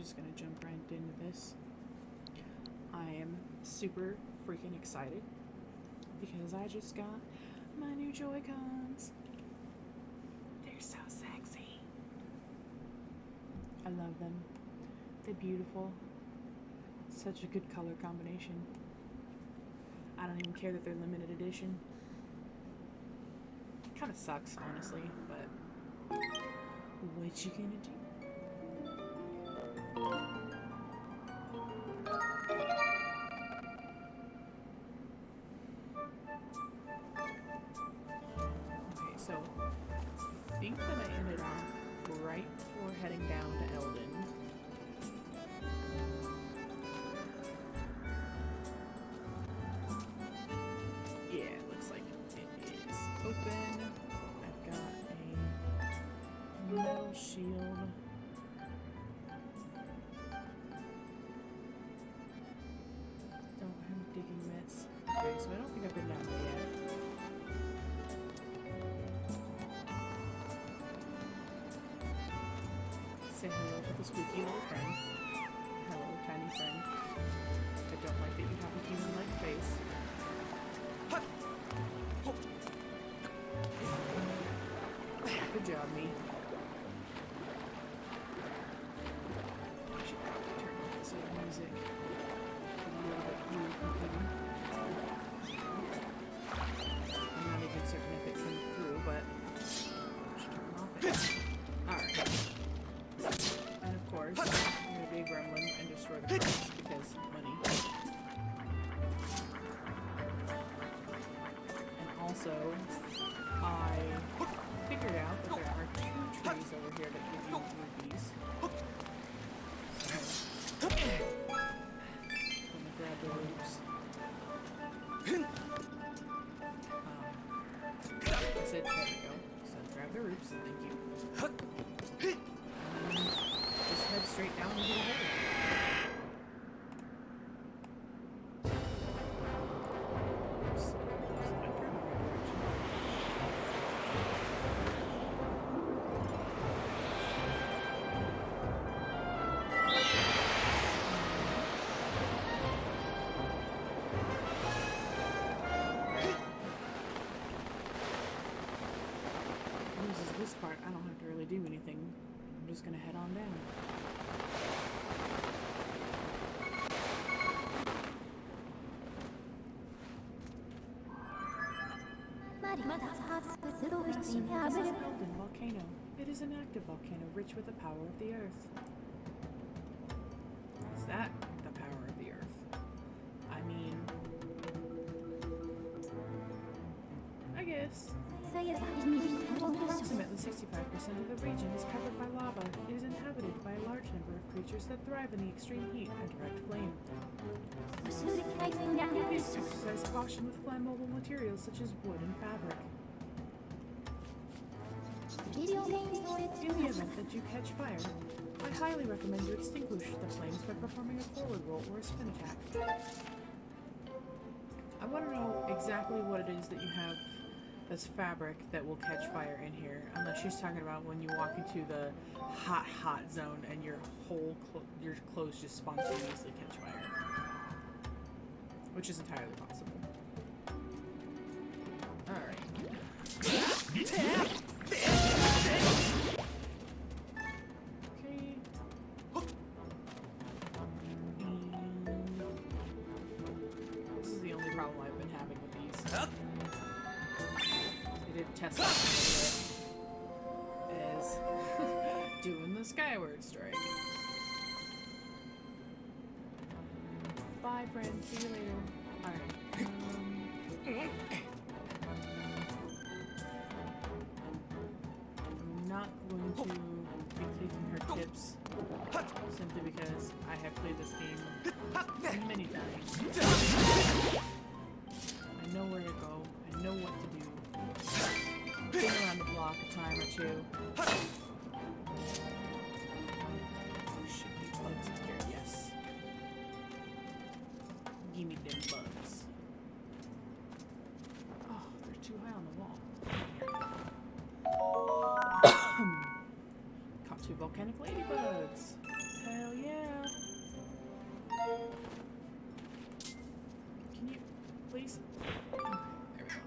just gonna jump right into this. I am super freaking excited because I just got my new Joy-Cons. They're so sexy. I love them. They're beautiful. Such a good color combination. I don't even care that they're limited edition. Kind of sucks, honestly, but what you gonna do? Okay, so I think that I ended off right before heading down to Eldin. Yeah, it looks like it is open. I've got a metal shield. Don't have digging mitts. Okay, so I don't think I've been down there yet. Say hello to the squeaky little friend. Hello, tiny friend. I don't like that you have a human-like face. Good job, me. I should probably turn off this old music. A little bit weird. I'm not even certain if it came through, but I should turn off it. Alright. And of course, I'm gonna be a gremlin and destroy the crops because money. And also, I figured out that there are 2 trees over here that give you rupees. So, I'm gonna grab the roots. I said, there we go. So grab the roots, thank you. And just head straight down into the hole. This part, I don't have to really do anything. I'm just gonna head on down. This is Eldin volcano. It is an active volcano rich with the power of the earth. Is that the power of the earth? I mean, I guess. Approximately 65% of the region is covered by lava. It is inhabited by a large number of creatures that thrive in the extreme heat and direct flame. Please exercise caution with flammable materials such as wood and fabric. In the event that you catch fire, I highly recommend you extinguish the flames by performing a forward roll or a spin attack. I want to know exactly what it is that you have as fabric that will catch fire in here, unless she's talking about when you walk into the hot zone and your whole your clothes just spontaneously catch fire, which is entirely possible. All right. Okay. This is the only problem I've been having with these. I did test it a little bit as doing the Skyward strike. Bye, friend. See you later. Alright. I'm not going to be taking her tips simply because I have played this game many times. I know where to go. I know what to do. Been around the block a time or two. Oh, should be bugs in here, yes. Give me them bugs. Oh, they're too high on the wall. Caught 2 volcanic ladybugs. Hell yeah. least... Okay, there we go.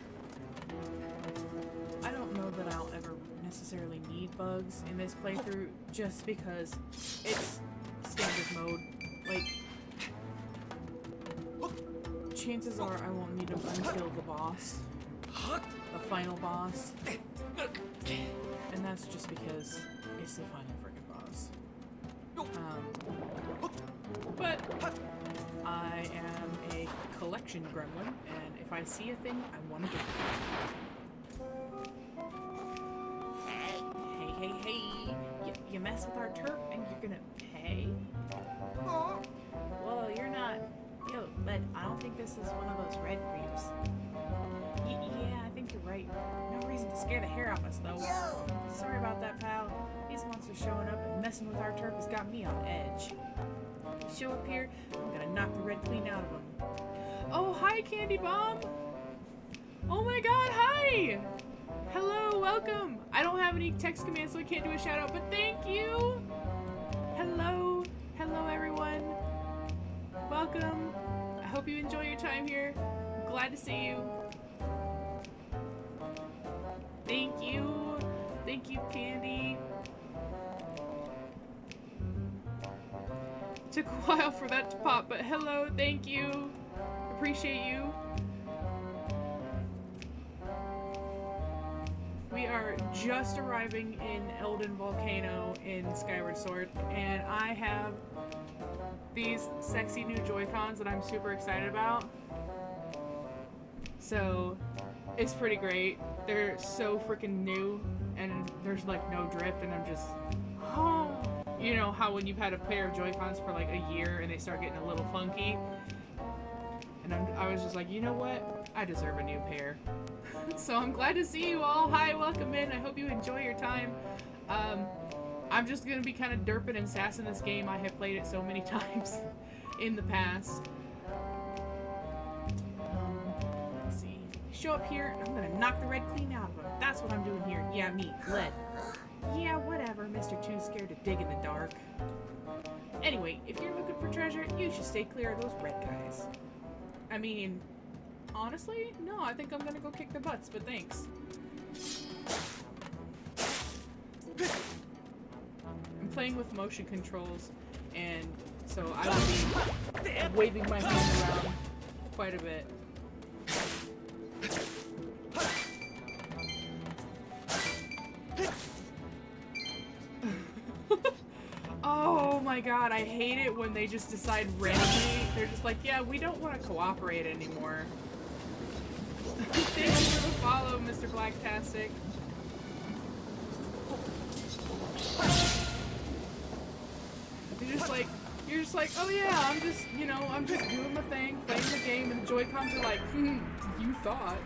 I don't know that I'll ever necessarily need bugs in this playthrough, just because it's standard mode. Like, chances are I won't need them until the boss. The final boss. And that's just because it's the final freaking boss. But I am a collection gremlin, and if I see a thing, I want to get it. Hey. You mess with our turf and you're gonna pay? Well, you're not... Yo, but I don't think this is one of those red creeps. Yeah, I think you're right. No reason to scare the hair off us, though. Sorry about that, pal. These monsters showing up and messing with our turf has got me on edge. You show up here, I'm gonna knock the red clean out of them. Oh, hi, Candy Bomb! Oh my god, hi! Hello, welcome! I don't have any text commands, so I can't do a shout out, but thank you! Hello! Hello, everyone! Welcome! I hope you enjoy your time here. I'm glad to see you. Thank you! Thank you, Candy! Took a while for that to pop, but hello, thank you! Appreciate you. We are just arriving in Eldin Volcano in Skyward Sword, and I have these sexy new Joy-Cons that I'm super excited about. So, it's pretty great. They're so freaking new, and there's like no drift, and I'm just, oh. You know how when you've had a pair of Joy-Cons for like a year and they start getting a little funky? And I was just like, you know what? I deserve a new pair. So I'm glad to see you all. Hi, welcome in. I hope you enjoy your time. I'm just going to be kind of derping and sassing this game. I have played it so many times in the past. Let's see. Show up here, and I'm going to knock the red clean out of them. That's what I'm doing here. Yeah, me. Lead. Yeah, whatever, Mr. Too Scared to Dig in the Dark. Anyway, if you're looking for treasure, you should stay clear of those red guys. I mean, honestly, no, I think I'm gonna go kick their butts, but thanks. I'm playing with motion controls, and so I will be waving my hand around quite a bit. Oh my god, I hate it when they just decide randomly. They're just like, yeah, we don't want to cooperate anymore. Thank you for the follow, Mr. Blacktastic. You're just like, oh yeah, I'm just, you know, I'm just doing my thing, playing the game, and the Joy-Cons are like, you thought.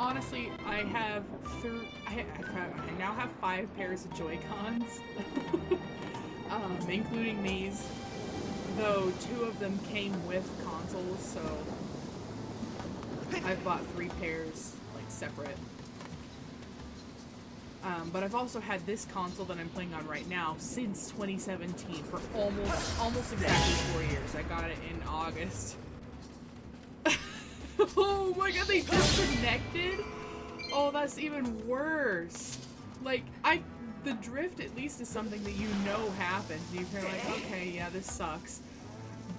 Honestly, I now have 5 pairs of Joy-Cons, including these, though 2 of them came with consoles, so I've bought 3 pairs, like, separate. But I've also had this console that I'm playing on right now since 2017, for almost exactly 4 years. I got it in August. Oh my god, they disconnected? Oh, that's even worse. Like, the drift at least is something that you know happens. You're kind of like, okay, yeah, this sucks.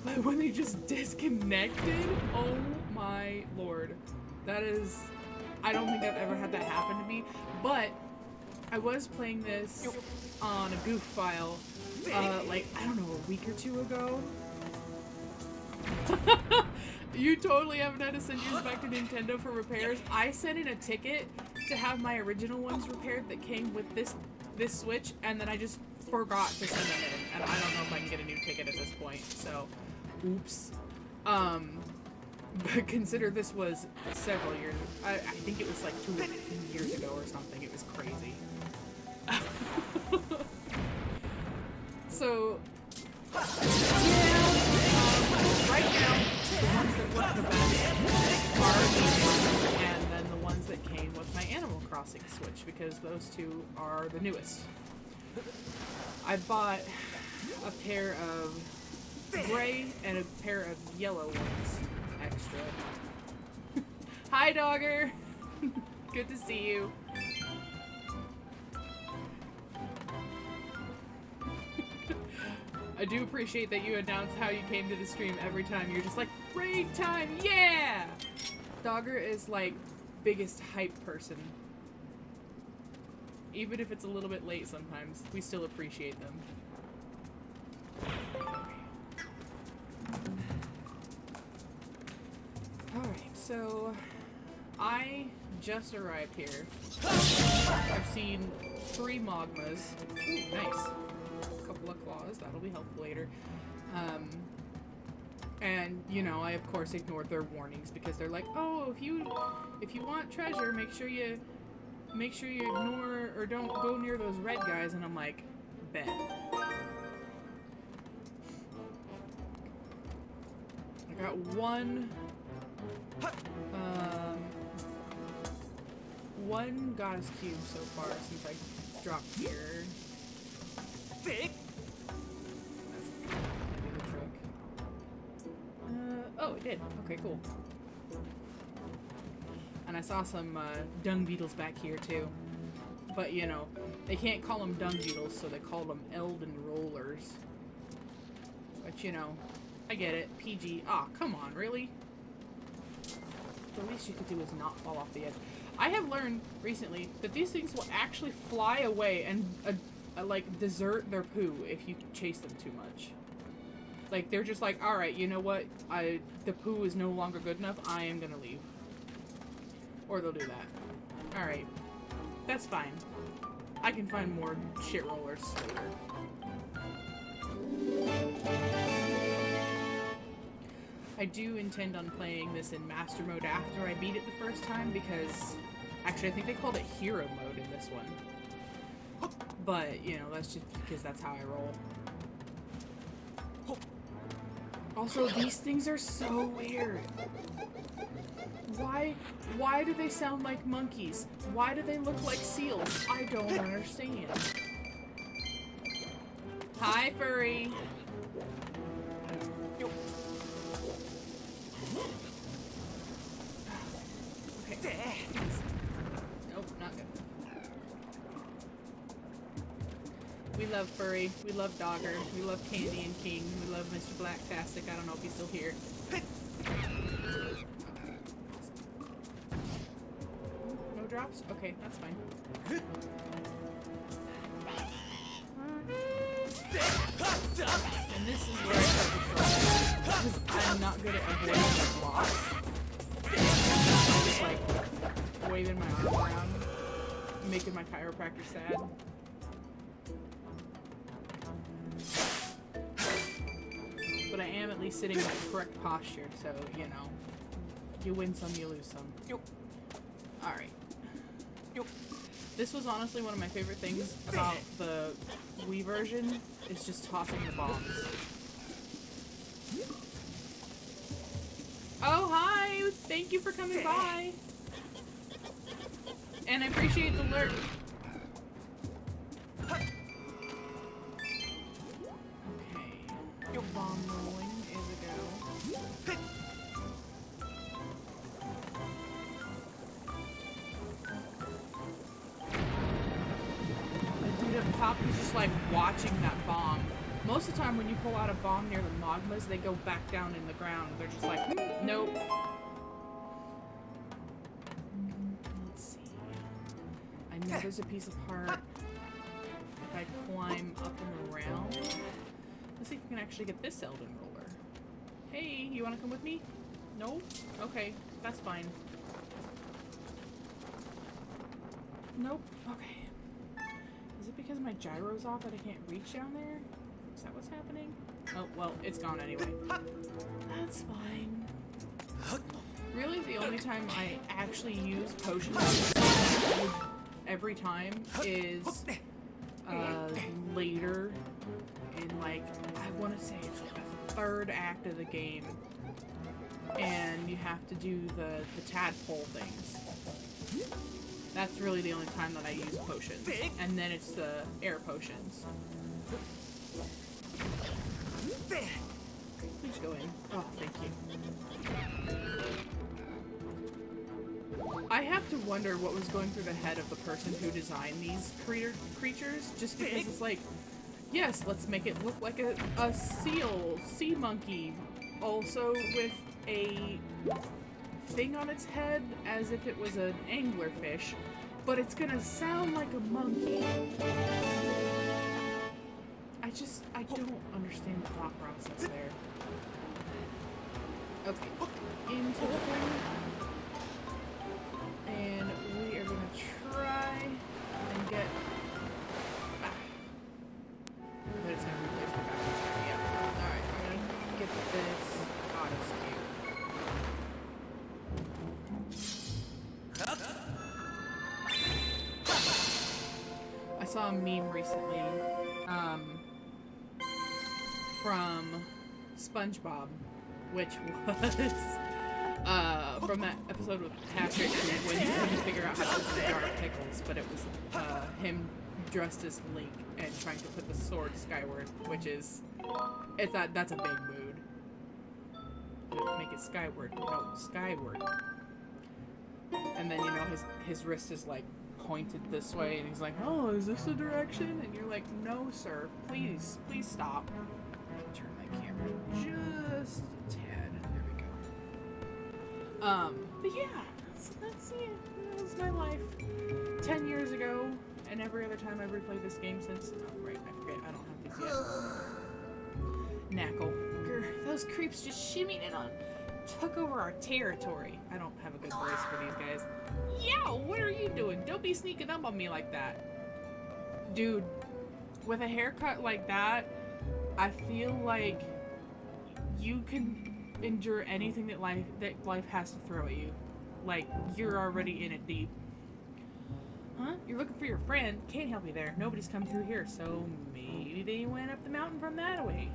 But when they just disconnected, oh my lord. That is, I don't think I've ever had that happen to me. But I was playing this on a goof file, like, I don't know, a week or 2 ago. You totally haven't had to send yours back to Nintendo for repairs. I sent in a ticket to have my original ones repaired that came with this Switch, and then I just forgot to send them in, and I don't know if I can get a new ticket at this point, so oops. But consider this was several years, I think it was like 2 years ago or something. It was crazy. So yeah, right now the ones that work the best are these, and then the ones that came with my Animal Crossing Switch, because those 2 are the newest. I bought a pair of gray and a pair of yellow ones extra. Hi, Dogger! Good to see you. I do appreciate that you announce how you came to the stream every time. You're just like, raid time, yeah! Dogger is like biggest hype person. Even if it's a little bit late sometimes, we still appreciate them. Alright, so I just arrived here. I've seen 3 Mogmas. Ooh, nice. A couple of claws, that'll be helpful later. And, you know, I of course ignored their warnings because they're like, oh, if you want treasure, make sure you ignore or don't go near those red guys. And I'm like, bet. I got one goddess cube so far since I dropped here. Oh, it did. Okay, cool. And I saw some dung beetles back here too. But you know, they can't call them dung beetles, so they call them Eldin rollers. But you know, I get it. PG. Aw, oh, come on, really? The least you could do is not fall off the edge. I have learned recently that these things will actually fly away and like desert their poo if you chase them too much. Like they're just like, all right, you know what? The poo is no longer good enough. I am gonna leave. Or they'll do that. All right, that's fine. I can find more shit rollers later. I do intend on playing this in master mode after I beat it the first time because, actually I think they called it hero mode in this one. But, you know, that's just because that's how I roll. Also, these things are so weird. Why do they sound like monkeys? Why do they look like seals? I don't understand. Hi, furry. Okay. Nope, not good. We love furry. We love Dogger. We love Candy and King. We love Mr. Blacktastic. I don't know if he's still here. No drops? Okay, that's fine. And this is where I start to struggle. Because I'm not good at avoiding the blocks. I'm just like waving my arm around, making my chiropractor sad. But I am at least sitting in the correct posture, so, you know, you win some, you lose some. Alright. This was honestly one of my favorite things about the Wii version, is just tossing the bombs. Oh, hi! Thank you for coming by! And I appreciate the lurk. Okay. Bomb rolling is a go. The dude up top is just like watching that bomb. Most of the time when you pull out a bomb near the Mogmas, they go back down in the ground. They're just like, nope. Let's see. I know there's a piece of heart. If I climb up and around. Let's see if we can actually get this Eldin roller. Hey, you want to come with me? No? Okay, that's fine. Nope. Okay. Is it because my gyro's off that I can't reach down there? Is that what's happening? Oh, well, it's gone anyway. That's fine. Really, the only time I actually use potions every time is later in, like, I want to say it's like the third act of the game. And you have to do the tadpole things. That's really the only time that I use potions. And then it's the air potions. just go in. Oh, thank you. I have to wonder what was going through the head of the person who designed these creatures, just because it's like, yes, let's make it look like a seal, sea monkey, also with a thing on its head as if it was an anglerfish, but it's gonna sound like a monkey. I don't understand the thought process there. Okay, into the thing. And we are gonna try and get... But it's gonna replace my backwards here. Yeah. Alright, I'm gonna get this auto skew. I saw a meme recently, from SpongeBob, which was from that episode with Patrick when he couldn't figure out how to open a jar of pickles, but it was him dressed as Link and trying to put the sword skyward, which is that's a big mood. Make it skyward, no, skyward. And then, you know, his wrist is like pointed this way, and he's like, "Oh, is this the direction?" And you're like, "No, sir. Please stop." Turn my camera just a tad. There we go. But yeah, that's it. That was my life 10 years ago, and every other time I've replayed this game since. Oh, right, I forget. I don't have these yet. Knackle. Grr, those creeps just shimmied in on. Took over our territory. I don't have a good voice for these guys. Yo, what are you doing? Don't be sneaking up on me like that. Dude, with a haircut like that, I feel like you can endure anything that life has to throw at you. Like, you're already in it deep. Huh? You're looking for your friend? Can't help you there. Nobody's come through here, so maybe they went up the mountain from that way.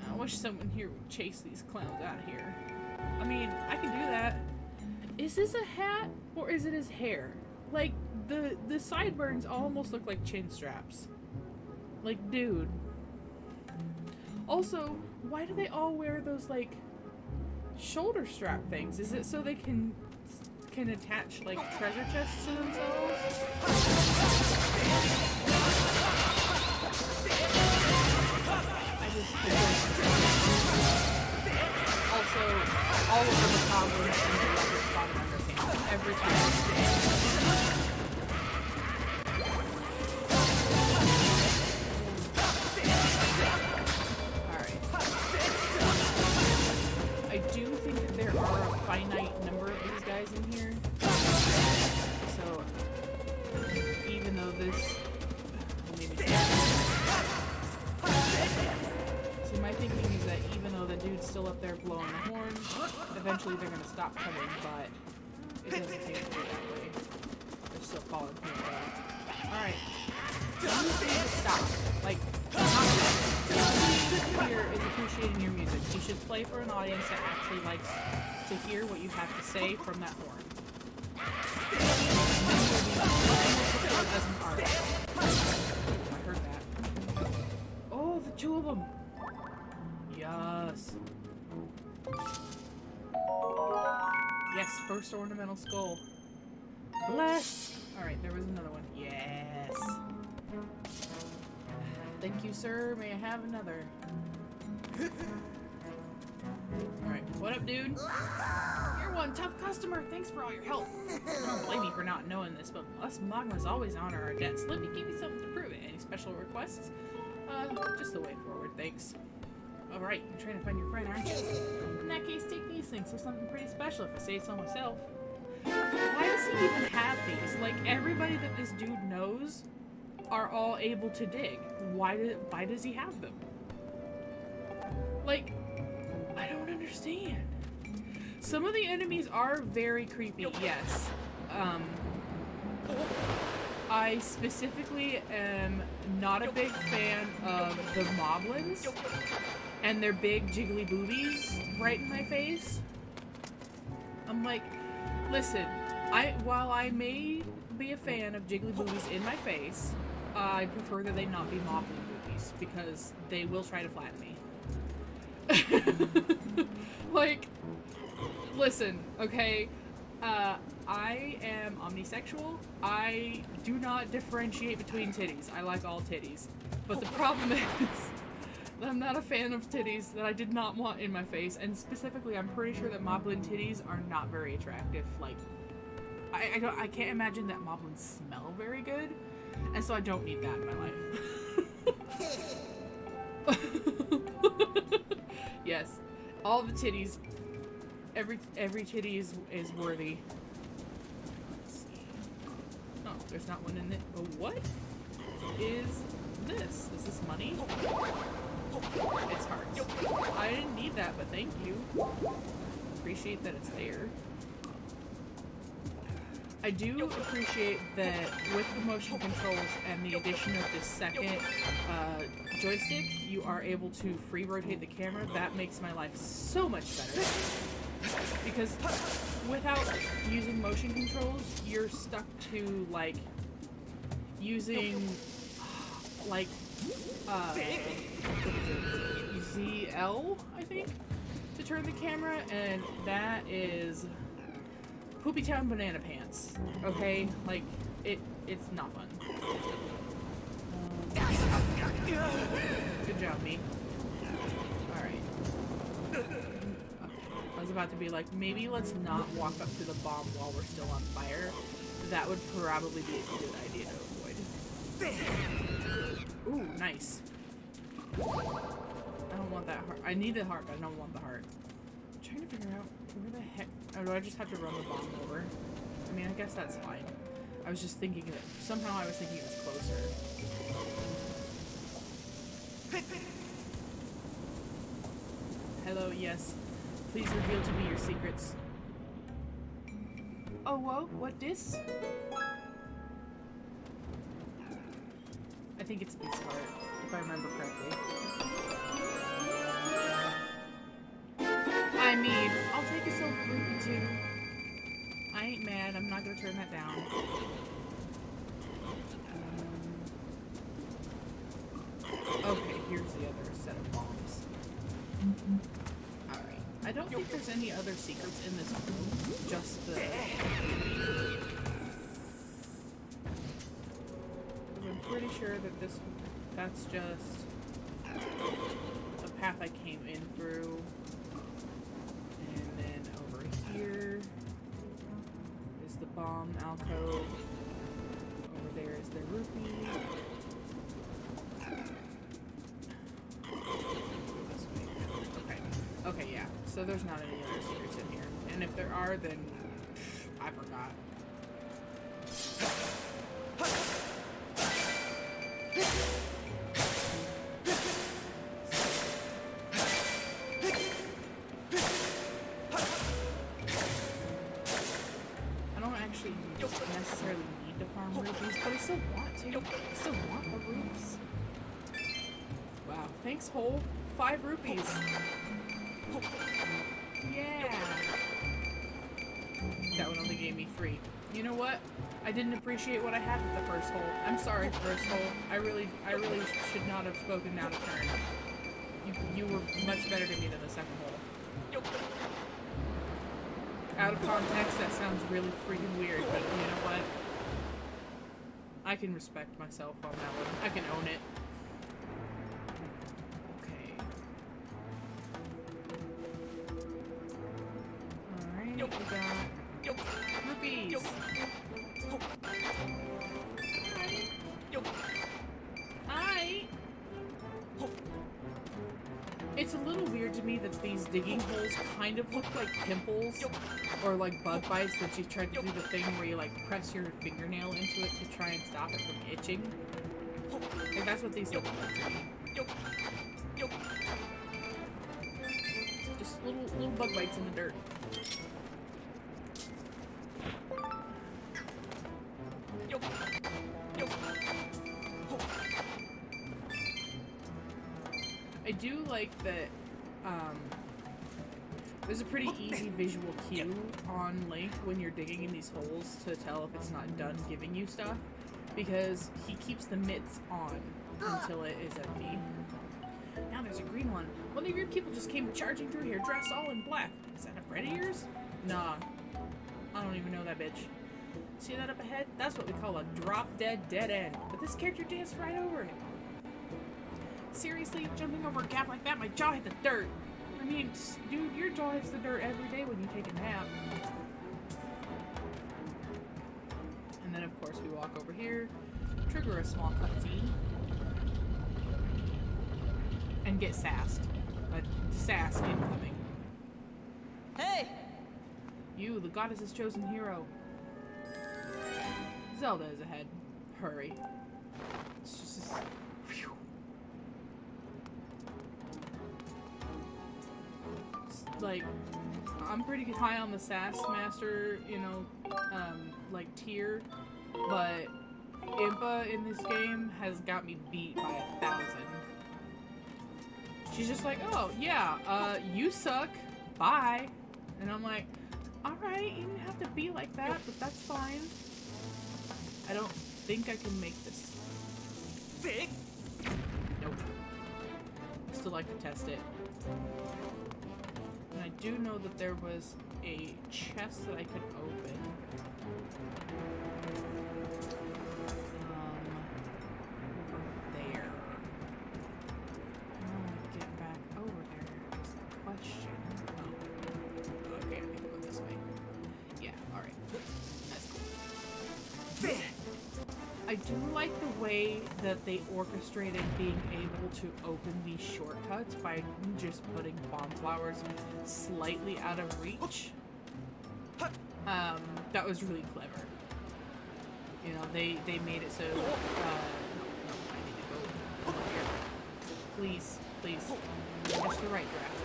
I wish someone here would chase these clowns out of here. I mean, I can do that. Is this a hat or is it his hair? Like, the sideburns almost look like chin straps. Like, dude. Also, why do they all wear those, like, shoulder strap things? Is it so they can attach, like, treasure chests to themselves? Also, all of the goblins and the leopard spawn on their pants every time. Alright. I do think that there are a finite number of these guys in here. So, even though this... So my thinking is that even though the dude's still up there blowing the horn, eventually they're gonna stop coming, but it doesn't seem to be that way. They're still following me around. Alright. You need to stop. Like, here is appreciating your music. You should play for an audience that actually likes to hear what you have to say from that horn. As an artist. I heard that. Oh, the two of them! Yes. Yes, first ornamental skull. Bless! Alright, there was another one. Yes. Thank you, sir. May I have another? Alright, what up, dude? You're one tough customer. Thanks for all your help. Don't blame me for not knowing this, but us Magmas always honor our debts. Let me give you something to prove it. Any special requests? Just the way forward, thanks. Alright, you're trying to find your friend, aren't you? In that case, take these things. They're something pretty special, if I say so myself. Why does he even have these? Like, everybody that this dude knows are all able to dig. Why does he have them? Like, I don't understand. Some of the enemies are very creepy, yes. I specifically am not a big fan of the moblins and their big jiggly boobies right in my face. I'm like, listen, while I may be a fan of jiggly boobies in my face, I prefer that they not be moblin boobies because they will try to flatten me. Like, listen, okay? I am omnisexual. I do not differentiate between titties. I like all titties. But the problem is that I'm not a fan of titties that I did not want in my face. And specifically, I'm pretty sure that moblin titties are not very attractive. Like, I can't imagine that moblins smell very good. And so I don't need that in my life. Yes. All the titties. Every titty is worthy. Let's see. Oh, there's not one in it. Oh, what is this? Is this money? It's hearts. I didn't need that, but thank you. Appreciate that it's there. I do appreciate that with the motion controls and the addition of the second joystick, you are able to free rotate the camera. That makes my life so much better. Because without using motion controls, you're stuck to, like, using, like, what is it? ZL, I think, to turn the camera, and that is Poopy Town Banana Pants, okay? Like, it's not fun. Good job, me. Alright. I was about to be like, maybe let's not walk up to the bomb while we're still on fire. That would probably be a good idea to avoid. Ooh, nice. I don't want that heart. I need the heart, but I don't want the heart. I'm trying to figure out where the heck... Oh, do I just have to run the bomb over? I mean, I guess that's fine. I was just thinking that... Somehow I was thinking it was closer. Hello, yes. Please reveal to me your secrets. Oh, whoa, what this? I think it's this part, if I remember correctly. I mean, I'll take a silver rupee too. I ain't mad, I'm not gonna turn that down. Okay, here's the other set of bombs. Alright. I don't think there's any other secrets in this room. Just the... I'm pretty sure that that's just a path I came in through. And then over here is the bomb alcove. Over there is the rupee. Okay, yeah. So there's not any other secrets in here. And if there are, then I forgot. I don't actually necessarily need to farm rupees, but I still want to. I still want the rupees. Wow. Thanks, Hole. 5 rupees. Yeah. That one only gave me 3. You know what? I didn't appreciate what I had with the first hole. I'm sorry, first hole. I really should not have spoken out of turn. You were much better to me than the second hole. Out of context, that sounds really freaking weird, but you know what? I can respect myself on that one. I can own it. We got rupees. Hi. It's a little weird to me that these digging holes kind of look like pimples or like bug bites, that you try to do the thing where you like press your fingernail into it to try and stop it from itching. Like that's what these look like to me. Just little bug bites in the dirt. I do like that there's a pretty easy visual cue on Link when you're digging in these holes to tell if it's not done giving you stuff, because he keeps the mitts on until it is empty. Now there's a green one. One of your people just came charging through here, dressed all in black. Is that a friend of yours? Nah. I don't even know that bitch. See that up ahead? That's what we call a drop-dead dead end. But this character danced right over it. Seriously? Jumping over a gap like that? My jaw hit the dirt. I mean, dude, your jaw hits the dirt every day when you take a nap. And then, of course, we walk over here, trigger a small cutscene, and get sassed. Sass incoming. Hey! You, the goddess's chosen hero. Zelda is ahead. Hurry. It's just... Whew. It's like, I'm pretty high on the Sass Master, you know, like, tier, but Impa in this game has got me beat by 1,000. She's just like, oh, yeah, you suck. Bye. And I'm like, alright, you didn't have to be like that, but that's fine. I don't think I can make this. Nope. Still like to test it. And I do know that there was a chest that I could open. Over there. How do I get back over there is the question. Oh. Okay, I can go this way. Yeah, alright. That's cool. I do like the way that they orchestrated being able to open these shortcuts by just putting bomb flowers slightly out of reach. That was really clever. You know, they made it so, no, I need to go over here. Please, please. Just the right draft.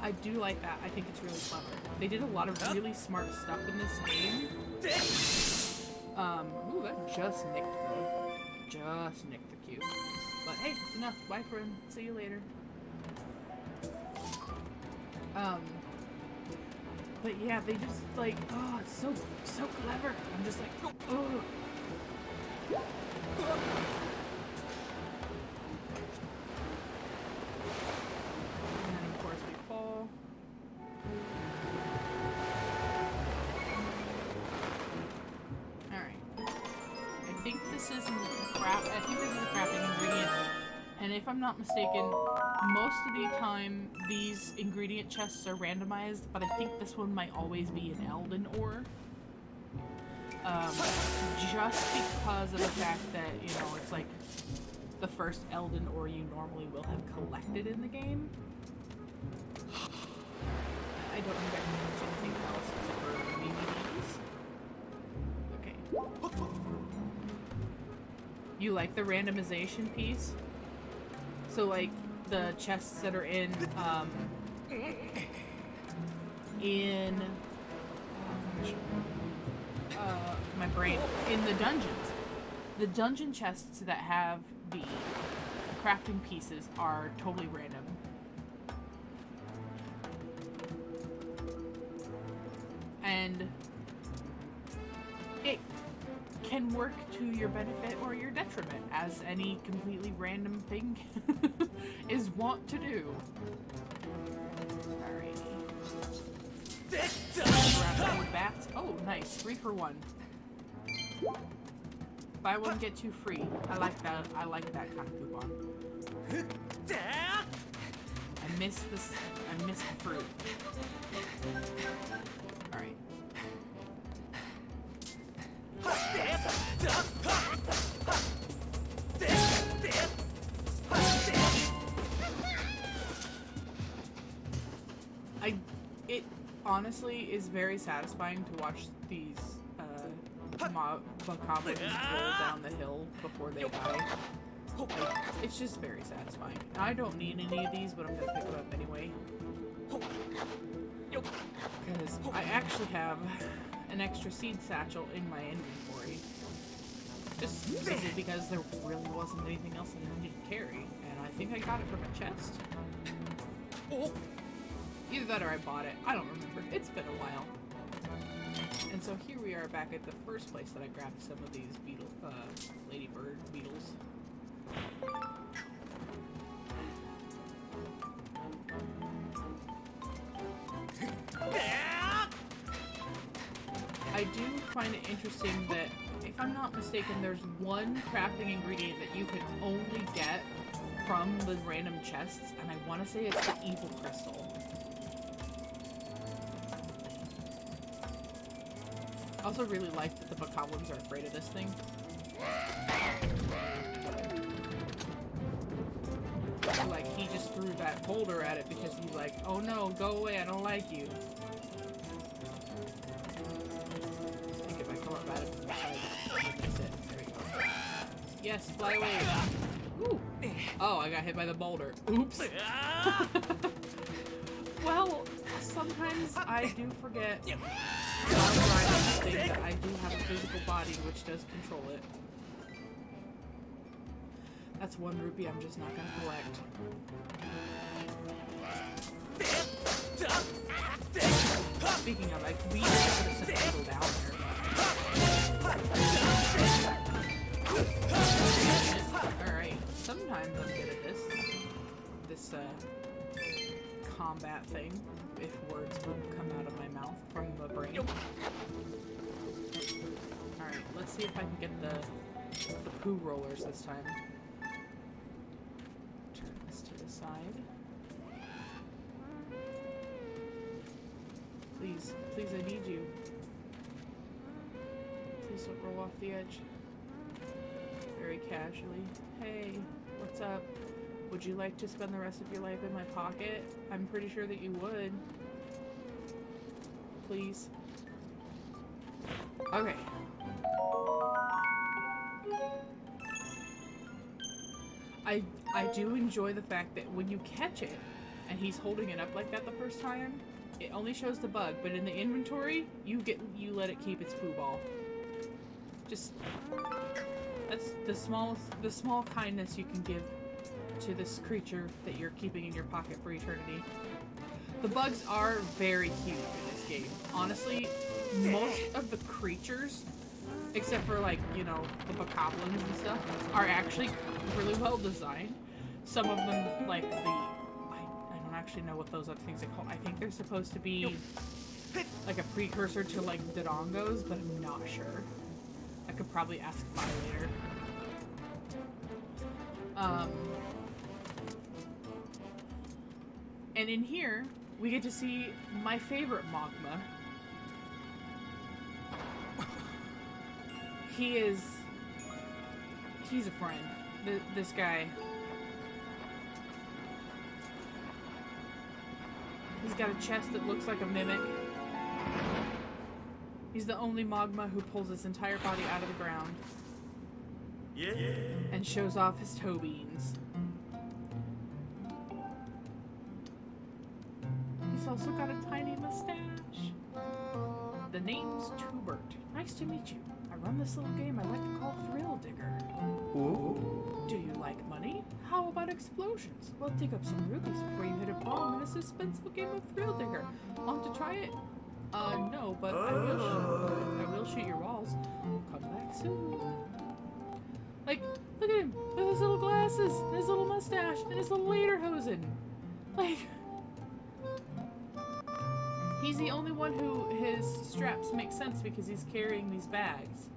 I do like that. I think it's really clever. They did a lot of really smart stuff in this game. Ooh, that just nicked me. Just nicked the cube. But hey, it's enough. Bye, friend. See you later. But yeah, they just like, oh, it's so clever. I'm just like, oh. And then of course we fall. I think this is a crafting ingredient, and if I'm not mistaken, most of the time these ingredient chests are randomized, but I think this one might always be an Eldin ore. Just because of the fact that, you know, it's like the first Eldin ore you normally will have collected in the game. I don't think I can touch anything else except for maybe these. Okay. You like the randomization piece? So like the chests that are in my brain, in the dungeons. The dungeon chests that have the crafting pieces are totally random. And it can work to your benefit or your detriment, as any completely random thing is wont to do. Alrighty. Grab with bats. Oh, nice. 3 for 1. Buy one, get 2 free. I like that. I like that kind of coupon. I miss this. I miss the fruit. Alright. It honestly is very satisfying to watch these Boogaloo roll down the hill before they die. Like, it's just very satisfying. I don't need any of these, but I'm gonna pick them up anyway. Because I actually have an extra seed satchel in my inventory. Just simply because there really wasn't anything else that I needed to carry. And I think I got it from a chest. Either that or I bought it. I don't remember. It's been a while. And so here we are back at the first place that I grabbed some of these ladybird beetles. I do find it interesting that, if I'm not mistaken, there's one crafting ingredient that you can only get from the random chests, and I want to say it's the evil crystal. I also really like that the bokoblins are afraid of this thing. Like, he just threw that boulder at it because he's like, oh no, go away, I don't like you. I think if I come up at it from the side, that's it. There we go. Yes, fly away. Ooh. Oh, I got hit by the boulder. Oops. Well, sometimes I do forget that I do have a physical body which does control it. That's 1 rupee I'm just not gonna collect. Speaking of, we should have sent people down there. Alright, sometimes I'm good at this. This, combat thing, if words would come out of my mouth from the brain. Alright, let's see if I can get the poo rollers this time. Turn this to the side. Please, please, I need you. Please don't roll off the edge. Very casually. Hey, what's up? Would you like to spend the rest of your life in my pocket? I'm pretty sure that you would. Please. Okay. I do enjoy the fact that when you catch it, and he's holding it up like that the first time, it only shows the bug, but in the inventory, you let it keep its poo ball. Just, that's the small kindness you can give to this creature that you're keeping in your pocket for eternity. The bugs are very cute in this game. Honestly, most of the creatures, except for, like, you know, the bokoblins and stuff, are actually really well designed. Some of them, like I don't actually know what those other things are called. I think they're supposed to be like a precursor to, like, dodongos, but I'm not sure. I could probably ask Vi later. And in here, we get to see my favorite Magma. He's a friend. This guy. He's got a chest that looks like a mimic. He's the only Magma who pulls his entire body out of the ground. Yeah. And shows off his toe beans. He's also got a tiny mustache. The name's Tubert. Nice to meet you. I run this little game I like to call Thrill Digger. Ooh. Do you like money? How about explosions? We'll dig up some rubies before you hit a bomb in a suspenseful game of Thrill Digger. Want to try it? No, but I will shoot your walls. Come back soon. Like, look at him with his little glasses, and his little mustache, and his little lederhosen. Like, he's the only one who his straps make sense because he's carrying these bags.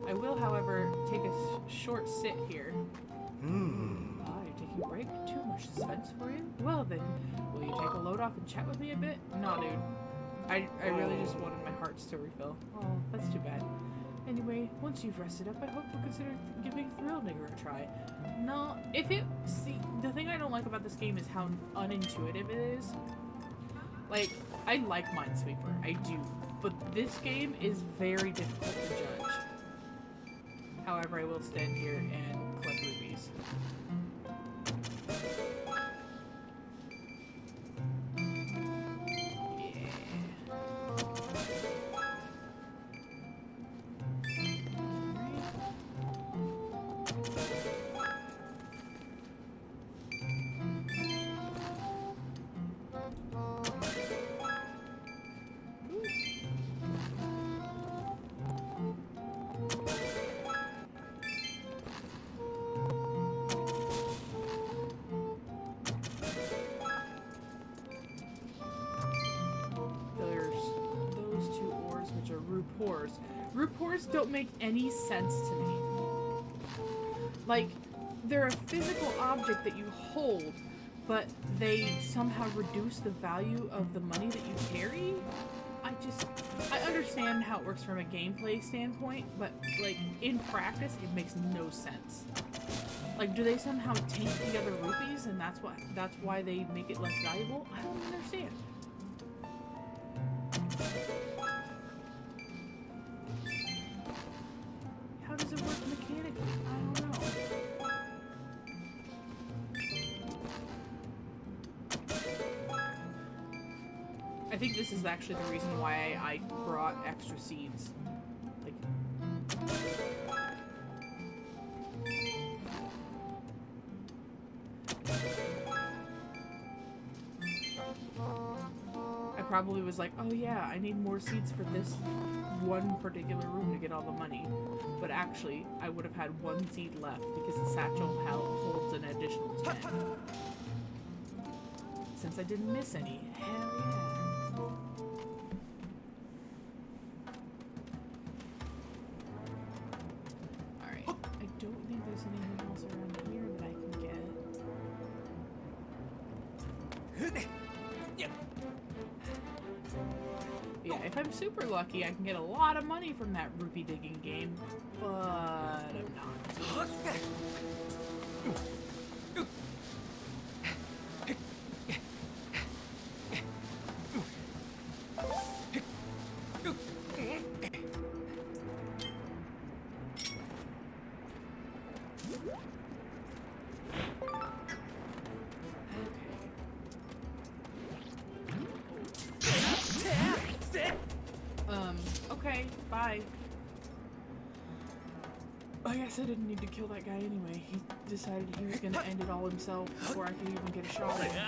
I will, however, take a short sit here. Ah, you're taking a break? Too much suspense for you? Well then, will you take a load off and chat with me a bit? No, dude. I really just wanted my hearts to refill. Oh, that's too bad. Anyway, once you've rested up, I hope you'll consider giving Thrill Digger a try. No, see, the thing I don't like about this game is how unintuitive it is. Like, I like Minesweeper, I do, but this game is very difficult to judge. However, I will stand here and collect rubies. whores. Group whores don't make any sense to me. Like, they're a physical object that you hold, but they somehow reduce the value of the money that you carry? I understand how it works from a gameplay standpoint, but, like, in practice, it makes no sense. Like, do they somehow taint the other rupees, and that's why they make it less valuable? I don't understand. How does it work mechanically? I don't know. I think this is actually the reason why I brought extra seeds. Like, I probably was like, oh yeah, I need more seeds for this one particular room to get all the money. But actually, I would have had one seed left because the satchel holds an additional 10. Since I didn't miss any. Hell yeah. Alright, I don't think there's anything else around here that I can get. Yeah, if I'm super lucky, I can get a lot of money from that rupee digging game, but I'm not. Okay, bye. I guess I didn't need to kill that guy anyway. He decided he was gonna end it all himself before I could even get a shot at him.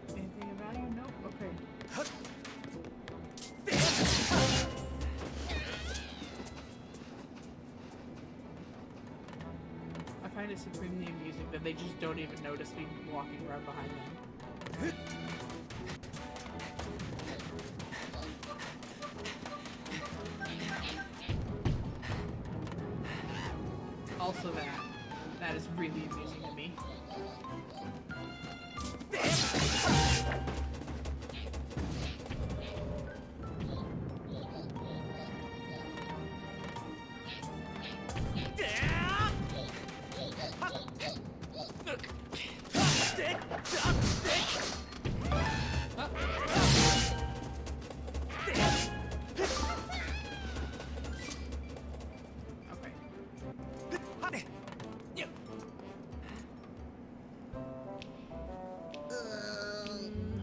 Anything of value? Nope. Okay. I find it supremely amusing that they just don't even notice me walking around behind them. Also that is really amusing to me.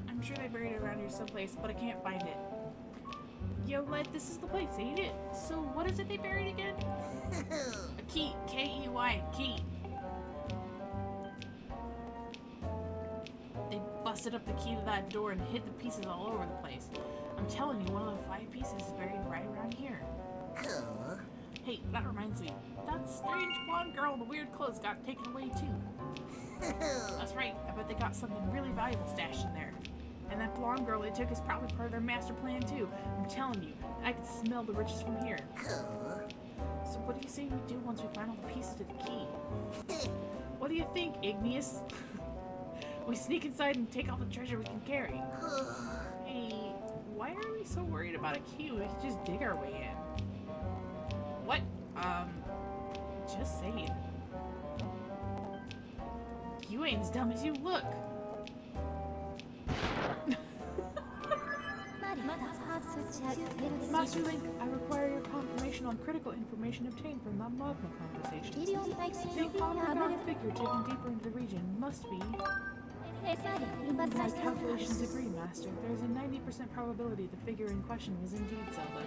I'm sure they buried it around here someplace, but I can't find it. Yo, lad, this is the place, ain't it? So, what is it they buried again? A key. K-E-Y. Key. They busted up the key to that door and hid the pieces all over the place. I'm telling you, one of the 5 pieces is buried right around here. Hey, that reminds me. That strange blonde girl in the weird clothes got taken away, too. That's right. I bet they got something really valuable stashed in there. And that blonde girl they took is probably part of their master plan, too. I'm telling you, I can smell the riches from here. So what do you say we do once we find all the pieces to the key? What do you think, Igneous? We sneak inside and take all the treasure we can carry. Hey, why are we so worried about a key? We can just dig our way in. What? Just saying. You ain't as dumb as you look. Master Link, I require your confirmation on critical information obtained from that magma conversation. The holographic figure taken deeper into the region must be... My calculations agree, Master. There is a 90% probability the figure in question was indeed Zelda.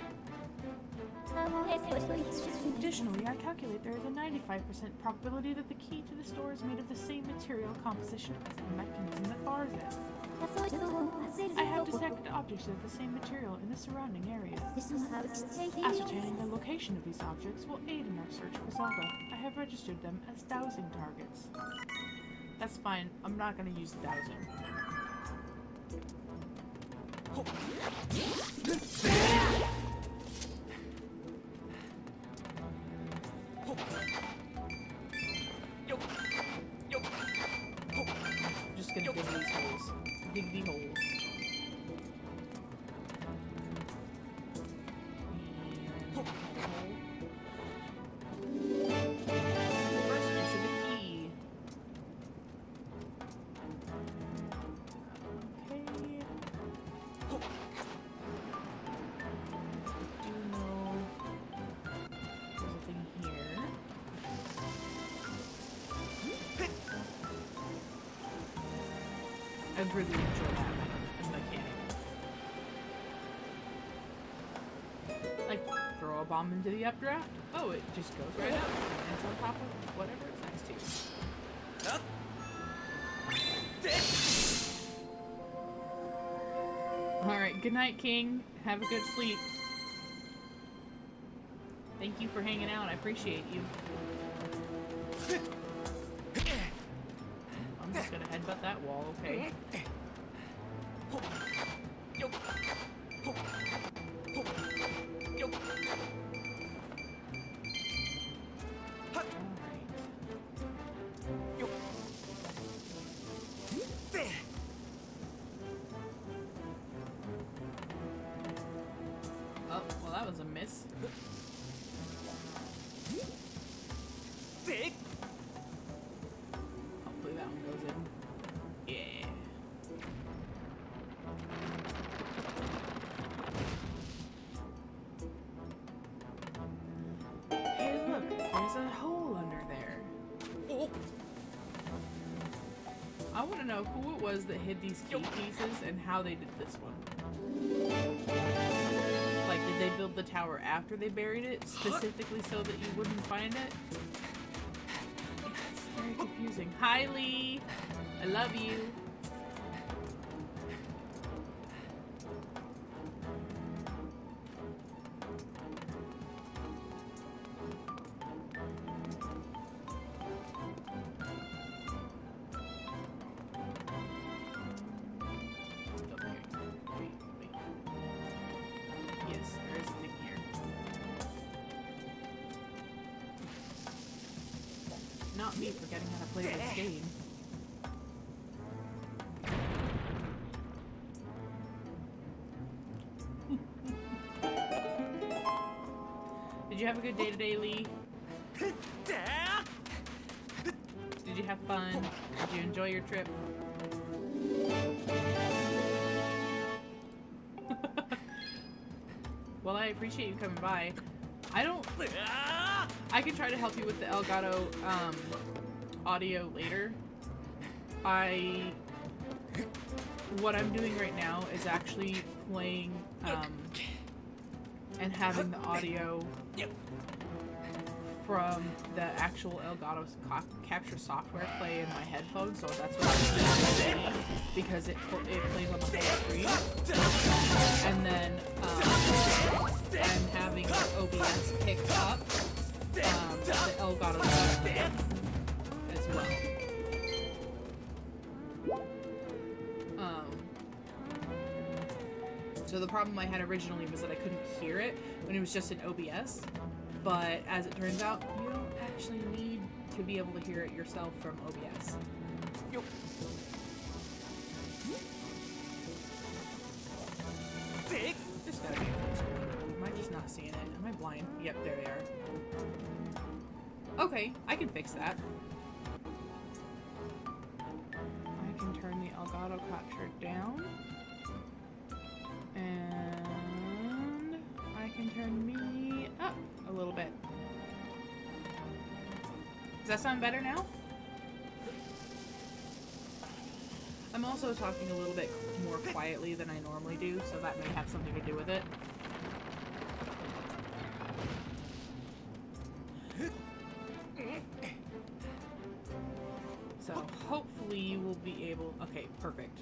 Additionally, I calculate there is a 95% probability that the key to the store is made of the same material composition as the mechanism that bars it. I have to say detected objects of the same material in the surrounding area. Ascertaining the location of these objects will aid in our search for Zelda. I have registered them as dowsing targets. That's fine. I'm not going to use dowsing. Just gonna dig these holes. Dig the holes. First piece of the key. Okay. Do know there's a thing here. I'd really enjoy that as a mechanic. Like, throw a bomb into the updraft? Oh, it just goes right up and it's on top of whatever it's next to. Alright, good night, King. Have a good sleep. Thank you for hanging out. I appreciate you. I'm just gonna headbutt that wall, okay? Oh, well that was a miss. Hopefully that one goes in. Yeah. Hey look, there's a hole under there. I want to know who it was that hid these key pieces and how they did this one. Like, did they build the tower after they buried it, specifically so that you wouldn't find it? It's very confusing. Hi, Lee! I love you. Yes, there is a thing here. Not me forgetting how to play this game. Did you have a good day today, Lee? Did you have fun? Did you enjoy your trip? Well, I appreciate you coming by. I can try to help you with the Elgato audio later. What I'm doing right now is actually playing and having the audio from the actual Elgato capture software play in my headphones, so that's what I'm doing, because it plays on the whole screen. And then I'm having OBS pick up the Elgato software as well. So the problem I had originally was that I couldn't hear it when it was just in OBS. But as it turns out, you don't actually need to be able to hear it yourself from OBS. There's gotta be a place. Am I just not seeing it? Am I blind? Yep, there they are. Okay, I can fix that. I can turn the Elgato capture down. And I can turn me up a little bit. Does that sound better now? I'm also talking a little bit more quietly than I normally do, so that may have something to do with it. So hopefully you will be able... Okay, perfect.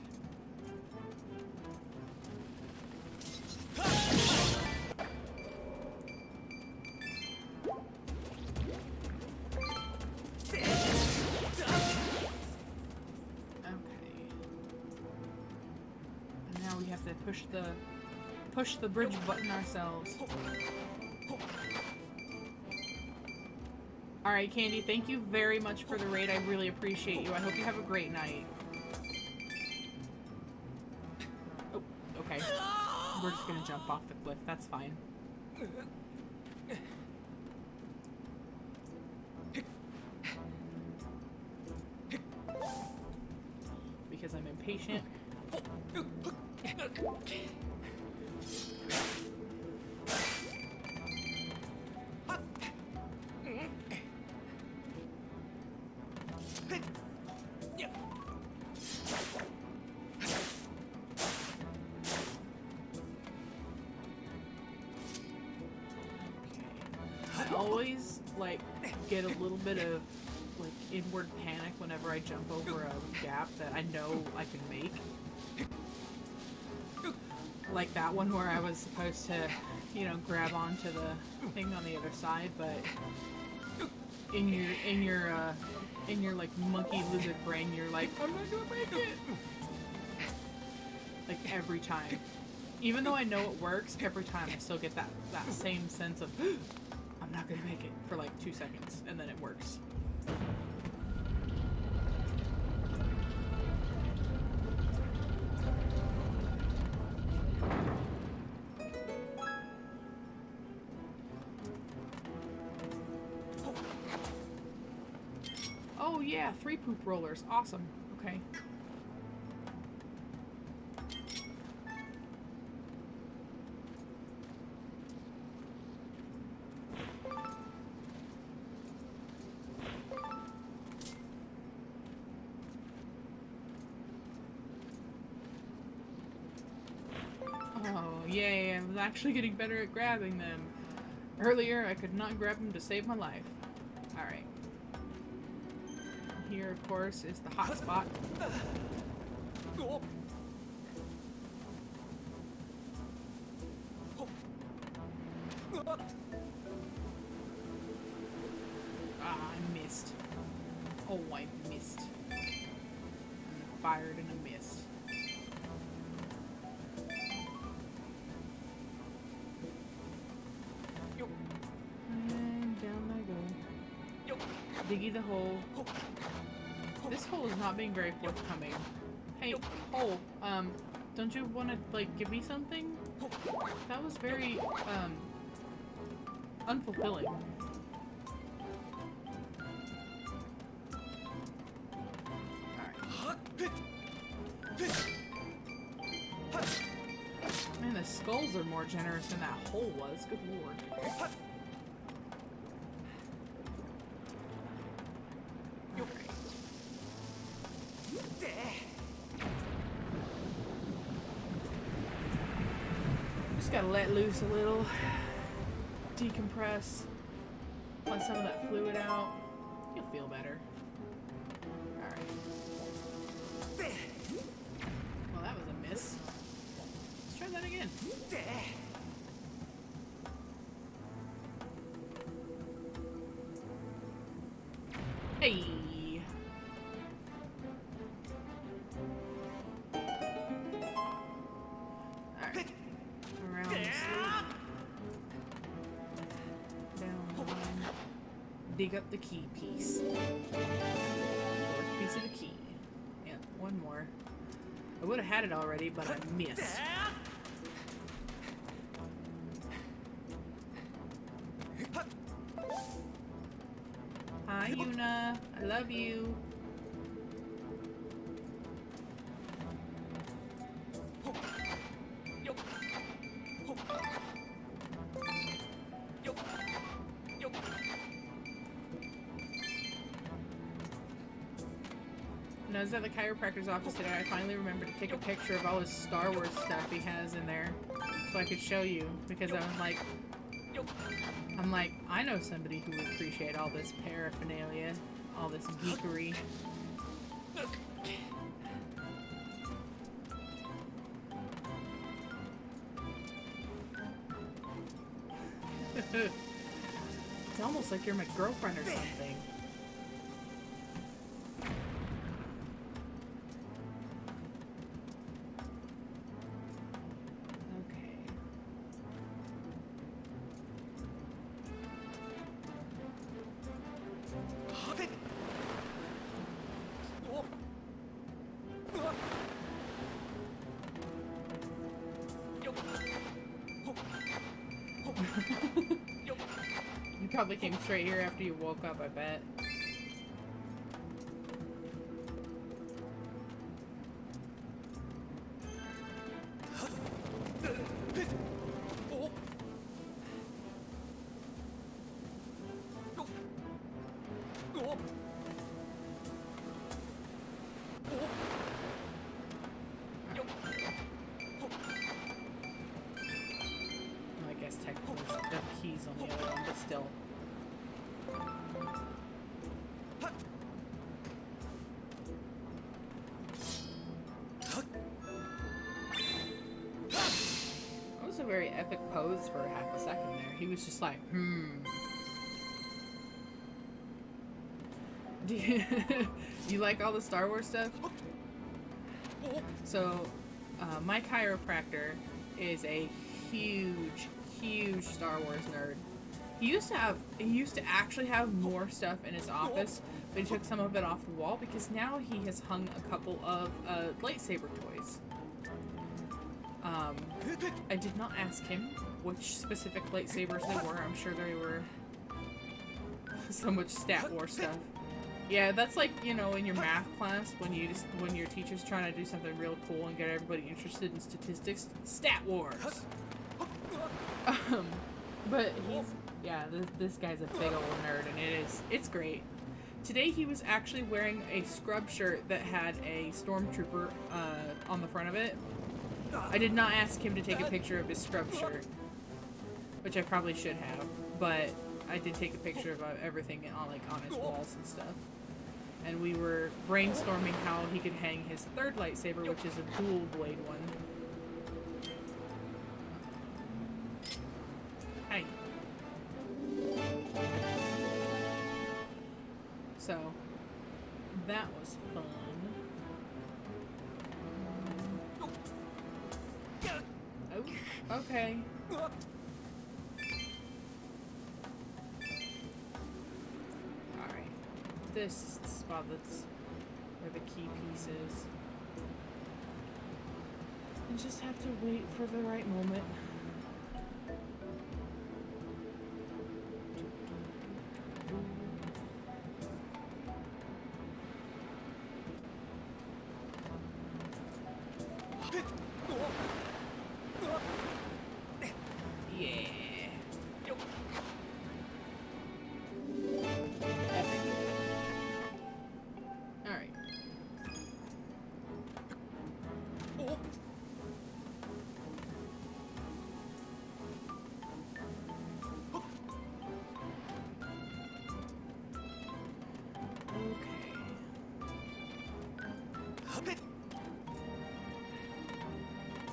now we have to push the bridge button ourselves. Alright, Candy, thank you very much for the raid. I really appreciate you. I hope you have a great night. Oh, okay. We're just gonna jump off the cliff. That's fine. Because I'm impatient. I always, like, get a little bit of, like, inward panic whenever I jump over a gap that I know I can make. Like that one where I was supposed to, you know, grab onto the thing on the other side, but in your like monkey lizard brain, you're like, I'm not gonna make it. Like every time, even though I know it works, every time I still get that same sense of I'm not gonna make it for like 2 seconds, and then it works. Oh yeah, 3 poop rollers. Awesome. Okay. Oh, yay, I was actually getting better at grabbing them. Earlier, I could not grab them to save my life. Alright. Here, of course, is the hot spot. Ah, I missed. Oh, I missed. I fired and I missed. And down I go. Diggy the hole. This hole is not being very forthcoming. Hey, hole, don't you want to, like, give me something? That was very, unfulfilling. Man, the skulls are more generous than that hole was. Good lord. Just gotta let loose a little. Decompress. Let some of that fluid out. You'll feel better. Alright. Well, that was a miss. Let's try that again. Hey! Alright. Around the slope. Down the line. Dig up the key piece. Fourth piece of the key. Yeah, one more. I would have had it already, but I missed. Hi, Yuna. I love you. When I was at the chiropractor's office today, I finally remembered to take a picture of all his Star Wars stuff he has in there so I could show you, because I was like, I know somebody who would appreciate all this paraphernalia, all this geekery. It's almost like you're my girlfriend or something. You probably came straight here after you woke up, I bet. I guess technically the keys on the other one, but still. That was a very epic pose for half a second there. He was just like, Do you like all the Star Wars stuff? So, my chiropractor is a huge Star Wars nerd. He used to actually have more stuff in his office, but he took some of it off the wall because now he has hung a couple of lightsaber toys. I did not ask him which specific lightsabers they were. I'm sure they were so much Stat Wars stuff. Yeah, that's like, you know, in your math class when your teacher's trying to do something real cool and get everybody interested in statistics. Stat Wars. But this guy's a big old nerd, and it's great. Today he was actually wearing a scrub shirt that had a stormtrooper on the front of it. I did not ask him to take a picture of his scrub shirt, which I probably should have, but I did take a picture of everything on his walls and stuff. And we were brainstorming how he could hang his third lightsaber, which is a dual blade one. Hi. So, that was fun. Oh, okay. Alright. This is the spot that's where the key piece is. And just have to wait for the right moment.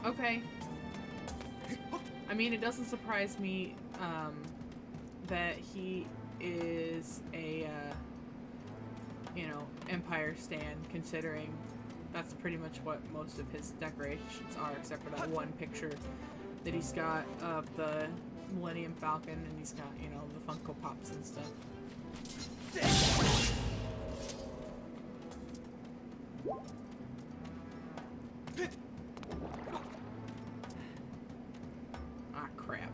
Okay. I mean, it doesn't surprise me that he is a, you know, Empire stan, considering that's pretty much what most of his decorations are, except for that one picture that he's got of the Millennium Falcon, and he's got, you know, the Funko Pops and stuff. Ah, crap.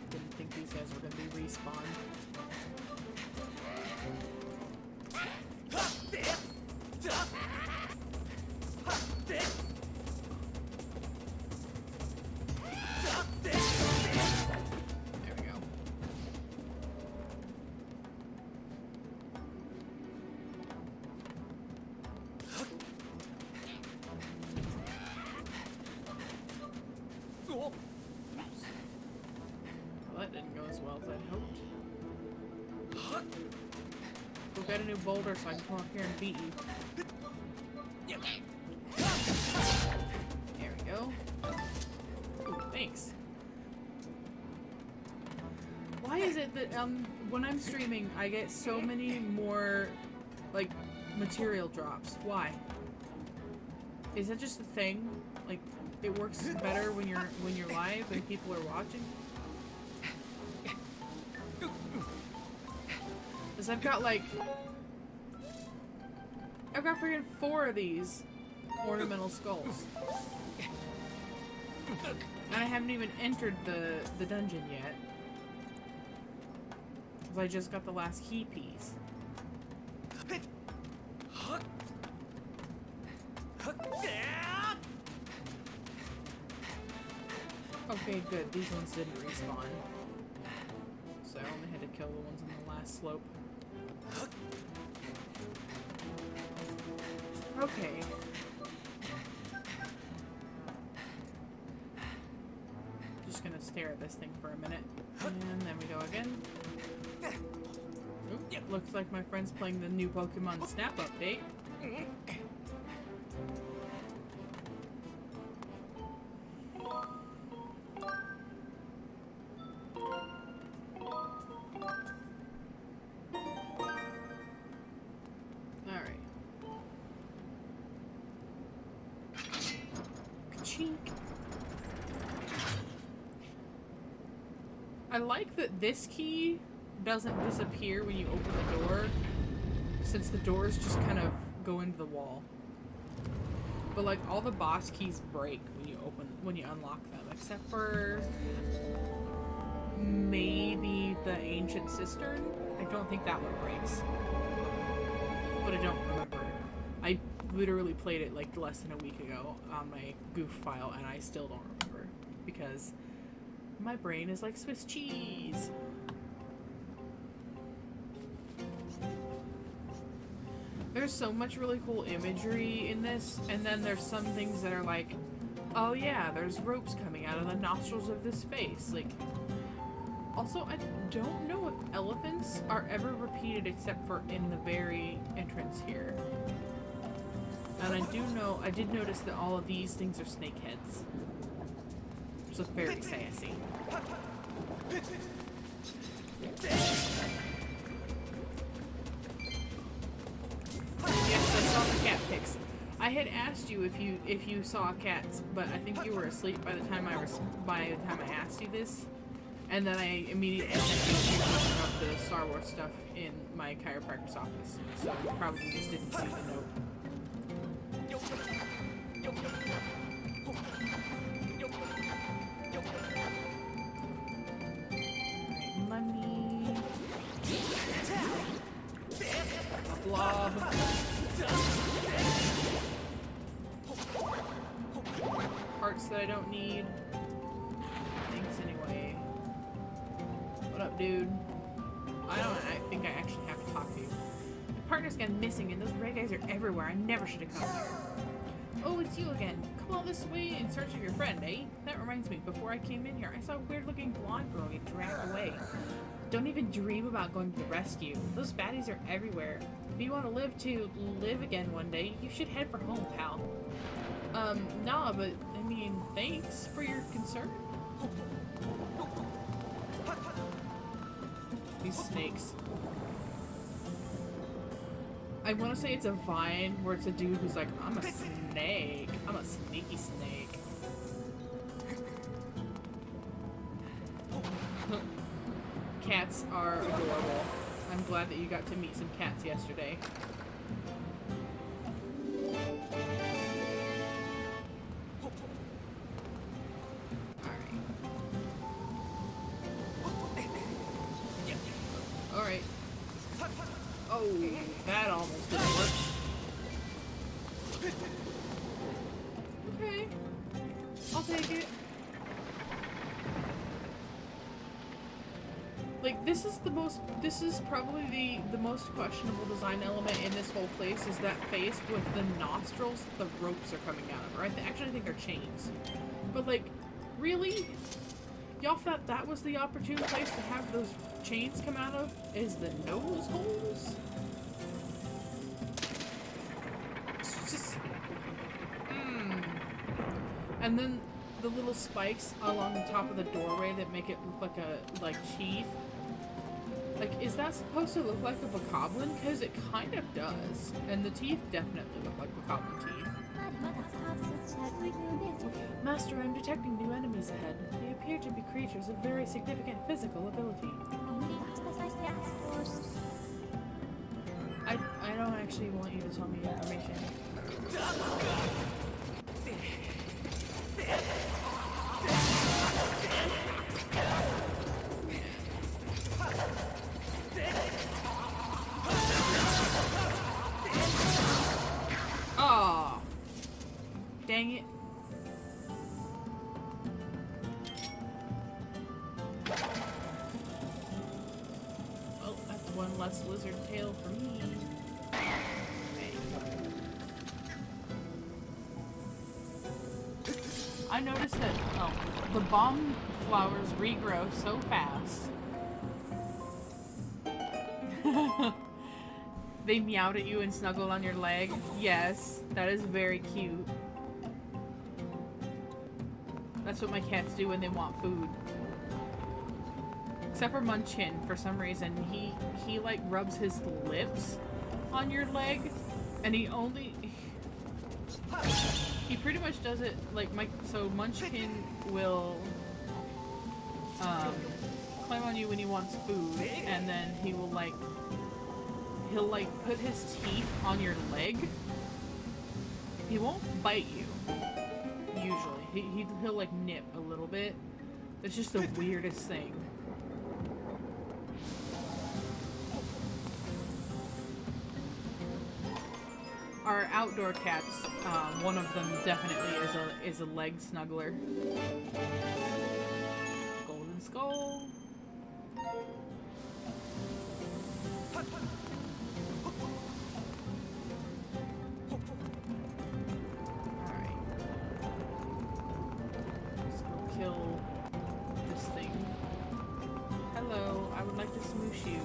Didn't think these guys were gonna be respawned. There we go. Well, that didn't go as well as I'd hoped. Go get a new boulder so I can come up here and beat you. There we go. Ooh, thanks. Why is it that when I'm streaming I get so many more like material drops? Why? Is that just a thing? Like it works better when you're live and people are watching? Because I've got freaking 4 of these. ornamental skulls. And I haven't even entered the dungeon yet. Because I just got the last key piece. Okay, good. These ones didn't respawn. So I only had to kill the ones on the last slope. Okay. Just gonna stare at this thing for a minute. And then we go again. Oop, looks like my friend's playing the new Pokemon Snap update. I like that this key doesn't disappear when you open the door, since the doors just kind of go into the wall. But like all the boss keys break when you unlock them, except for maybe the ancient cistern. I don't think that one breaks, but I don't remember. I literally played it like less than a week ago on my goof file, and I still don't remember because my brain is like Swiss cheese. There's so much really cool imagery in this, and then there's some things that are like, oh yeah, there's ropes coming out of the nostrils of this face. Like, also, I don't know if elephants are ever repeated except for in the very entrance here. And I did notice that all of these things are snake heads. So very sassy. Yes, I saw the cat pics. I had asked you if you saw cats, but I think you were asleep by the time I asked you this. And then I immediately sent you a picture of the Star Wars stuff in my chiropractor's office. So you probably just didn't see the note. Money. A blob. Parts that I don't need. Thanks anyway. What up, dude? I think I actually have to talk to you. My partner's gone missing and those red guys are everywhere. I never should have come here. Oh, it's you again. Come all this way in search of your friend, eh? That reminds me, before I came in here, I saw a weird-looking blonde girl get dragged away. Don't even dream about going to the rescue. Those baddies are everywhere. If you want to live again one day, you should head for home, pal. Nah, but, I mean, thanks for your concern. These snakes. I want to say it's a Vine where it's a dude who's like, I'm a snake. I'm a sneaky snake. Cats are adorable. I'm glad that you got to meet some cats yesterday. Alright. Oh, that almost didn't work. Okay. I'll take it. Like, this is probably the most questionable design element in this whole place, is that face with the nostrils that the ropes are coming out of. Or I actually think they're chains. But like, really? Y'all thought that was the opportune place to have those chains come out of? Is the nose holes? It's just... And then the little spikes along the top of the doorway that make it look like teeth. Like, is that supposed to look like a bokoblin? Because it kind of does. And the teeth definitely look like bokoblin teeth. Master, I'm detecting new enemies ahead. They appear to be creatures of very significant physical ability. I don't actually want you to tell me information. Dang it. Oh, that's one less lizard tail for me. I noticed that the bomb flowers regrow so fast. They meowed at you and snuggled on your leg. Yes, that is very cute. That's what my cats do when they want food. Except for Munchin, for some reason, he like rubs his lips on your leg, and he pretty much does it like so Munchkin will climb on you when he wants food, and then he'll put his teeth on your leg. He won't bite you usually. He'll like nip a little bit. It's just the weirdest thing. Our outdoor cats, one of them definitely is a leg snuggler. Golden skull. Alright. Let's go kill this thing. Hello, I would like to smoosh you.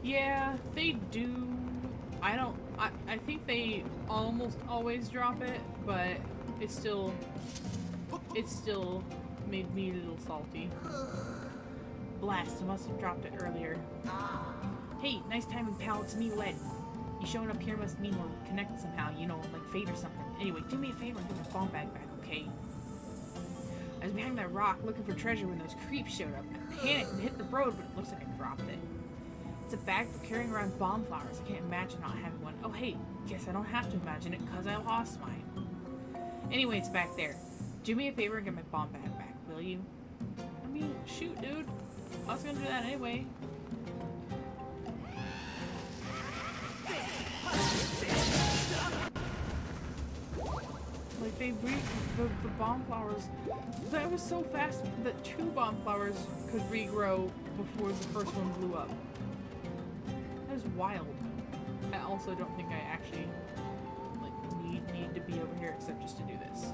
Yeah, they do. I think they almost always drop it, but it still made me a little salty. Blast, I must have dropped it earlier. Hey, nice timing, pal. It's me, Led. You showing up here must mean we're connected somehow, you know, like fate or something. Anyway, do me a favor and give my bomb bag back, okay? I was behind that rock looking for treasure when those creeps showed up. I panicked and hit the road, but it looks like I dropped it. It's a bag for carrying around bomb flowers. I can't imagine not having one. Oh, hey, guess I don't have to imagine it because I lost mine. Anyway, it's back there. Do me a favor and get my bomb bag back, will you? I mean, shoot, dude. I was gonna do that anyway. Like, they the bomb flowers. That was so fast that 2 bomb flowers could regrow before the first one blew up. That is wild. I also don't think I actually like need to be over here except just to do this.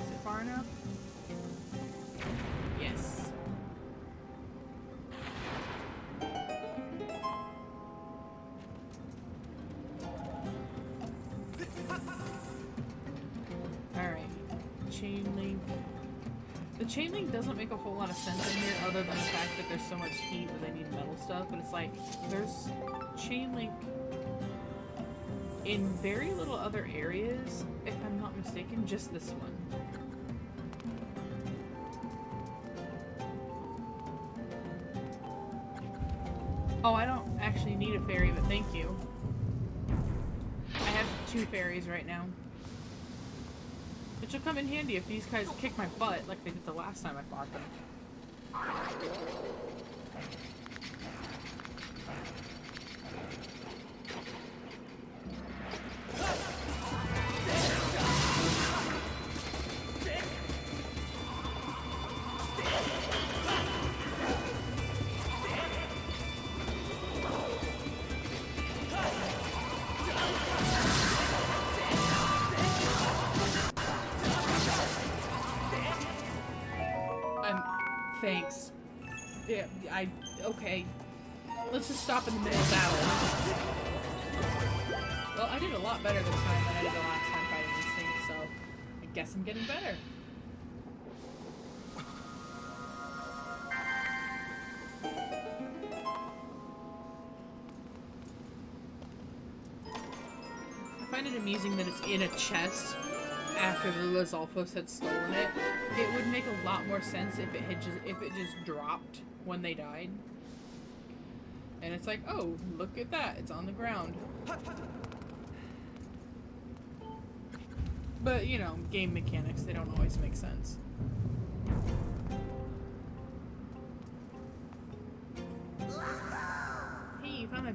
Is it far enough? Yes. Alright. Chain link. The chain link doesn't make a whole lot of sense in here other than the fact that there's so much heat that they need metal stuff, but it's like, there's chain link in very little other areas, if I'm not mistaken, just this one. Oh, I don't actually need a fairy, but thank you. I have 2 fairies right now. Which will come in handy if these guys kick my butt like they did the last time I fought them. Thanks. Yeah, okay. Let's just stop in the middle of battle. Well, I did a lot better this time than I did the last time fighting these things, so I guess I'm getting better. I find it amusing that it's in a chest after the Lizalfos had stolen it. It would make a lot more sense if it just dropped when they died. And it's like, oh, look at that, it's on the ground. But, you know, game mechanics, they don't always make sense.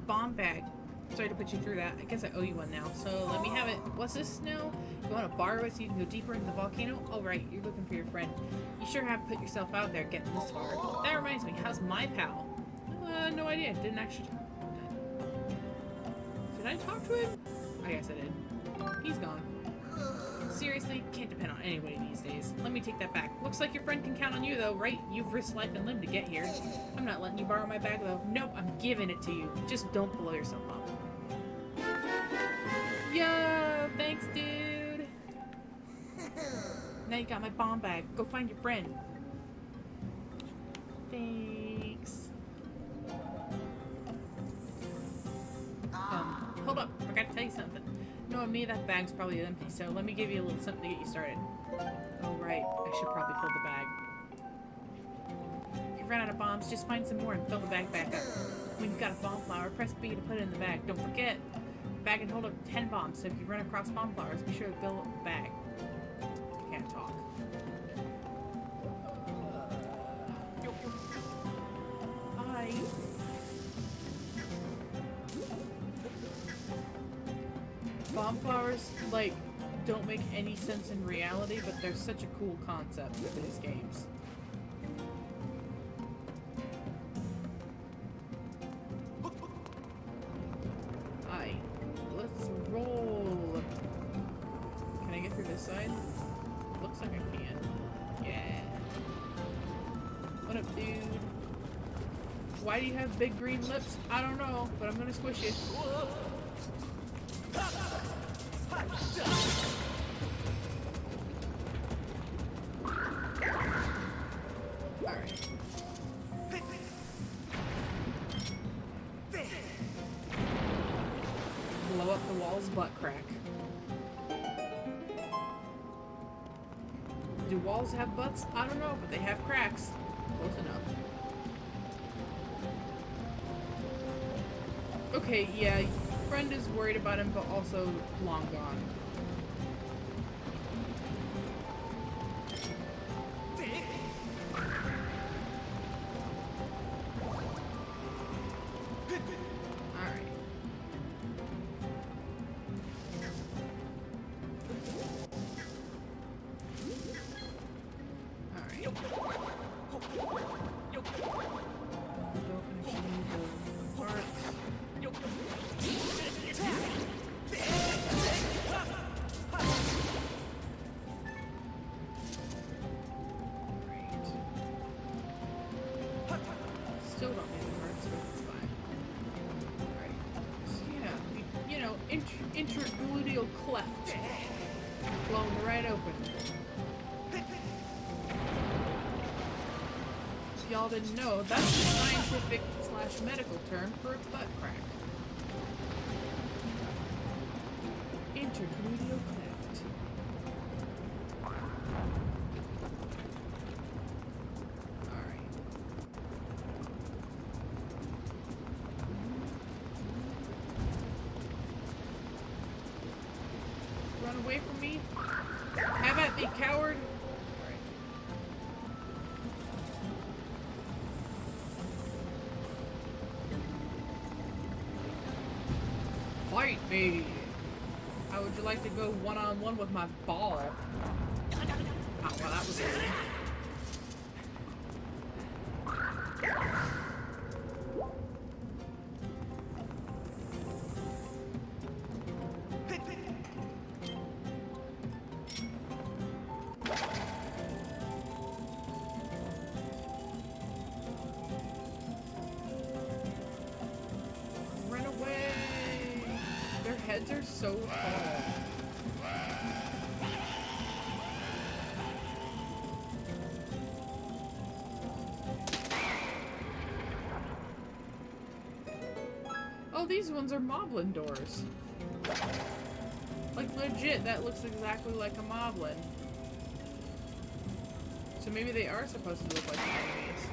bomb bag. Sorry to put you through that. I guess I owe you one now, so let me have it. What's this now? You want to borrow it so you can go deeper into the volcano? Oh, right, you're looking for your friend. You sure have put yourself out there getting this far. That reminds me, how's my pal? No idea. Didn't actually talk. Did I talk to him? I guess I did. He's gone. Seriously, can't depend on anybody these days. Let me take that back. Looks like your friend can count on you, though, right? You've risked life and limb to get here. I'm not letting you borrow my bag, though. Nope, I'm giving it to you. Just don't blow yourself up. Yo, thanks, dude. Now you got my bomb bag. Go find your friend. Thanks. Hold up. Forgot to tell you something. Knowing me, that bag's probably empty, so let me give you a little something to get you started. Oh, right. I should probably fill the bag. If you run out of bombs, just find some more and fill the bag back up. When you've got a bomb flower, press B to put it in the bag. Don't forget, the bag can hold up 10 bombs, so if you run across bomb flowers, be sure to fill up the bag. I can't talk. Hi. Bomb flowers, like, don't make any sense in reality, but they're such a cool concept with these games. Alright, let's roll. Can I get through this side? Looks like I can. Yeah. What up, dude? Why do you have big green lips? I don't know, but I'm gonna squish you. Alright. Blow up the wall's butt crack. Do walls have butts? I don't know, but they have cracks. Close enough. Okay, yeah, friend is worried about him, but also long gone. Alright. Still don't need the parts, but it's fine. Alright. So yeah, you know, intergluteal cleft. Blown right open. If y'all didn't know, that's the scientific / medical term for a butt crack. Intergluteal cleft. Alright. Run away from me? Have at me, coward! Fight me! How would you like to go one-on-one with my ball? Oh, well, that was easy. Run away! Their heads are so tall. Oh, these ones are moblin doors. Like, legit, that looks exactly like a moblin. So maybe they are supposed to look like enemies.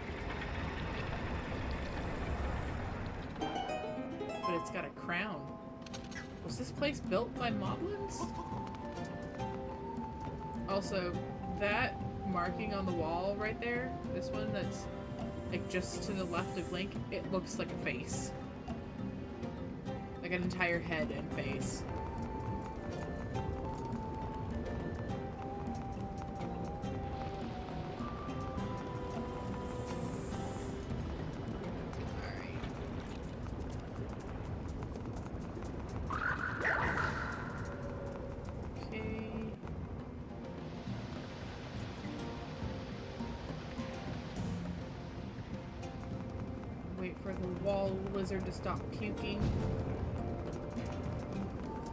But it's got a crown. Was this place built by moblins? Also, that marking on the wall right there, this one that's like just to the left of Link, it looks like a face. Like an entire head and face. For the wall lizard to stop puking.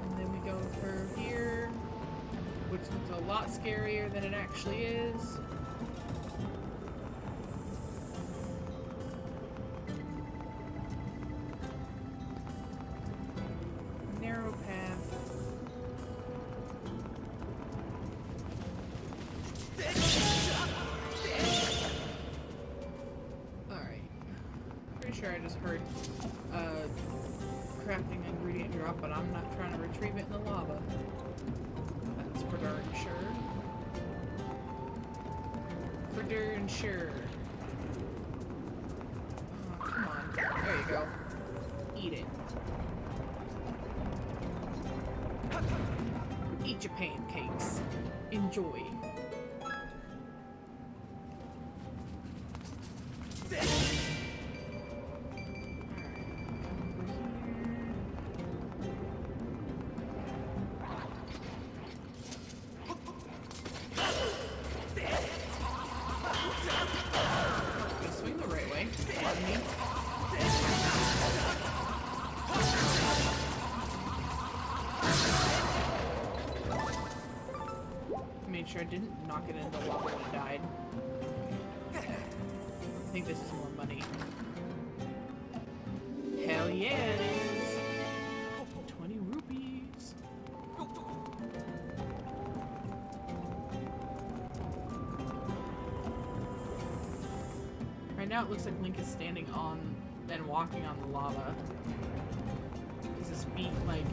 And then we go through here, which looks a lot scarier than it actually is. Narrow path. Sure, I just heard crafting ingredient drop, but I'm not trying to retrieve it in the lava. That's for darn sure. For darn sure. Oh, come on. There you go. Eat it. Eat your pancakes. Enjoy. Sure I didn't knock it into the lava when it died. I think this is more money. Hell yeah it is! 20 rupees! Right now it looks like Link is standing on and walking on the lava. His feet, like,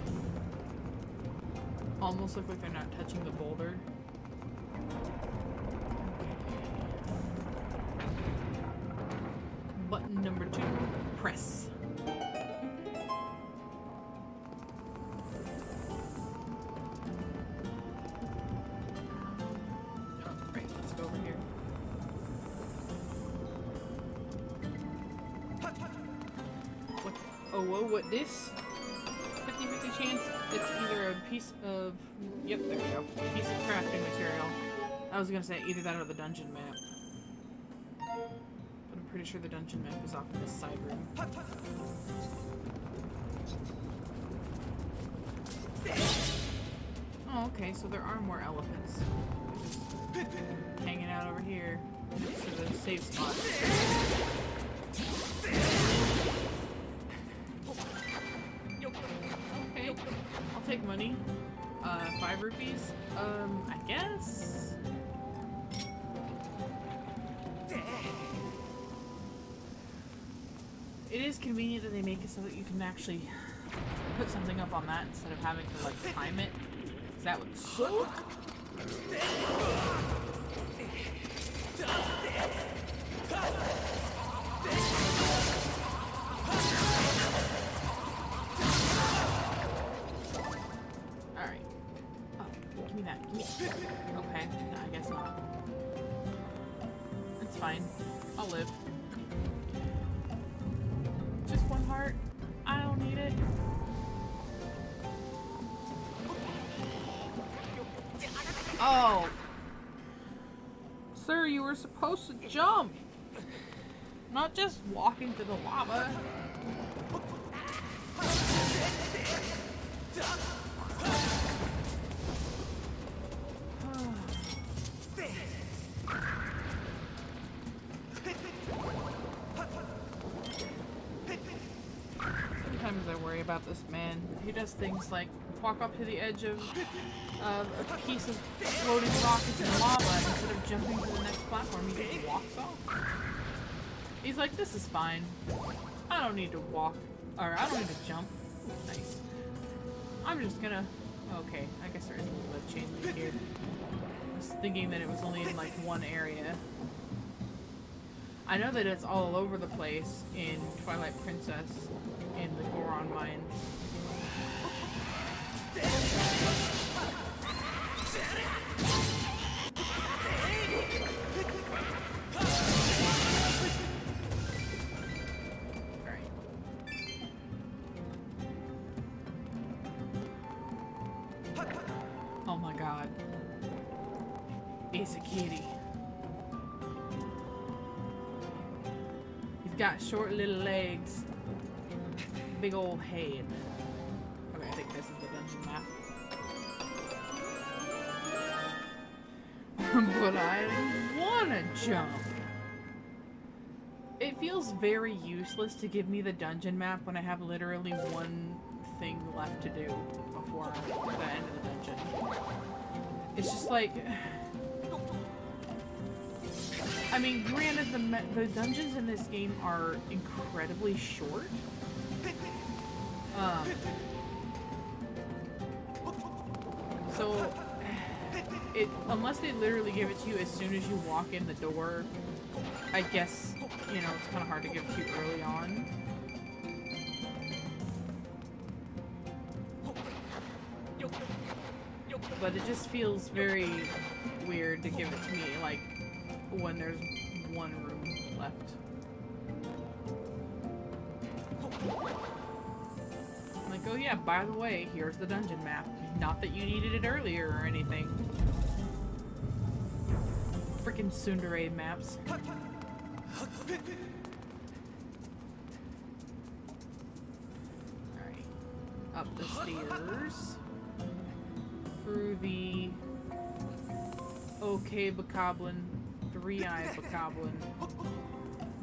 almost look like they're not touching the boulder. Button number 2, press. Alright, let's go over here. What? Oh, whoa, what this? 50-50 chance it's either a piece of... Yep, there we go. A piece of crafting material. I was gonna say either that or the dungeon map. Pretty sure the dungeon map is off in this side room. Oh, okay, so there are more elephants. Just hanging out over here next to the safe spot. Okay, I'll take money. 5 rupees? I guess? It is convenient that they make it so that you can actually put something up on that instead of having to, like, time it. Because that would suck. Alright. Oh, give me that. Give me that. Okay. No, I guess not. It's fine. I'll live. Just 1 heart. I don't need it. Oh. Sir, you were supposed to jump. Not just walk into the lava. Sometimes I worry about this man. He does things like walk up to the edge of a piece of floating rock in lava, and instead of jumping to the next platform, he just walks off. He's like, this is fine. I don't need to walk, or I don't need to jump. Nice. I'm just gonna... Okay, I guess there is a little bit of chain link here. I was thinking that it was only in like one area. I know that it's all over the place in Twilight Princess, in the Goron Mines. Oh my god. It's a kitty. He's got short little legs. Big old head. Okay, I think this is the dungeon map. But I wanna jump. It feels very useless to give me the dungeon map when I have literally one thing left to do before the end of the dungeon. It's just like... I mean, granted, the dungeons in this game are incredibly short. So, unless they literally give it to you as soon as you walk in the door, I guess, you know, it's kind of hard to give it to you early on. But it just feels very weird to give it to me, like, when there's one room left. I'm like, oh yeah, by the way, here's the dungeon map. Not that you needed it earlier or anything. Freaking tsundere maps. Alright. Up the stairs. Through the OK Bokoblin, three-eyed Bokoblin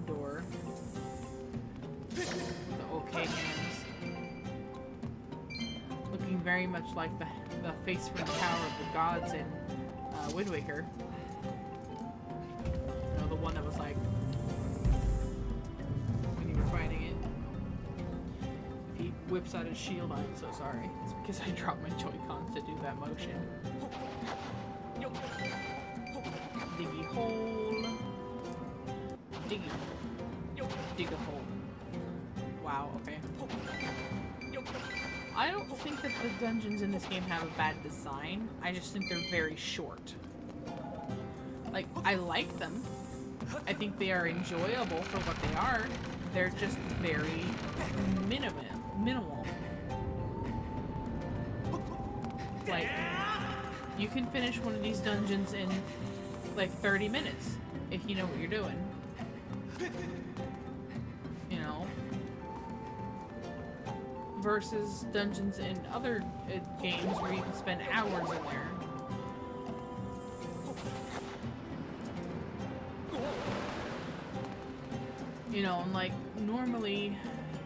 door. The OK hands. Looking very much like the face from the Tower of the Gods in Wind Waker. You know, the one that was like when you were fighting it. If he whips out his shield, I'm so sorry. It's because I dropped my Joy-Cons to do that motion. Diggy hole. Diggy. Dig a hole. Wow, okay. I don't think that the dungeons in this game have a bad design. I just think they're very short. Like, I like them. I think they are enjoyable for what they are. They're just very minimal. Like, you can finish one of these dungeons in like 30 minutes if you know what you're doing. You know? Versus dungeons in other games where you can spend hours in there. You know, and like, normally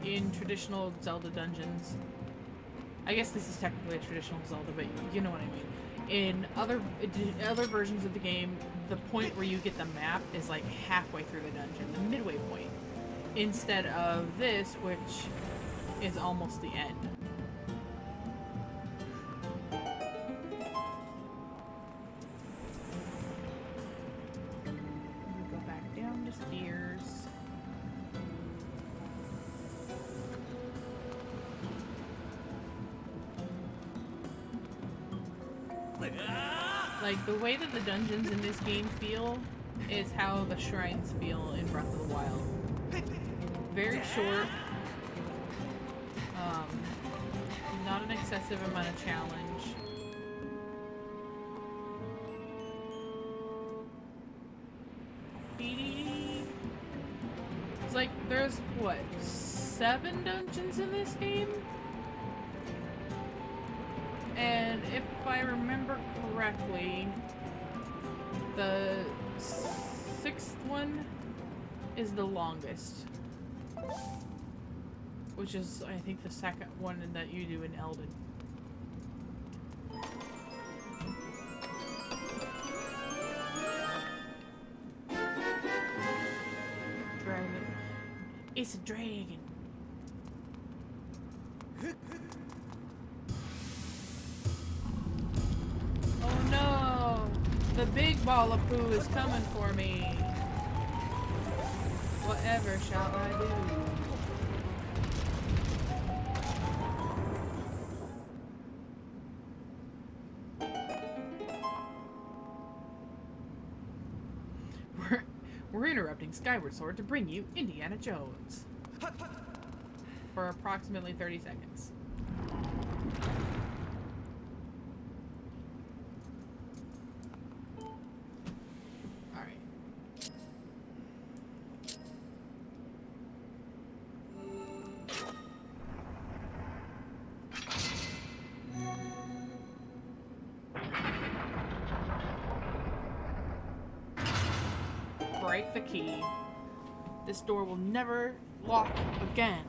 in traditional Zelda dungeons, I guess this is technically a traditional Zelda, but you know what I mean. In other versions of the game, the point where you get the map is like halfway through the dungeon, the midway point, instead of this, which is almost the end. We go back down the stairs. Like, the way that the dungeons in this game feel is how the shrines feel in Breath of the Wild. Very short. Not an excessive amount of challenge. It's like, there's, what, 7 dungeons in this game? And if I remember correctly, the 6th one is the longest. Which is, I think, the second one that you do in Eldin. Dragon. It's a dragon. Oh no! The big ball of poo is coming for me. Whatever shall I do? interrupting Skyward Sword to bring you Indiana Jones. For approximately 30 seconds. Alright. Break the key. This door will never lock again.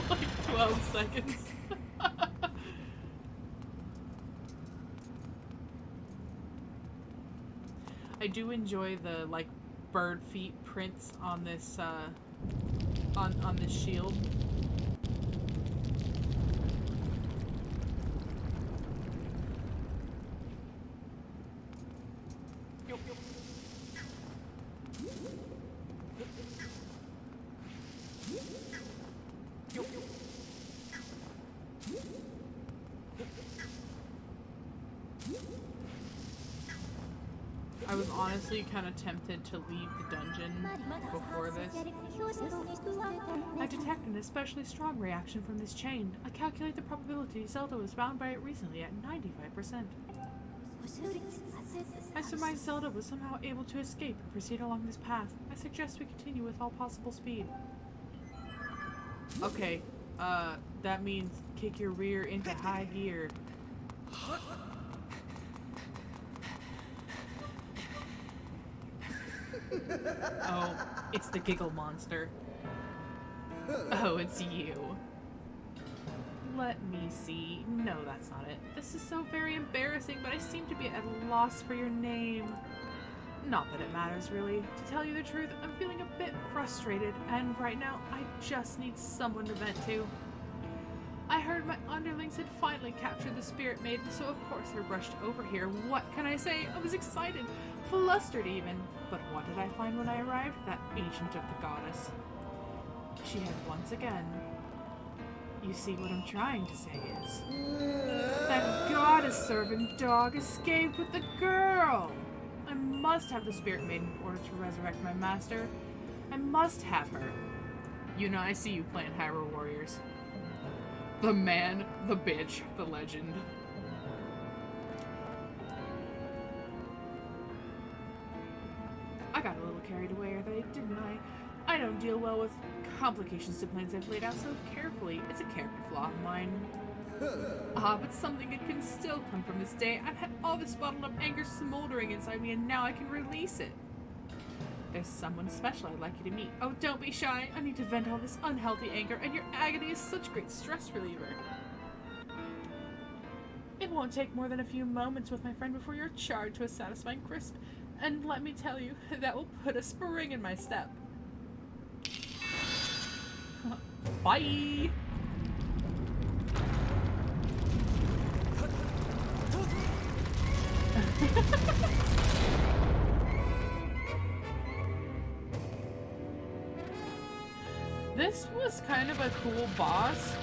Like 12 seconds. I do enjoy the like bird feet prints on this on this shield. I was honestly kind of tempted to leave the dungeon before this. I detect an especially strong reaction from this chain. I calculate the probability Zelda was bound by it recently at 95%. I surmise Zelda was somehow able to escape and proceed along this path. I suggest we continue with all possible speed. Okay, that means kick your rear into high gear. Oh, it's the giggle monster. Oh, it's you. Let me see. No, that's not it. This is so very embarrassing, but I seem to be at a loss for your name. Not that it matters, really. To tell you the truth, I'm feeling a bit frustrated, and right now, I just need someone to vent to. I heard my underlings had finally captured the Spirit Maiden, so of course I rushed over here. What can I say? I was excited, flustered even. But what did I find when I arrived? That agent of the goddess. She had once again... You see, what I'm trying to say is... That goddess-servant dog escaped with the girl! I must have the Spirit Maiden in order to resurrect my master. I must have her. You know, I see you playing Hyrule Warriors. The man, the bitch, the legend. I got a little carried away, didn't I? I don't deal well with complications to plans I've laid out so carefully. It's a character flaw of mine. But something good can still come from this day. I've had all this bottled up anger smoldering inside me, and now I can release it. There's someone special I'd like you to meet. Oh, don't be shy. I need to vent all this unhealthy anger, and your agony is such great stress reliever. It won't take more than a few moments with my friend before you're charged to a satisfying crisp. And let me tell you, that will put a spring in my step. Bye! This was kind of a cool boss,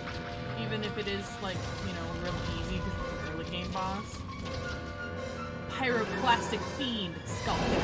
even if it is like, you know, real easy because it's a early game boss. Pyroclastic Fiend Sculptor.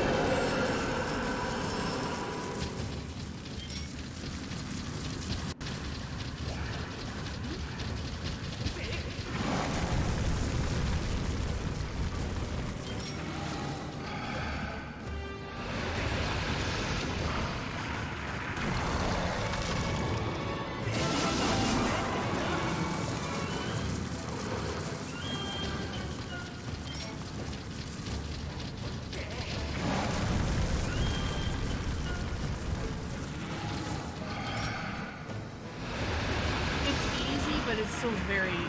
But it's still very,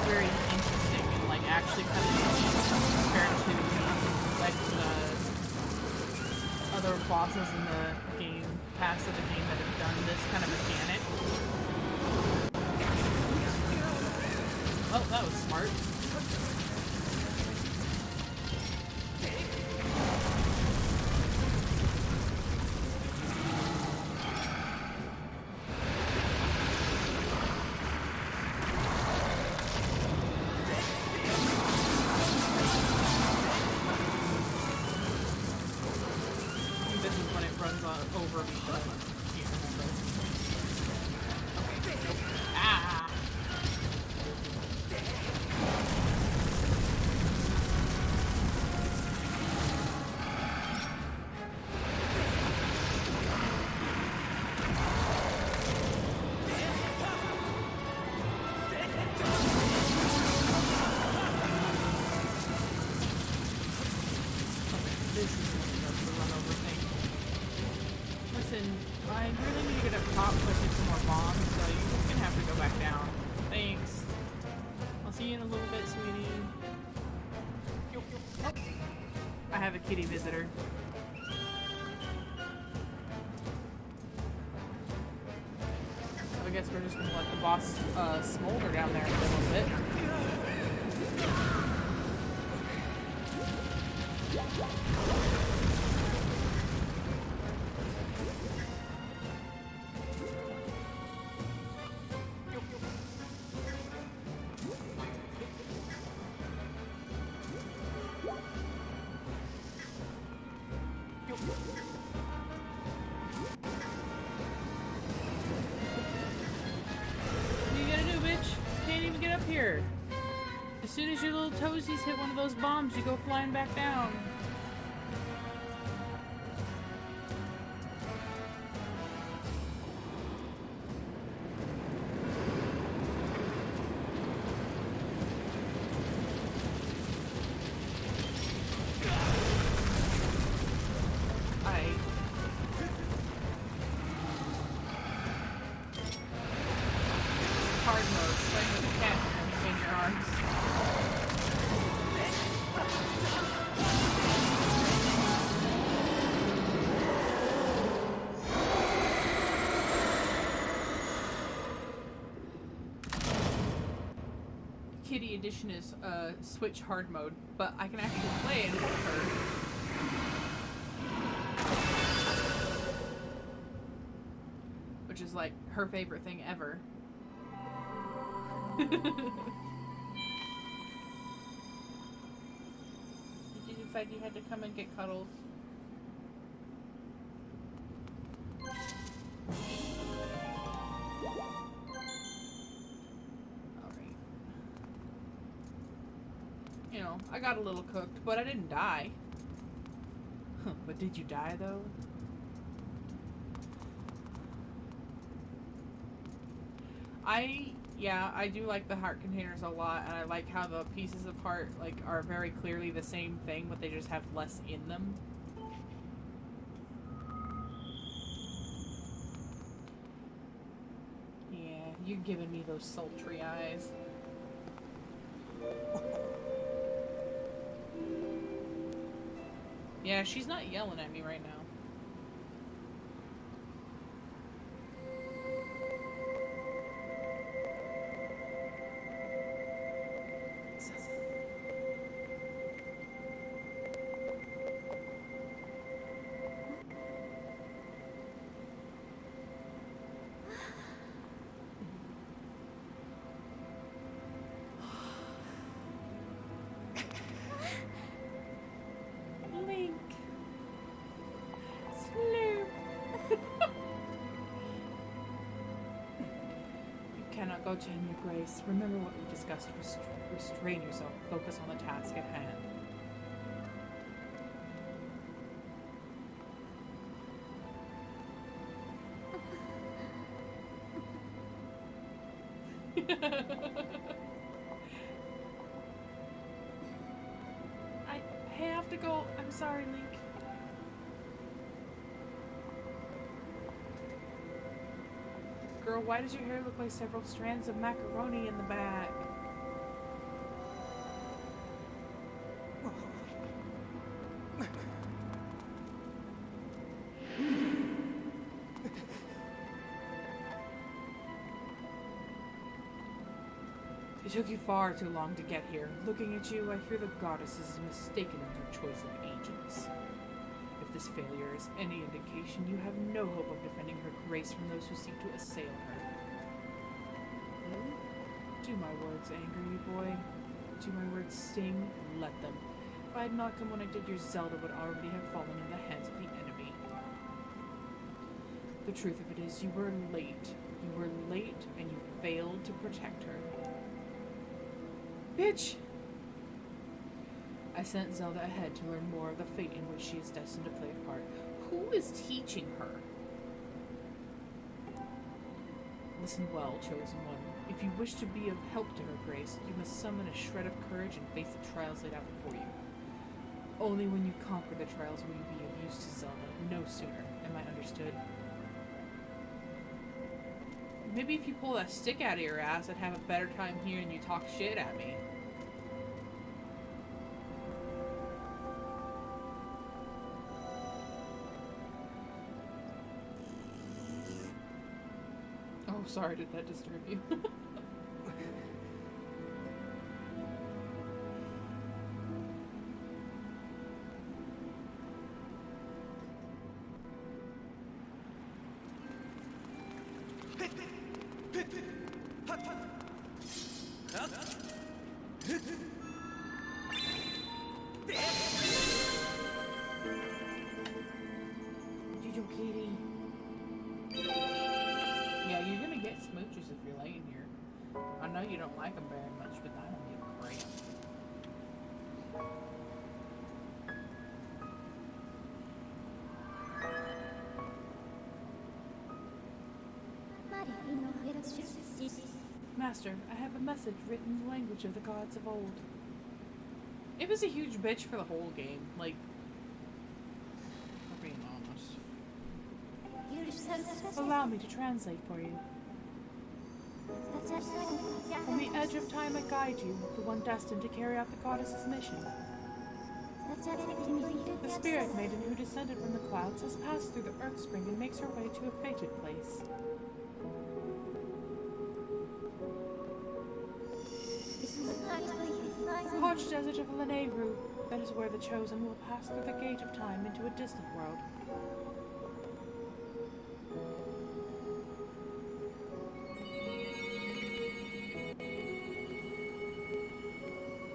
very interesting and like actually kind of unique compared to like the other bosses in the game, past of the game that have done this kind of mechanic. Oh, that was smart. kitty visitor. I guess we're just gonna let the boss smolder down there a little bit. As soon as your little toesies hit one of those bombs, you go flying back down. Hard mode, playing with a cat in your arms. Kitty edition is Switch hard mode, but I can actually play it with her. Which is like her favorite thing ever. Did you decide you had to come and get cuddles? Alright. You know, I got a little cooked, but I didn't die. But did you die though? Yeah, I do like the heart containers a lot, and I like how the pieces of heart like are very clearly the same thing, but they just have less in them. Yeah, you're giving me those sultry eyes. Yeah, she's not yelling at me right now. Go to him, Your Grace. Remember what we discussed. Restrain yourself. Focus on the task at hand. I have to go. I'm sorry, Link. Girl, why does your hair look like several strands of macaroni in the back? It took you far too long to get here. Looking at you, I fear the goddess is mistaken in her choice of agents. If this failure is any indication, you have no hope of defending her grace from those who seek to assail her. Do my words anger you, boy? Do my words sting? Let them. If I had not come when I did, your Zelda would already have fallen in the hands of the enemy. The truth of it is, you were late. You were late, and you failed to protect her. Bitch! I sent Zelda ahead to learn more of the fate in which she is destined to play a part. Who is teaching her? Listen well, Chosen One. If you wish to be of help to her grace, you must summon a shred of courage and face the trials laid out before you. Only when you conquer the trials will you be of use to Zelda, no sooner. Am I understood? Maybe if you pull that stick out of your ass, I'd have a better time hearing you talk shit at me. sorry, did that disturb you? Yeah, you're gonna get smooches if you're laying here. I know you don't like them very much, but I don't give a crap. Master, I have a message written in the language of the gods of old. It was a huge bitch for the whole game. Like, for being honest. Allow me to translate for you. From the edge of time I guide you, the one destined to carry out the goddess's mission. The spirit maiden who descended from the clouds has passed through the earth spring and makes her way to a fated place. The parched desert of Lanayru, that is where the chosen will pass through the gate of time into a distant world.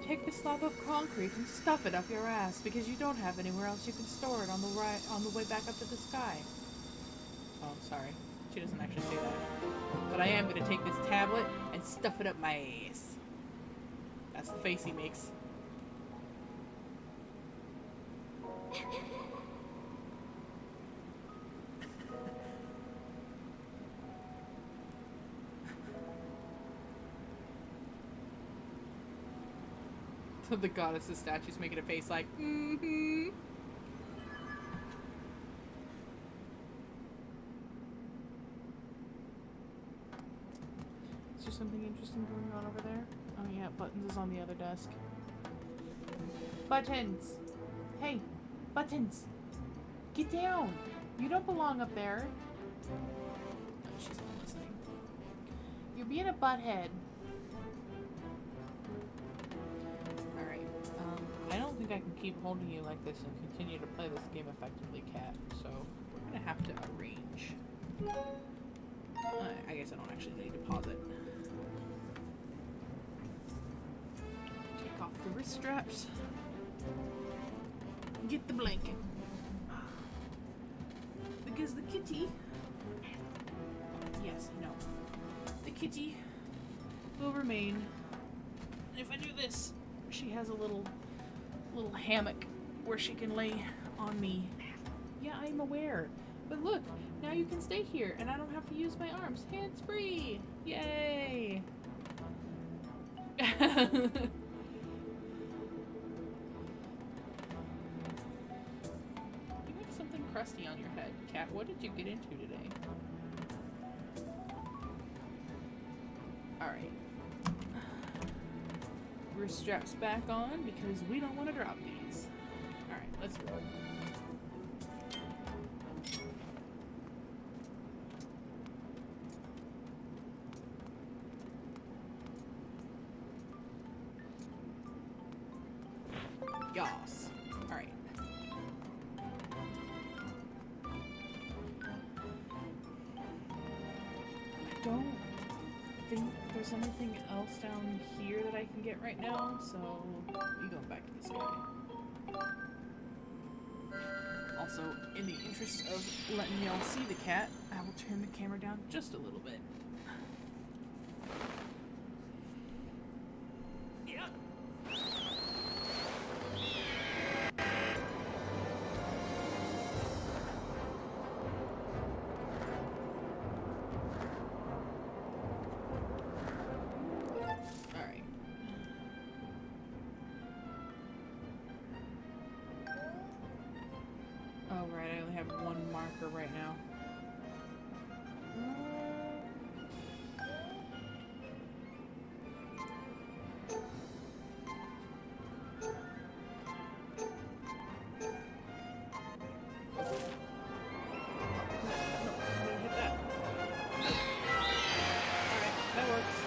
Take this slab of concrete and stuff it up your ass, because you don't have anywhere else you can store it on the way back up to the sky. Oh, sorry. She doesn't actually say that. But I am going to take this tablet and stuff it up my ass. That's the face he makes. The goddess's statue's making a face like, mm-hmm. Is there something interesting going on over there? Oh yeah, Buttons is on the other desk. Buttons! Hey, Buttons! Get down! You don't belong up there. Oh, she's not listening. You're being a butthead. I don't think I can keep holding you like this and continue to play this game effectively, Cat. So we're gonna have to arrange. I guess I don't actually need to pause it. Take off the wrist straps. Get the blanket. Because the kitty... Yes, no. The kitty will remain. And if I do this, she has a little hammock where she can lay on me. Yeah, I'm aware. But look, now you can stay here and I don't have to use my arms. Hands free! Yay! You have something crusty on your head. Cat, what did you get into today? Alright. Wrist straps back on because we don't want to drop these. Alright, let's roll. Yas. Alright. I don't think there's anything else down here that I can get right now, so we go back to the sky. Also, in the interest of letting y'all see the cat, I will turn the camera down just a little bit. Right now. parts.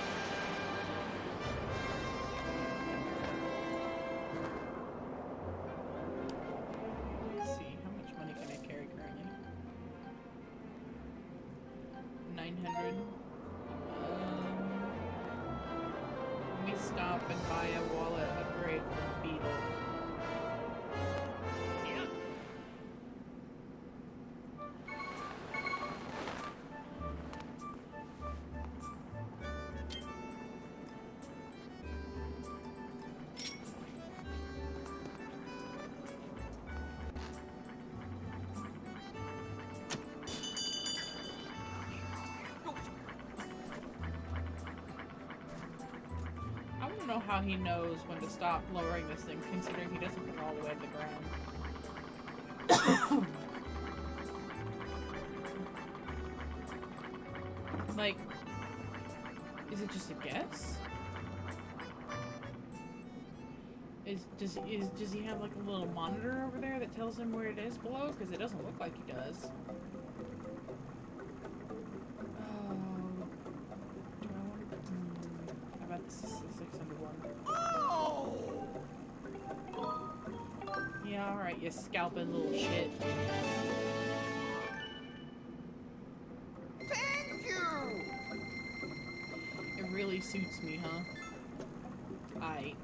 Let's see, how much money can I carry currently? 900. Let me stop and buy a wallet upgrade from Beetle. I don't know how he knows when to stop lowering this thing, considering he doesn't go all the way to the ground. Like, is it just a guess? Does he have like a little monitor over there that tells him where it is below? Because it doesn't look like he does. This is the 601. Oh! Yeah, alright, you scalping little shit. Thank you! It really suits me, huh? I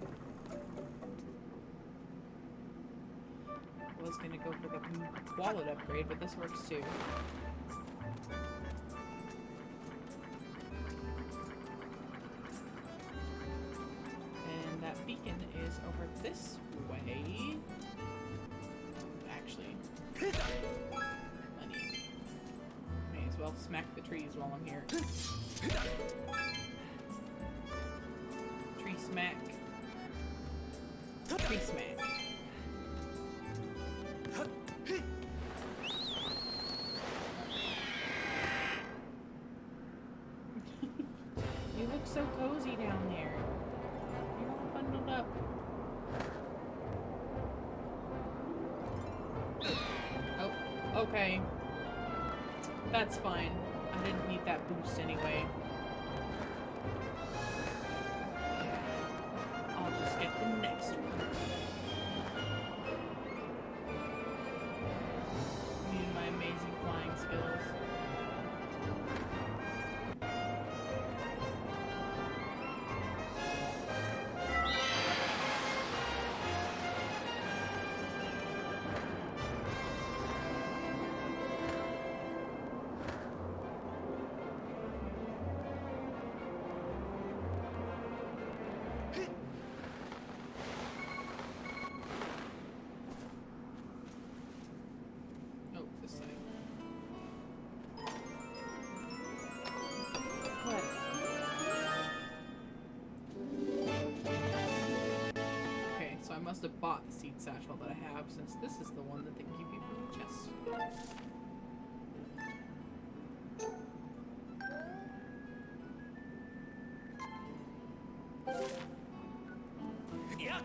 was gonna go for the wallet upgrade, but this works too. That beacon is over this way. Actually, money. May as well smack the trees while I'm here. Tree smack. Tree smack. You look so cozy down there. Bundled up. Oh, okay. That's fine. I didn't need that boost anyway. I'll just get the next one. Need my amazing flying skills. I must have bought the seed satchel that I have, since this is the one that they give you from the chest. Yeah.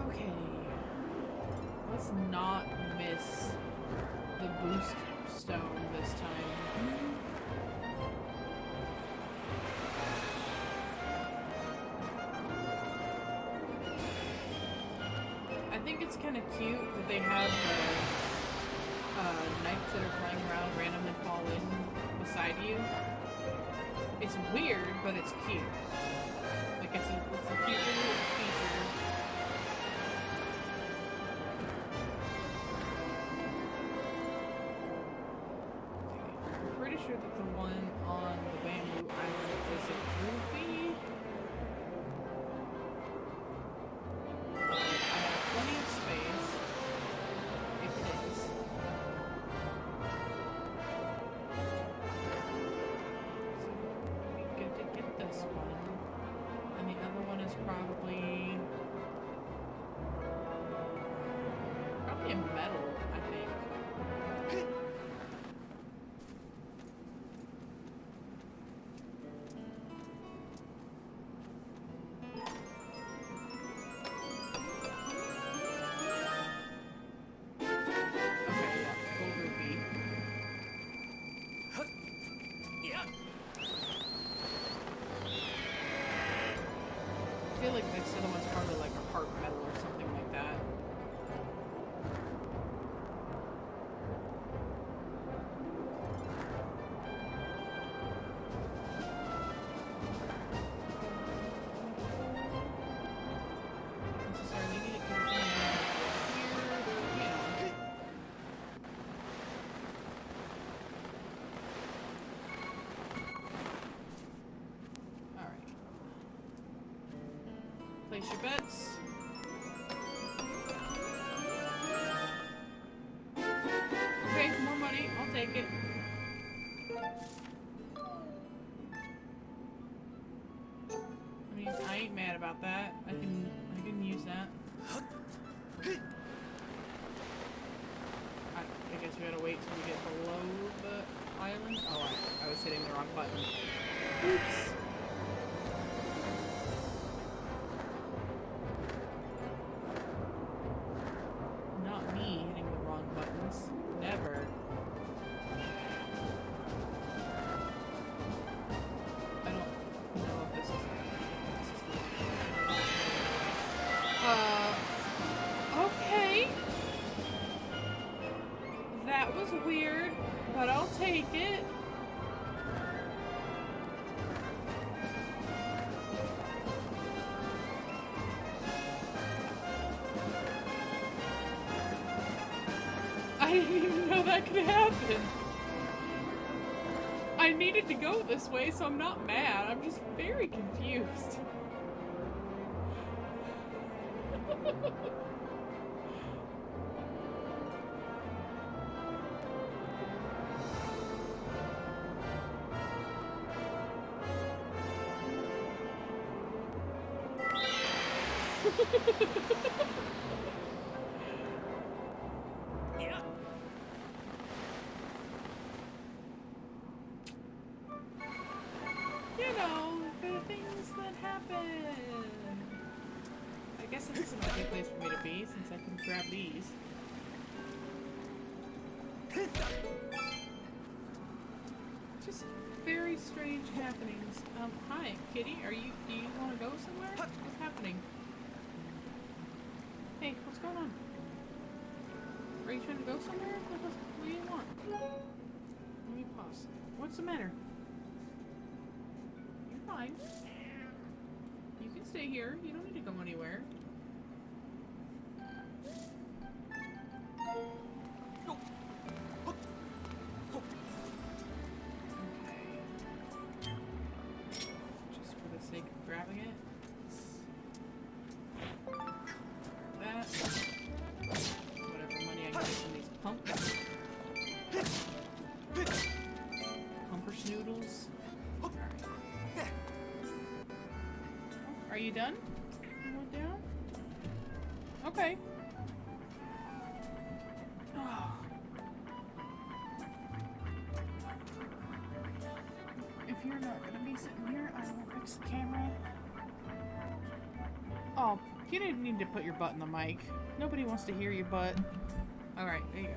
Okay. Let's not miss the boost stone this time. I think it's kind of cute that they have knights that are flying around randomly fall in beside you. It's weird, but it's cute. Like it's a cute little feature. Sure that the one on the bamboo island is a groupie. I have plenty of space if it is. So we get to get this one. And the other one is probably a metal, I think. Place your bets. Okay, more money. I'll take it. I mean, I ain't mad about that. I can use that. I guess we gotta wait till we get below the island. Oh, I was hitting the wrong button. Oops. Not me hitting the wrong buttons. Never. I don't know if this is okay. That was weird, but I'll take it. I didn't even know that could happen. I needed to go this way, so I'm not mad. I'm just very confused. Yeah. You know, the things that happen. I guess this isn't a good place for me to be, since I can grab these. Just very strange happenings. Hi, kitty. Do you want to go somewhere? What's happening? Hey, what's going on? Are you trying to go somewhere? What do you want? Let me pause. What's the matter? You're fine. You can stay here. You don't need to go anywhere. Just for the sake of grabbing it. That. Whatever money I get from these pumps. Pumper snoodles. Alright. Are you done? You went down? Okay. Oh. If you're not gonna be sitting here, I will fix the camera. Oh, you didn't need to put your butt in the mic. Nobody wants to hear your butt. Alright, there you go.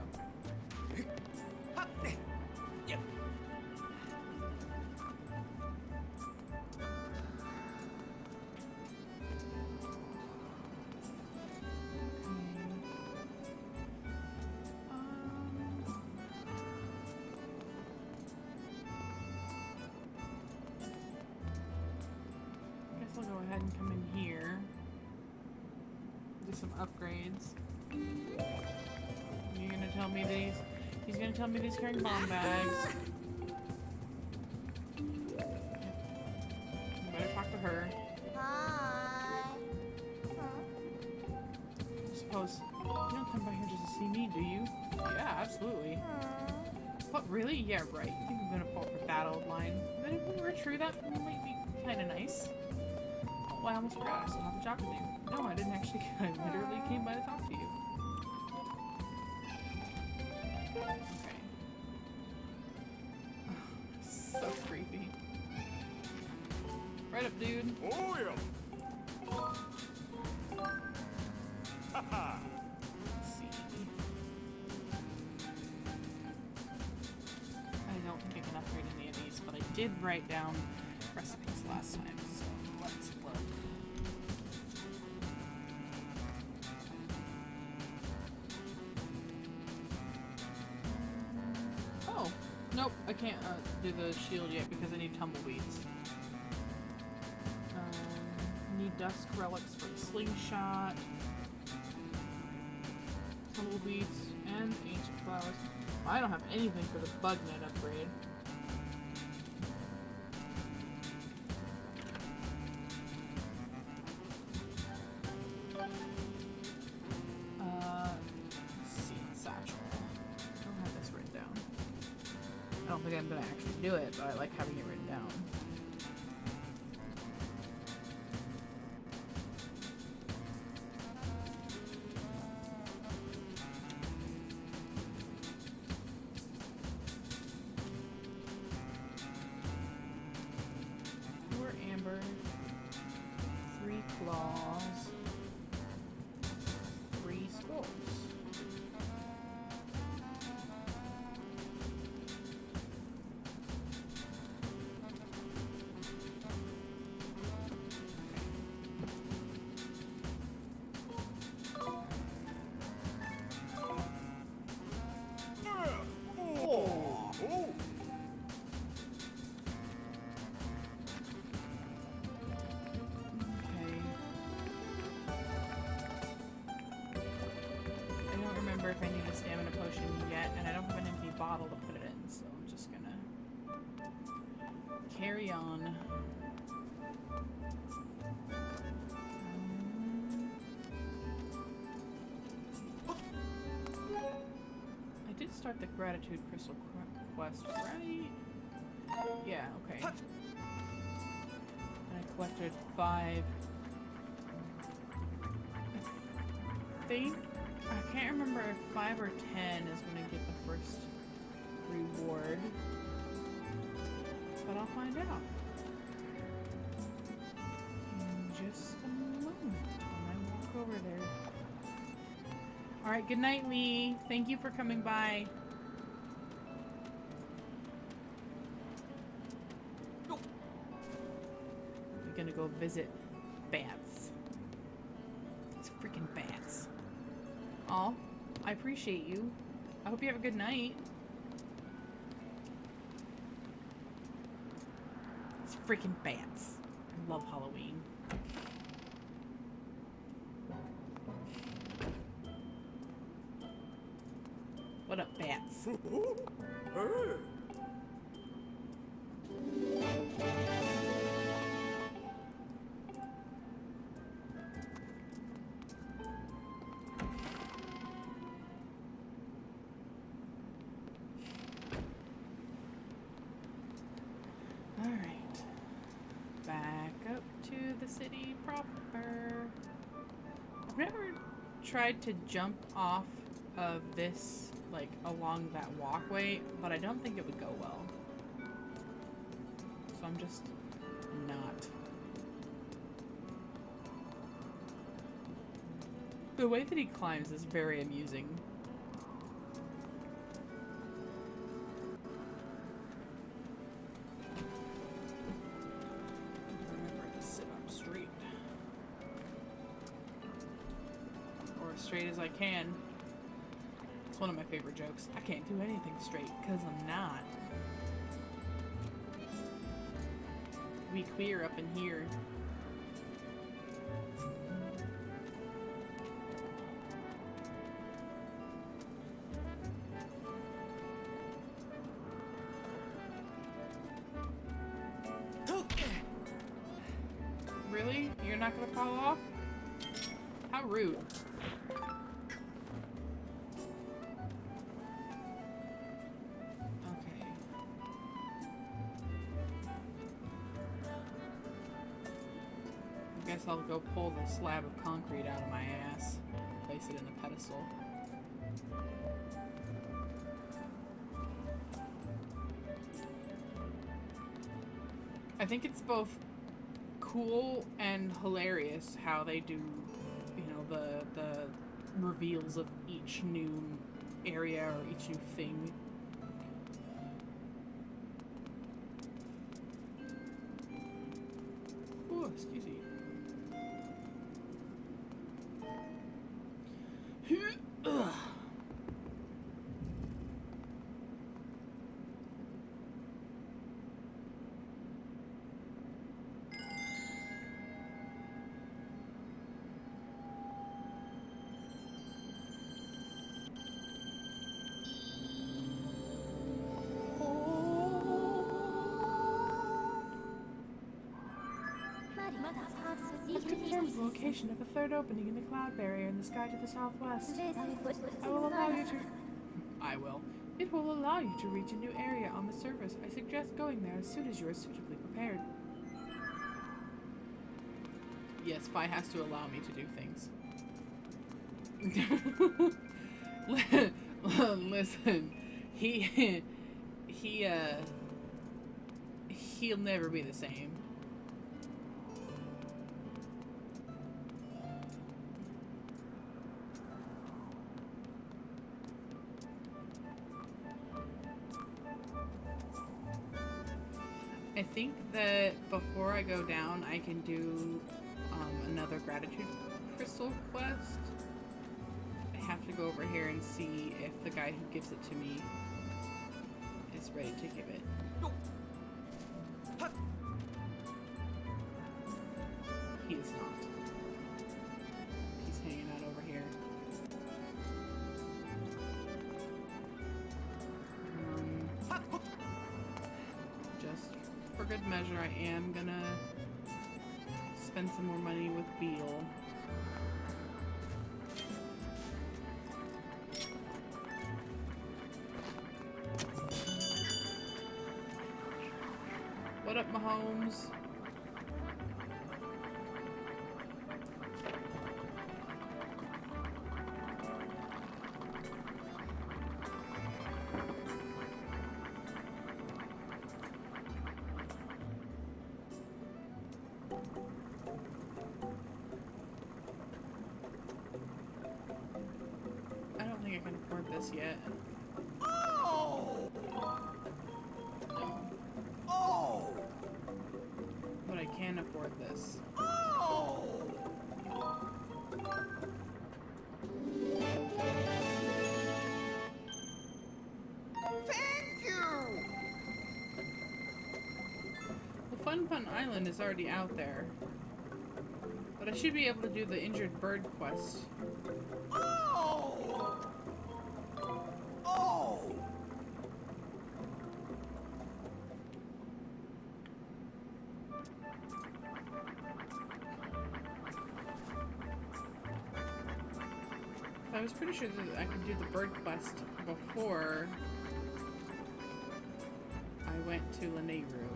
Guess I'll go ahead and come in here. Do some upgrades. You're gonna tell me these. He's gonna tell me these carrying bomb bags. You better talk to her. Hi. I suppose you don't come by here just to see me, do you? Yeah, absolutely. What, really? Yeah, right. You think I'm gonna fall for that old line? But if it were true, that might be kind of nice. Oh, I almost forgot. I still have a job to do. No, I didn't actually. I literally came by to talk to you. Okay. So creepy. Right up, dude. Oh yeah. Haha. Let's see. I don't think I can upgrade any of these, but I did write down recipes last time, so let's look. Oh, nope, I can't do the shield yet because I need tumbleweeds. Need dusk relics for the slingshot, tumbleweeds, and ancient flowers. I don't have anything for the bug net upgrade. like I'm gonna actually do it, but I like having it written down. If I need a stamina potion yet, and I don't have an empty bottle to put it in, so I'm just gonna carry on. I did start the gratitude crystal quest, right? Yeah, okay. And I collected 5. I think I can't remember if 5 or 10 is when I get the first reward, but I'll find out in just a moment when I walk over there. Alright, good night, Lee. Thank you for coming by. We're gonna go visit bats. It's freaking bats. Aw, I appreciate you. I hope you have a good night. It's freaking bats. I love Halloween. What up, bats? City proper. I've never tried to jump off of this, like, along that walkway, but I don't think it would go well. So I'm just not. The way that he climbs is very amusing. Straight as I can. It's one of my favorite jokes. I can't do anything straight because I'm not. We queer up in here. Really? You're not gonna fall off? How rude. I'll go pull the slab of concrete out of my ass, place it in the pedestal. I think it's both cool and hilarious how they do, you know, the reveals of each new area or each new thing. Oh, excuse me. Ugh. I've confirmed the location of a third opening in the cloud barrier in the sky to the southwest. I will allow you to... I will. It will allow you to reach a new area on the surface. I suggest going there as soon as you are suitably prepared. Yes, Fi has to allow me to do things. Listen, he'll never be the same. I think that before I go down, I can do another gratitude crystal quest. I have to go over here and see if the guy who gives it to me is ready to give it. He is not. He's hanging out over here. Just for good measure, I am gonna spend some more money with Beal. What up, Mahomes? I don't think I can afford this yet. Oh! No. Oh! But I can afford this. Oh! Thank you! Well, Fun Island is already out there. But I should be able to do the injured bird quest. Oh! Oh! I was pretty sure that I could do the bird quest before I went to Lanayru.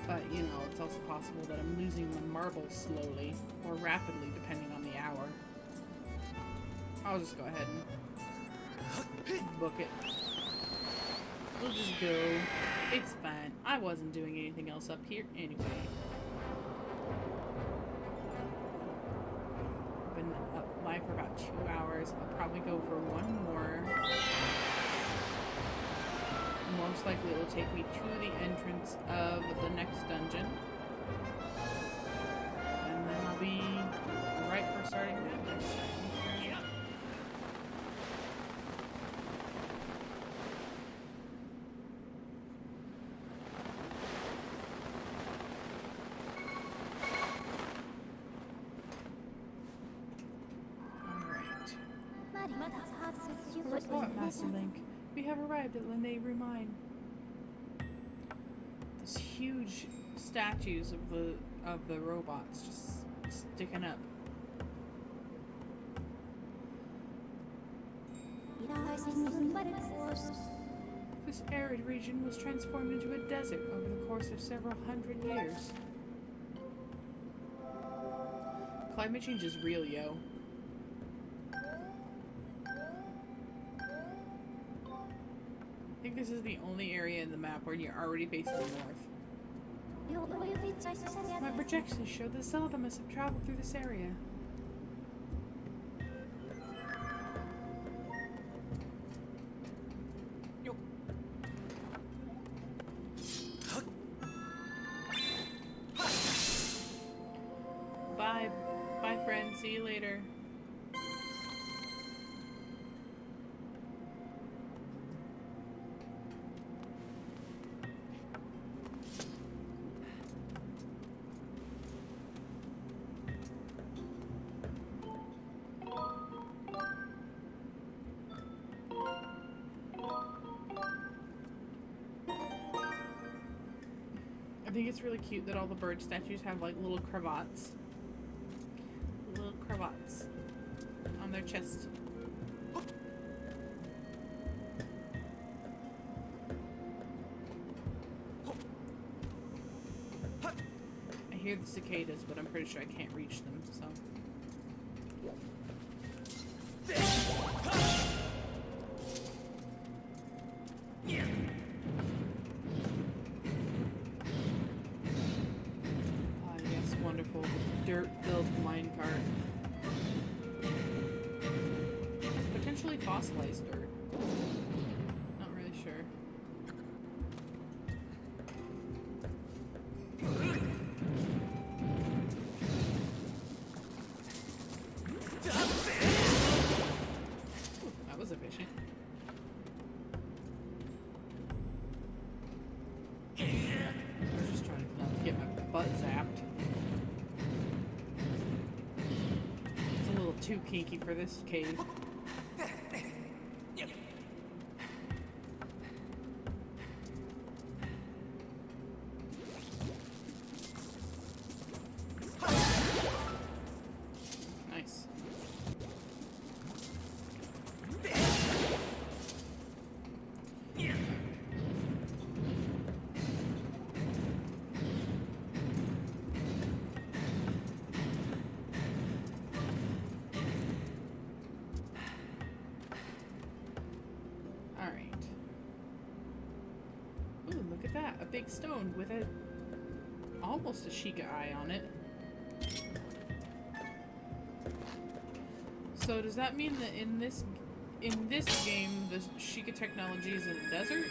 But, you know, it's also possible that I'm losing my marbles slowly, or rapidly, depending on the hour. I'll just go ahead and book it. We'll just go. It's fine. I wasn't doing anything else up here anyway. Been up live for about 2 hours. I'll probably go for one more. Most likely it will take me to the entrance of the next dungeon. And then I'll be right for starting that next time. Report, Master Link. We have arrived at Lanayru Mine. Those huge statues of the robots just sticking up. This arid region was transformed into a desert over the course of several hundred years. Climate change is real, yo. I think this is the only area in the map where you're already facing north. My projections show that some of them must have traveled through this area. Bye. Bye, friend. See you later. think it's really cute that all the bird statues have like little cravats. Little cravats on their chest. I hear the cicadas, but I'm pretty sure I can't reach them, so. Dirt-filled minecart. Potentially fossilized dirt. Not really sure. Ooh, that was efficient. I was just trying to not get my butt zapped. Too kinky for this cave. Nice. Look at that, a big stone with a almost a Sheikah eye on it. So does that mean that in this game the Sheikah technology is in the desert?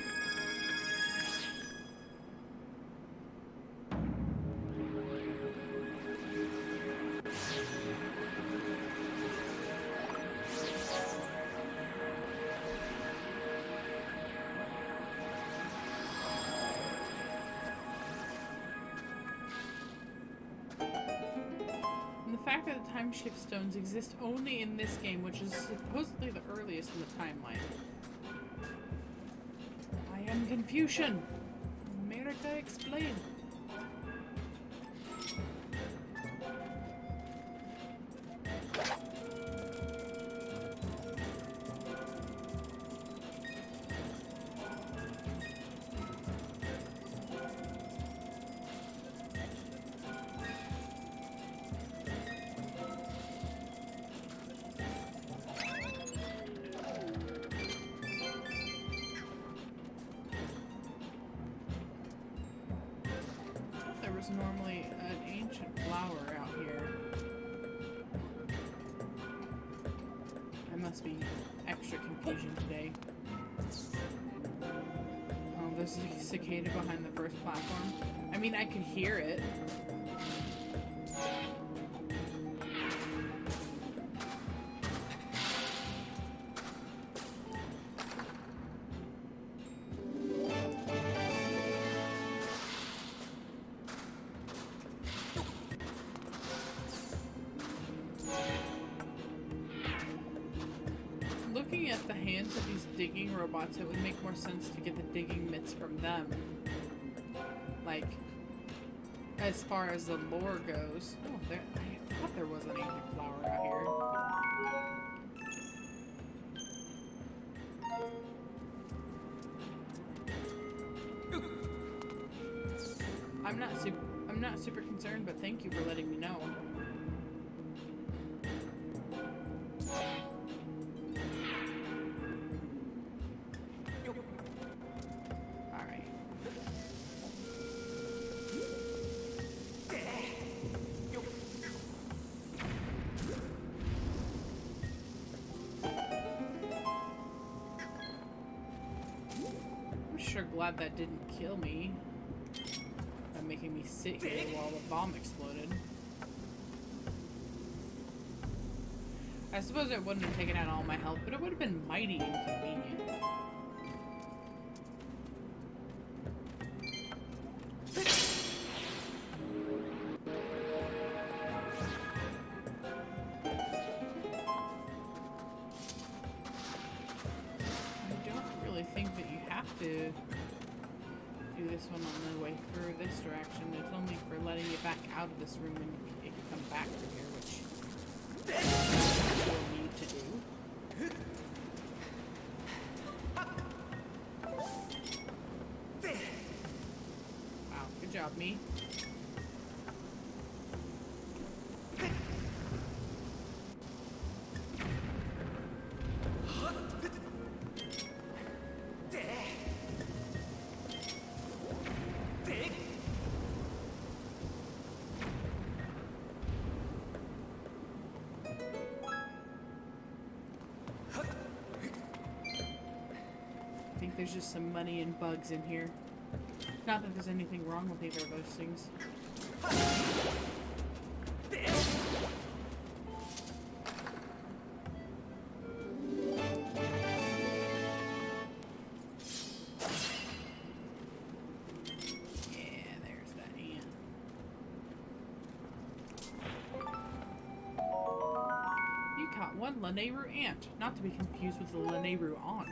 The fact that the time shift stones exist only in this game, which is supposedly the earliest in the timeline. I am Confucian. America, explain. Normally an ancient flower out here. I must be extra confusion today. Oh, there's a cicada behind the first platform. I mean, I could hear it. Looking at the hands of these digging robots, it would make more sense to get the digging mitts from them. Like, as far as the lore goes. Oh, I thought there was an ancient flower out here. I'm not super concerned, but thank you for letting me know. Glad that didn't kill me by making me sit here while the bomb exploded. I suppose it wouldn't have taken out all my health, but it would have been mighty inconvenient. this one on the way through this direction. It's only for letting you back out of this room and you can come back from here, which you'll need to do. Wow, good job, me. I think there's just some money and bugs in here. Not that there's anything wrong with either of those things. Yeah, there's that ant. You caught one Lanayru ant, not to be confused with the Lanayru aunt.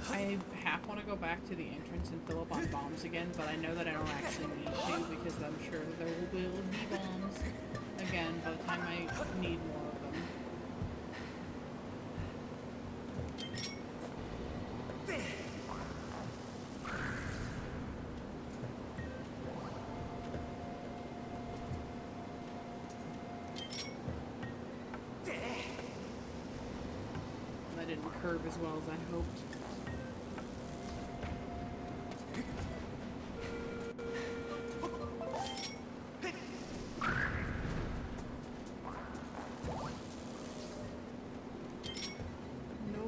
I half want to go back to the entrance and fill up on bombs again, but I know that I don't actually need to because I'm sure that there will be bombs again by the time I need more of them. That didn't curve as well as I hoped.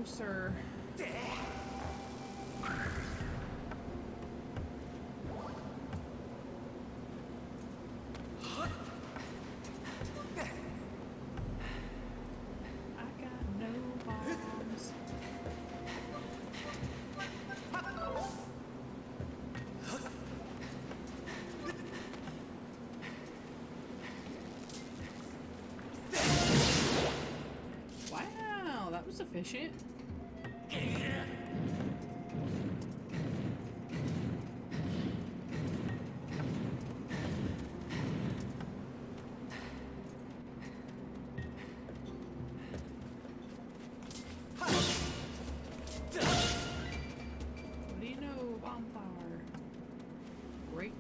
Sir. I got no bombs. Wow, that was efficient.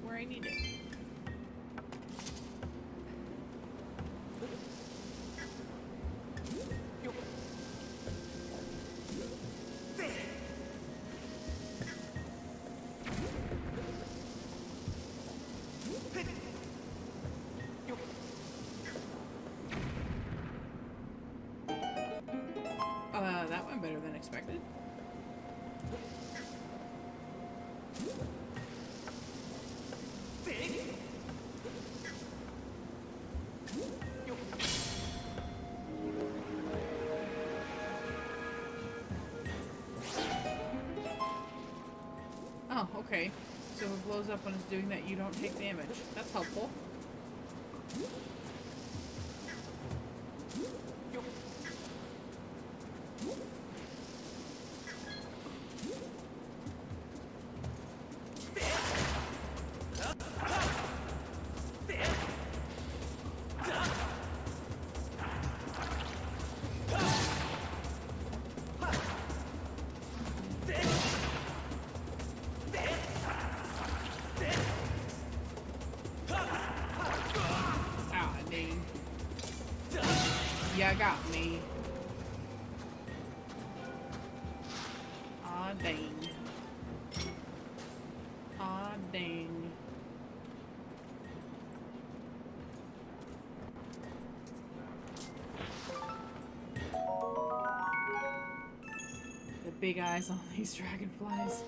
I need it. That went better than expected. Oh, okay. So it blows up when it's doing that, you don't take damage. That's helpful. Yeah, got me. Aw, dang. big eyes on these dragonflies.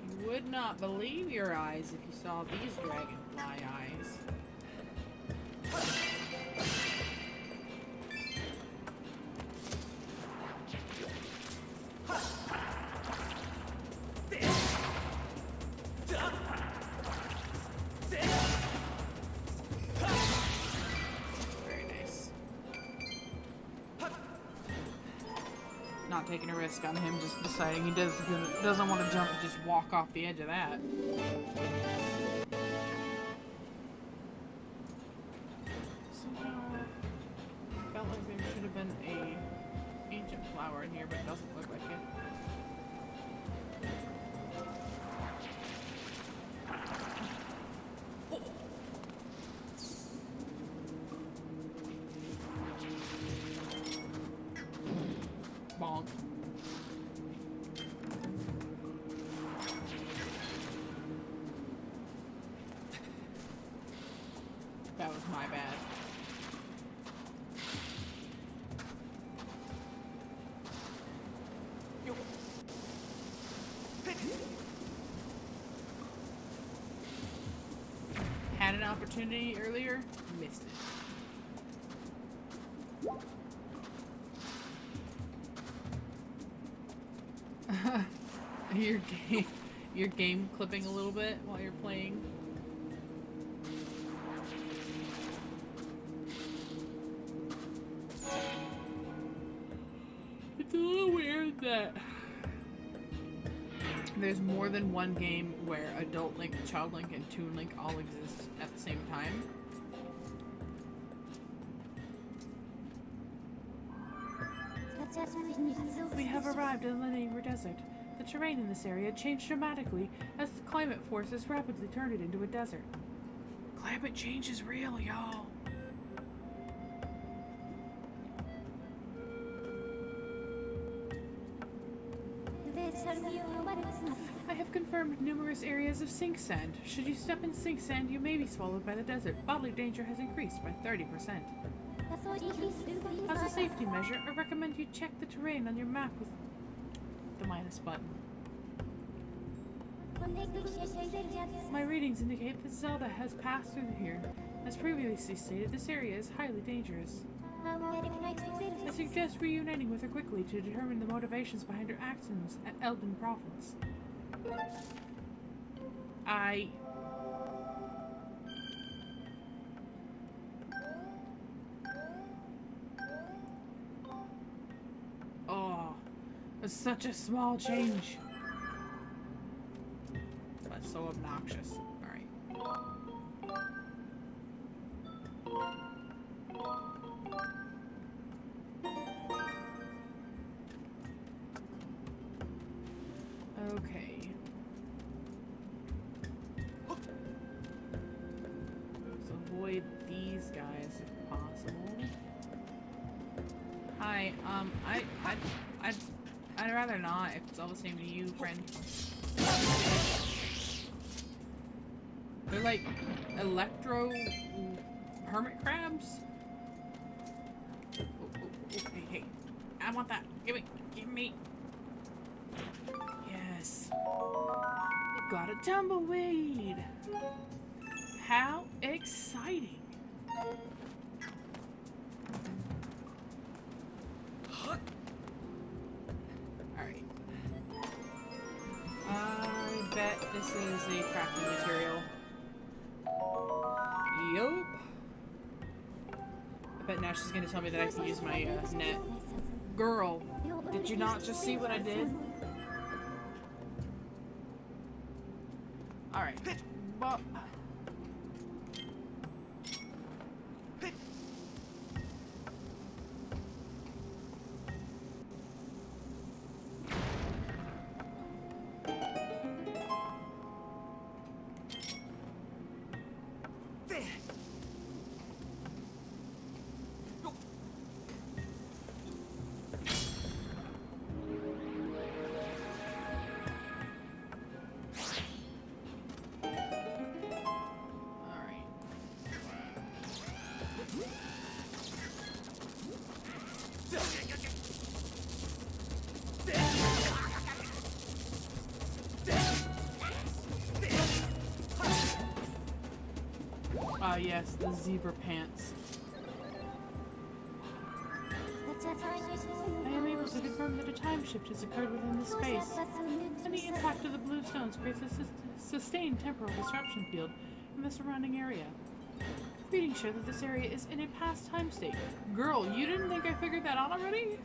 You would not believe your eyes if you saw these dragonfly eyes. Not taking a risk on him, just deciding he doesn't want to jump and just walk off the edge of that. Somehow felt like there should have been a ancient flower in here, but it doesn't look like it. Bonk. That was my bad. Had an opportunity earlier, missed it. Your game clipping a little bit while you're playing. It's a little weird that there's more than one game where Adult Link, Child Link, and Toon Link all exist at the same time. We have arrived in the Neighbor Desert. The terrain in this area changed dramatically as the climate forces rapidly turned it into a desert. Climate change is real, y'all. I have confirmed numerous areas of sink sand. Should you step in sink sand, you may be swallowed by the desert. Bodily danger has increased by 30%. As a safety measure, I recommend you check the terrain on your map with the minus button. My readings indicate that Zelda has passed through here. As previously stated, this area is highly dangerous. I suggest reuniting with her quickly to determine the motivations behind her actions at Eldin Province. Oh, it's such a small change. But so obnoxious. Alright. Okay. Let's avoid these guys if possible. Hi, I'd rather not if it's all the same to you, friend. They're like electro hermit crabs. Hey, I want that. Give me. Yes. We got a tumbleweed. How exciting. Alright. I bet this is a crafting material. Yup. I bet now she's gonna tell me that I can use my net. Girl, did you not just see what I did? Alright. Well, Ah, yes, the zebra pants. I am able to confirm that a time shift has occurred within this space, and the impact of the blue stones creates a sustained temporal disruption field in the surrounding area. Readings show that this area is in a past time state. Girl, you didn't think I figured that out already?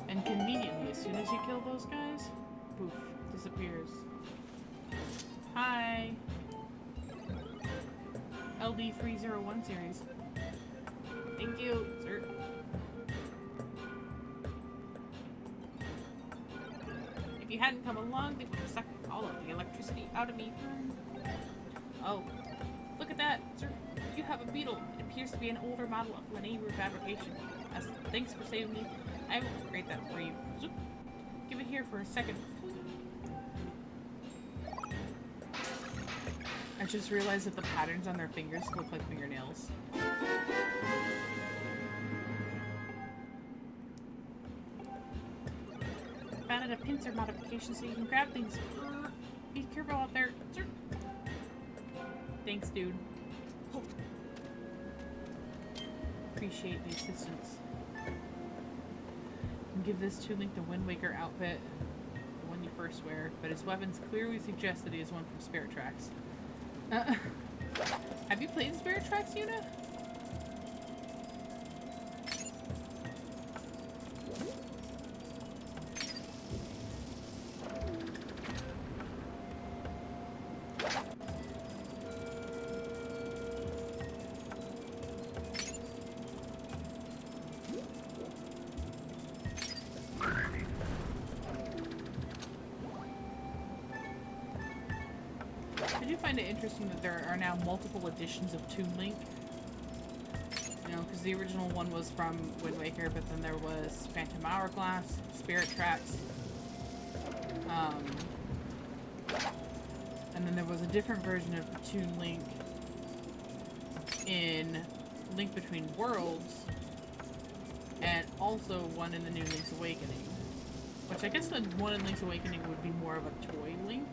And conveniently, as soon as you kill those guys, poof, disappears. Hi! LD301 series. Thank you, sir. If you hadn't come along, they would have sucked all of the electricity out of me. Oh, look at that, sir. You have a beetle. It appears to be an older model of Linnaean fabrication. As thanks for saving me, I will upgrade that for you. Zoop. Give it here for a second. I just realized that the patterns on their fingers look like fingernails. Found a pincer modification so you can grab things. Be careful out there. Thanks, dude. Appreciate the assistance. Give this to Link the Wind Waker outfit, the one you first wear, but his weapons clearly suggest that he is one from Spirit Tracks. Have you played Spirit Tracks, Yuna? I do find it interesting that there are now multiple editions of Toon Link. You know, because the original one was from Wind Waker, but then there was Phantom Hourglass, Spirit Tracks, and then there was a different version of Toon Link in Link Between Worlds, and also one in the new Link's Awakening. Which I guess the one in Link's Awakening would be more of a toy Link.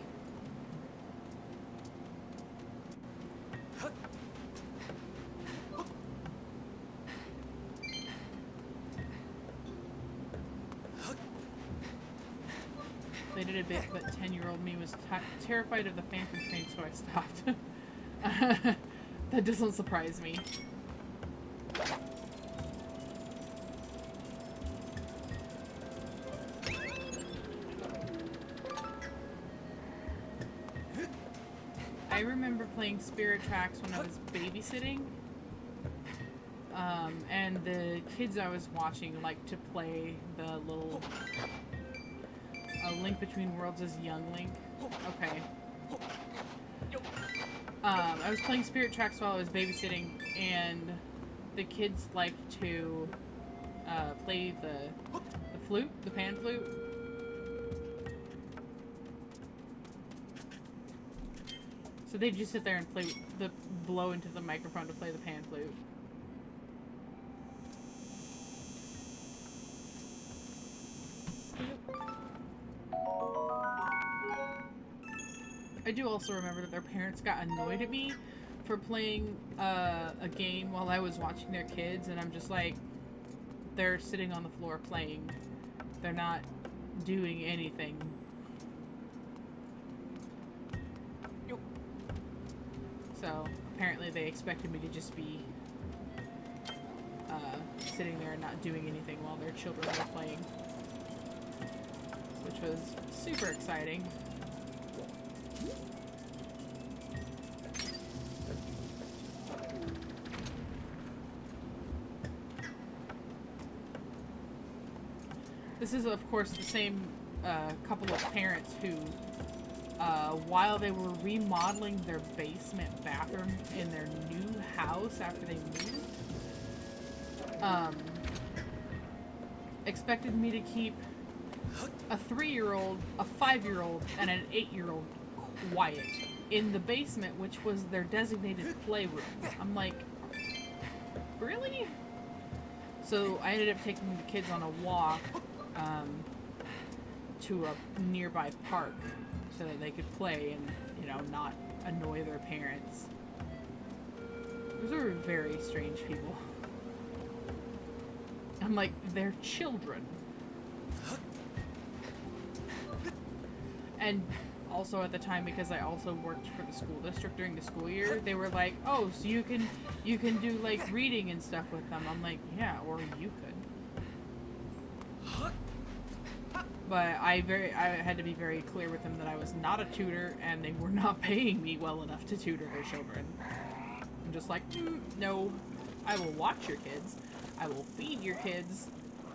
They did a bit, but 10-year-old me was terrified of the Phantom Train, so I stopped. That doesn't surprise me. I remember playing Spirit Tracks when I was babysitting. And the kids I was watching liked to play the little Link Between Worlds as young Link. Okay. I was playing Spirit Tracks while I was babysitting, and the kids liked to play the flute, the pan flute. So they'd just sit there and play blow into the microphone to play the pan flute. I do also remember that their parents got annoyed at me for playing a game while I was watching their kids, and I'm just like, they're sitting on the floor playing. They're not doing anything. So apparently they expected me to just be sitting there and not doing anything while their children were playing, which was super exciting. This is, of course, the same couple of parents who, while they were remodeling their basement bathroom in their new house after they moved, expected me to keep a 3-year-old, a 5-year-old, and an 8-year-old quiet in the basement, which was their designated playroom. I'm like, really? So I ended up taking the kids on a walk to a nearby park so that they could play and, you know, not annoy their parents. Those are very strange people. I'm like, they're children. And also at the time, because I also worked for the school district during the school year, they were like, oh, so you can do like reading and stuff with them. I'm like, yeah, or you could. But I had to be very clear with them that I was not a tutor and they were not paying me well enough to tutor their children. I'm just like, no, I will watch your kids. I will feed your kids.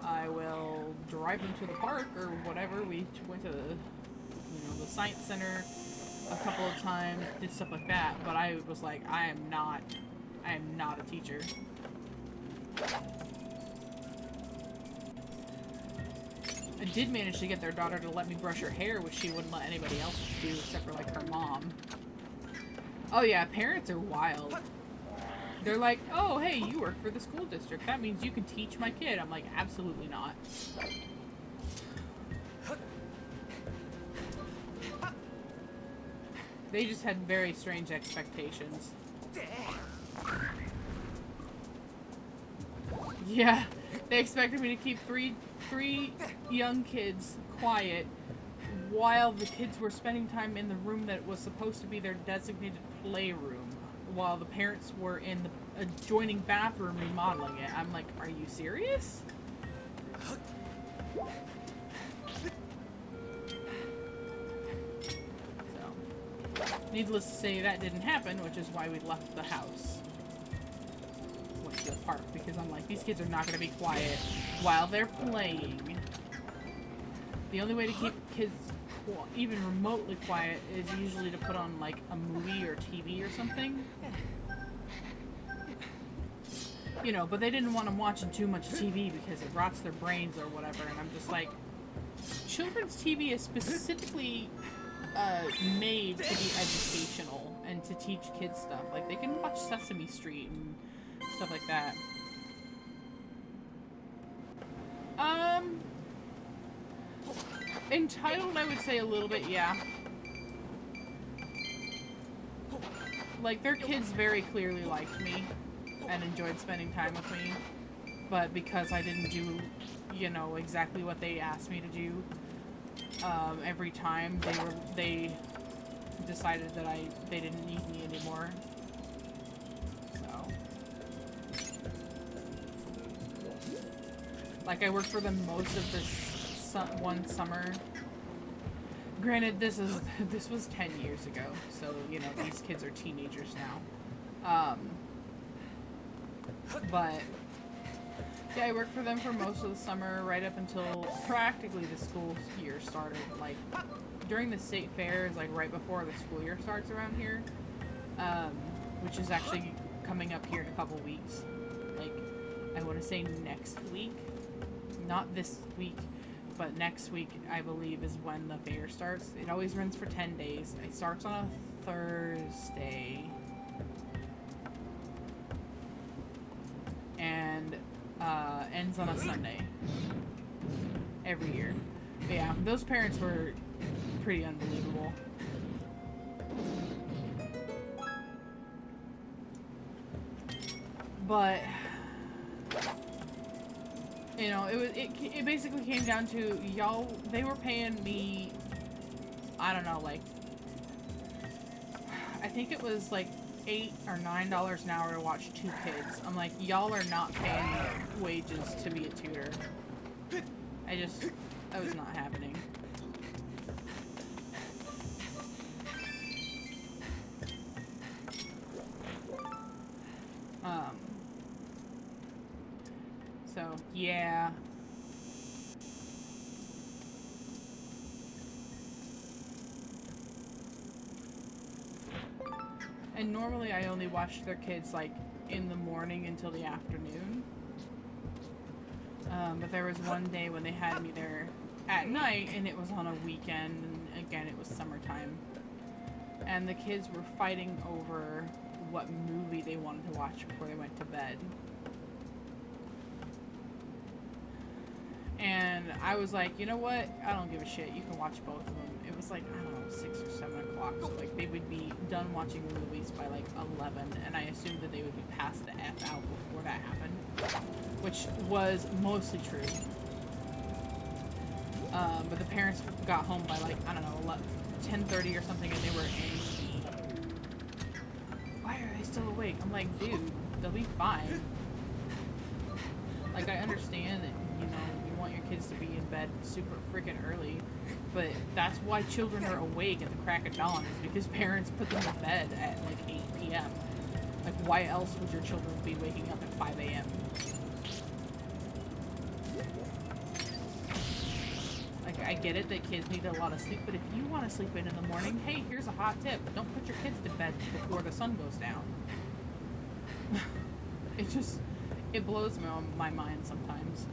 I will drive them to the park or whatever. We went to the science center a couple of times, did stuff like that. But I was like, I am not a teacher. I did manage to get their daughter to let me brush her hair, which she wouldn't let anybody else do except for like her mom. Oh yeah, parents are wild. They're like, oh hey, you work for the school district. That means you can teach my kid. I'm like, absolutely not. They just had very strange expectations. Yeah, they expected me to keep three young kids quiet while the kids were spending time in the room that was supposed to be their designated playroom, while the parents were in the adjoining bathroom remodeling it. I'm like, are you serious? So, needless to say, that didn't happen, which is why we left the house. Went to the park, because I'm like, these kids are not going to be quiet while they're playing. The only way to keep kids even remotely quiet is usually to put on like a movie or TV or something. You know, but they didn't want them watching too much TV because it rots their brains or whatever, and I'm just like, children's TV is specifically made to be educational and to teach kids stuff. Like, they can watch Sesame Street and stuff like that. Entitled, I would say a little bit, yeah. Like, their kids very clearly liked me and enjoyed spending time with me, but because I didn't do, you know, exactly what they asked me to do every time, they decided that they didn't need me anymore. So, like, I worked for them most of this one summer. Granted, this was 10 years ago, so, you know, these kids are teenagers now. But yeah, I worked for them for most of the summer, right up until practically the school year started. Like, during the state fairs, like right before the school year starts around here, which is actually coming up here in a couple weeks. Like, I want to say next week, not this week, but next week, I believe, is when the fair starts. It always runs for 10 days. It starts on a Thursday. And ends on a Sunday. Every year. But yeah, those parents were pretty unbelievable. But you know, it basically came down to they were paying me, I don't know, like, I think it was like $8 or $9 an hour to watch 2 kids. I'm like, y'all are not paying me wages to be a tutor. That was not happening. So, yeah. And normally I only watch their kids, like, in the morning until the afternoon. But there was one day when they had me there at night, and it was on a weekend, and again, it was summertime. and the kids were fighting over what movie they wanted to watch before they went to bed. And I was like, you know what? I don't give a shit. You can watch both of them. It was like, I don't know, 6 or 7 o'clock. So like they would be done watching movies by like 11, and I assumed that they would be past the F out before that happened, which was mostly true. But the parents got home by like, I don't know, 10:30 or something, and they were angry. Why are they still awake? I'm like, dude, they'll be fine. Like, I understand that, you know, you want your kids to be in bed super freaking early, but that's why children are awake at the crack of dawn, is because parents put them to bed at like 8 p.m. Like, why else would your children be waking up at 5 a.m.? Like, I get it that kids need a lot of sleep, but if you want to sleep in the morning, hey, here's a hot tip. Don't put your kids to bed before the sun goes down. It blows my mind sometimes.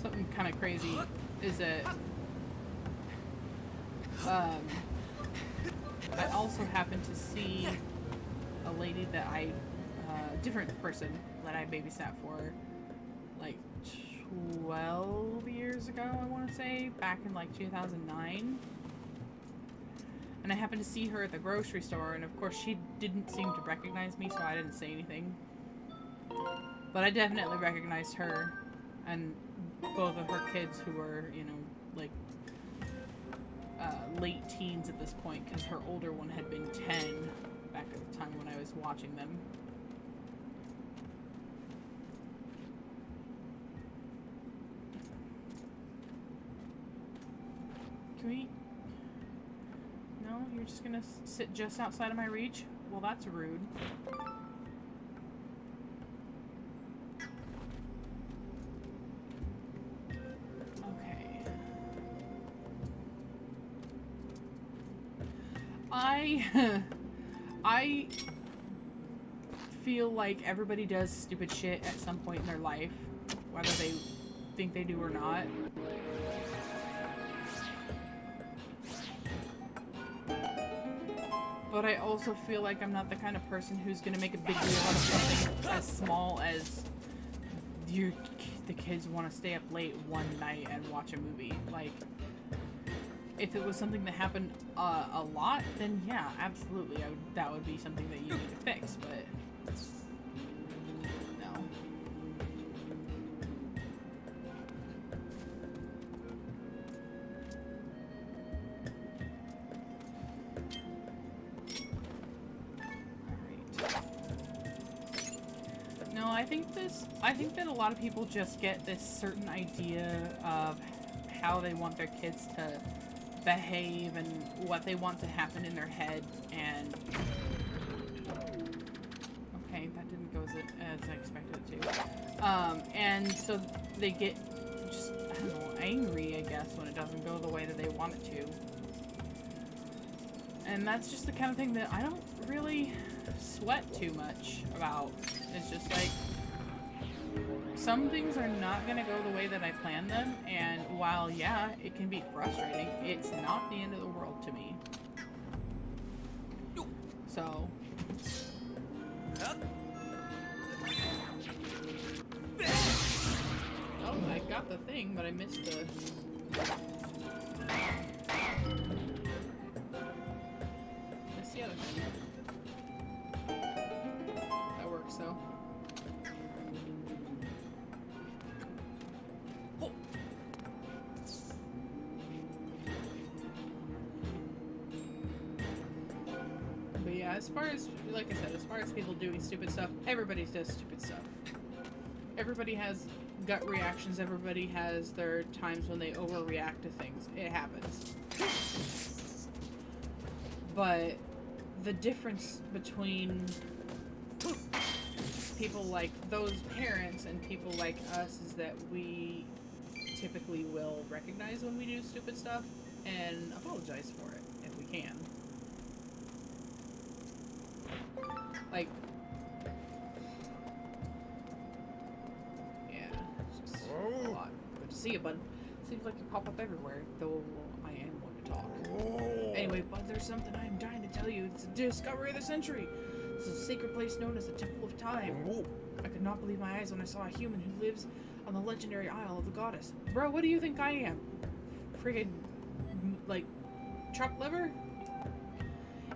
Something kind of crazy is that I also happened to see a lady that different person that I babysat for like 12 years ago, I want to say, back in like 2009. And I happened to see her at the grocery store, and of course she didn't seem to recognize me, so I didn't say anything. But I definitely recognized her and both of her kids, who were, you know, like late teens at this point, because her older one had been 10 back at the time when I was watching them. Can we... No, you're just gonna sit just outside of my reach? Well, that's rude. Okay. I feel like everybody does stupid shit at some point in their life, whether they think they do or not. But I also feel like I'm not the kind of person who's gonna make a big deal out of something as small as the kids want to stay up late one night and watch a movie. Like, if it was something that happened a lot, then yeah, absolutely, that would be something that you need to fix, but no. I think that a lot of people just get this certain idea of how they want their kids to behave and what they want to happen in their head, and okay, that didn't go as I expected it to. And so they get just, I don't know, angry, I guess, when it doesn't go the way that they want it to. And that's just the kind of thing that I don't really sweat too much about. It's just like, some things are not going to go the way that I planned them, and while, yeah, it can be frustrating, it's not the end of the world to me. So... Oh, I got the thing, but I missed the... Missed the other thing. That works, though. As far as, like I said, as far as people doing stupid stuff, everybody does stupid stuff. Everybody has gut reactions, everybody has their times when they overreact to things. It happens. But the difference between people like those parents and people like us is that we typically will recognize when we do stupid stuff and apologize for it if we can. Like, yeah, it's just a lot. Good to see you, bud. Seems like you pop up everywhere, though I am one to talk. Oh. Anyway, bud, there's something I am dying to tell you. It's a discovery of the century. This is a sacred place known as the Temple of Time. Whoa. I could not believe my eyes when I saw a human who lives on the legendary Isle of the Goddess. Bro, what do you think I am? Friggin', like, chopped liver?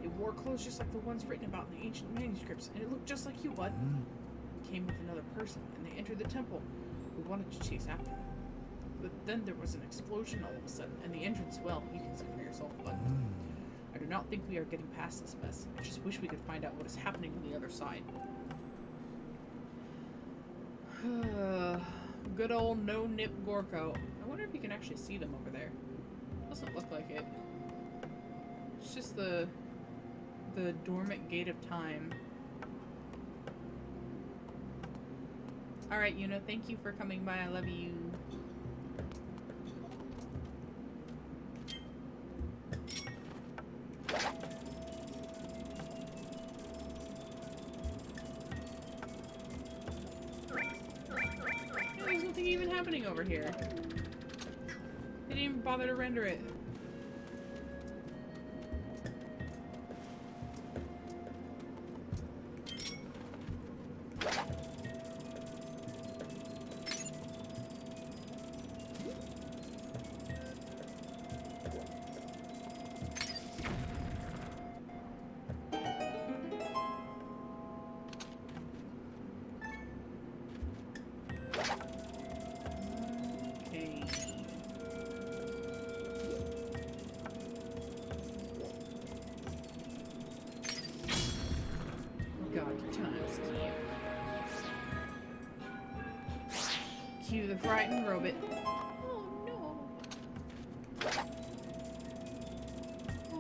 It wore clothes just like the ones written about in the ancient manuscripts, and it looked just like you, bud. It came with another person, and they entered the temple. We wanted to chase after them. But then there was an explosion all of a sudden, and the entrance, well, you can see for yourself, bud. I do not think we are getting past this mess. I just wish we could find out what is happening on the other side. Good old no-nip Gorko. I wonder if you can actually see them over there. Doesn't look like it. It's just the dormant gate of time. Alright, Yuna, thank you for coming by. I love you. There's nothing even happening over here. They didn't even bother to render it. Cue the frightened robot. Oh no. Oh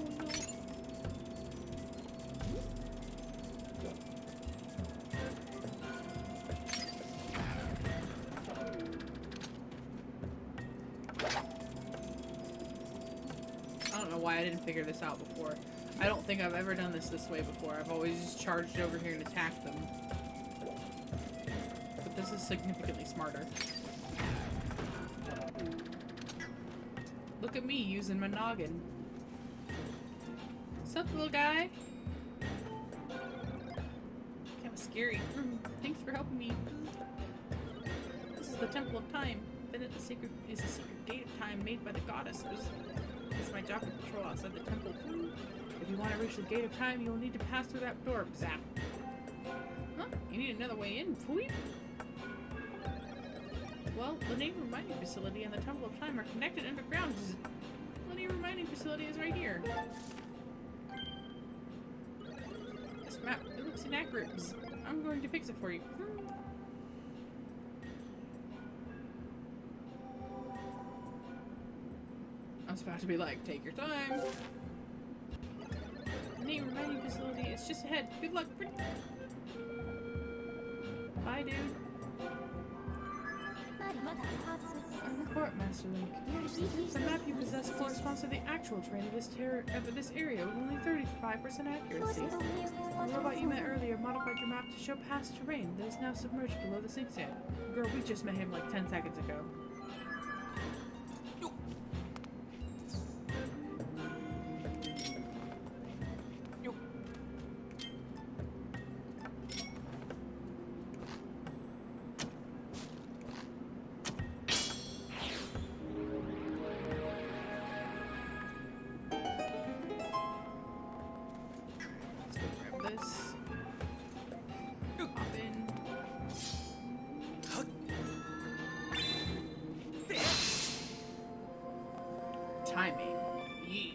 no. I don't know why I didn't figure this out before. I don't think I've ever done this way before. I've always just charged over here and attacked them. But this is significantly smarter. Look at me using my noggin. What's up, little guy? That was scary. Thanks for helping me. This is the Temple of Time. Then it is a secret gate of time made by the goddess. It's my job to patrol outside the temple. If you want to reach the gate of time, you will need to pass through that door. Zap. Huh? You need another way in. Phoeep. Well, the Naval Mining Facility and the Temple of Time are connected underground. The Naval Mining Facility is right here. This map, it looks inaccurate. I'm going to fix it for you. I was about to be like, take your time. The Naval Mining Facility is just ahead. Good luck. Bye, dude. Report, Master Link. The map you possess corresponds to the actual terrain of this area with only 35% accuracy. The robot you met earlier modified your map to show past terrain that is now submerged below the sink sand. Girl, we just met him like 10 seconds ago. Timing. Yeah.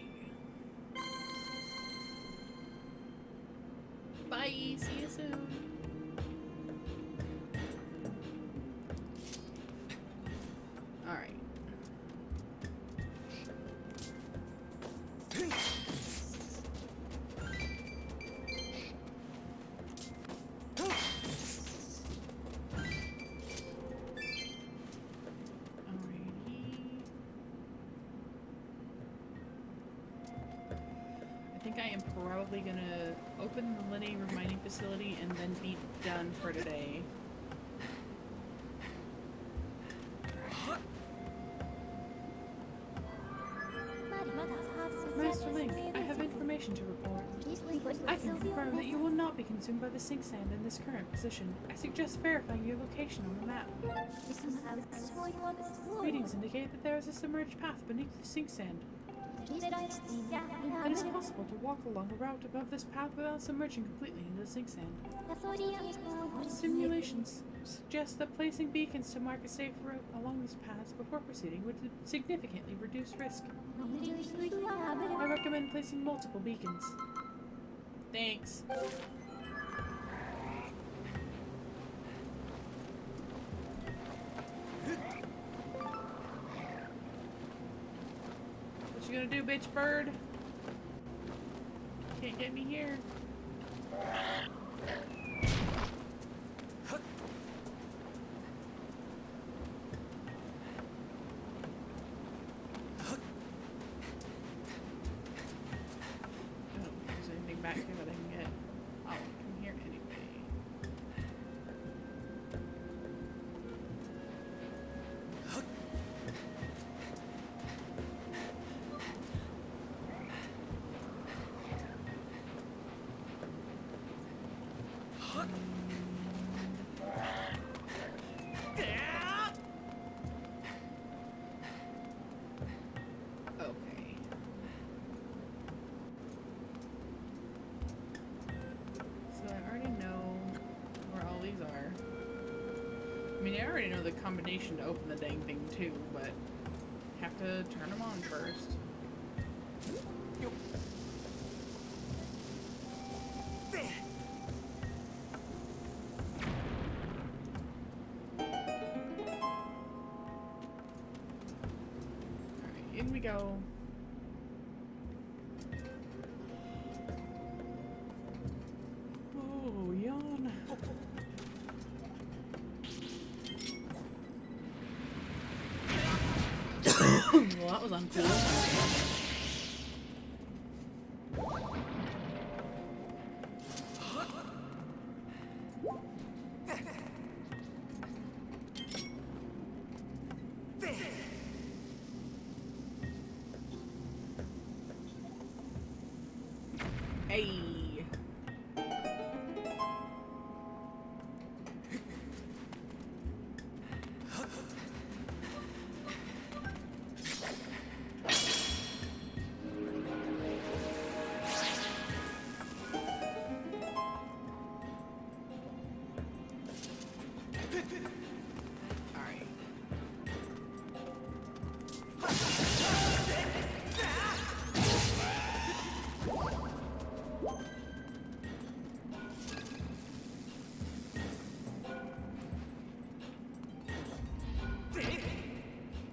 Bye. See you soon. All right. I think I am probably gonna open the linear mining facility and then be done for today. Master Link, I have information to report. I can confirm that you will not be consumed by the sink sand in this current position. I suggest verifying your location on the map. Readings indicate that there is a submerged path beneath the sink sand. It is possible to walk along a route above this path without submerging completely into the sink sand. Simulations suggest that placing beacons to mark a safe route along these paths before proceeding would significantly reduce risk. I recommend placing multiple beacons. Thanks. What you gonna do, bitch bird? Can't get me here. Back here that I can get. Oh, from here anyway. Okay. So I already know where all these are. I mean, I already know the combination to open the dang thing too, but have to turn them on first. Alright, in we go. Oh, yawn. Well, that was uncool. Hey. Alright.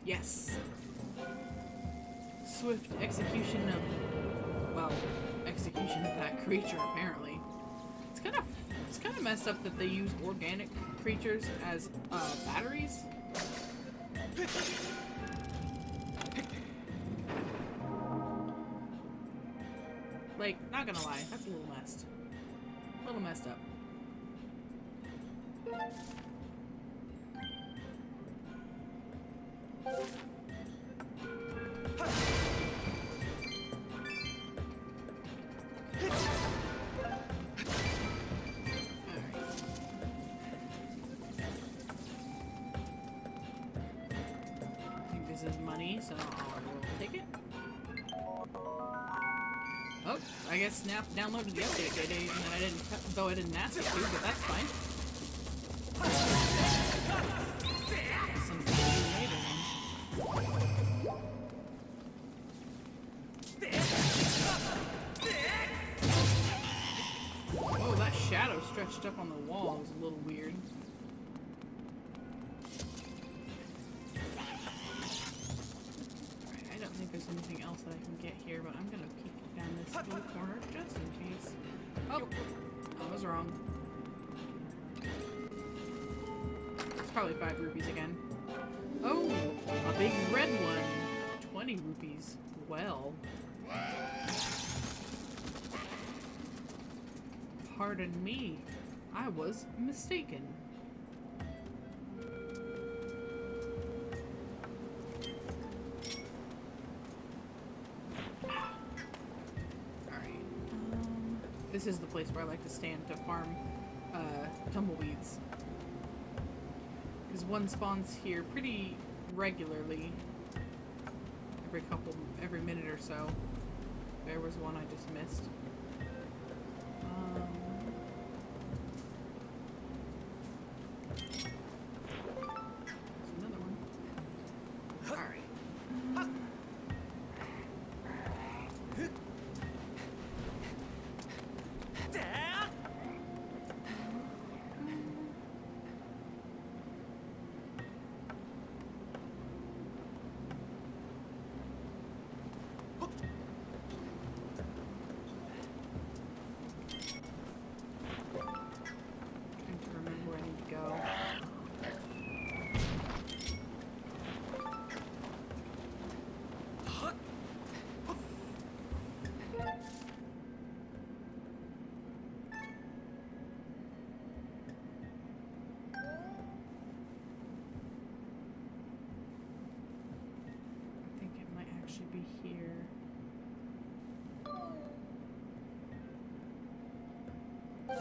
Yes. Swift execution of, well, execution of that creature apparently. It's kind of messed up that they use organic creatures as batteries. Like, not gonna lie, that's a little messed. A little messed up. This is money, so I will take it. Oh, I guess Snap downloaded the update today, and I didn't, though I didn't ask it to, but that's fine. Some oh, that shadow stretched up on the wall is a little weird. There's anything else that I can get here, but I'm gonna peek down this little corner just in case. Oh, I was wrong. It's probably 5 rupees again. Oh, a big red one. 20 rupees. Well. Pardon me. I was mistaken. This is the place where I like to stand to farm tumbleweeds. Because one spawns here pretty regularly. Every minute or so. There was one I just missed. There's another one. Alright. Trying to remember where I need to go. I think it might actually be here. Oh,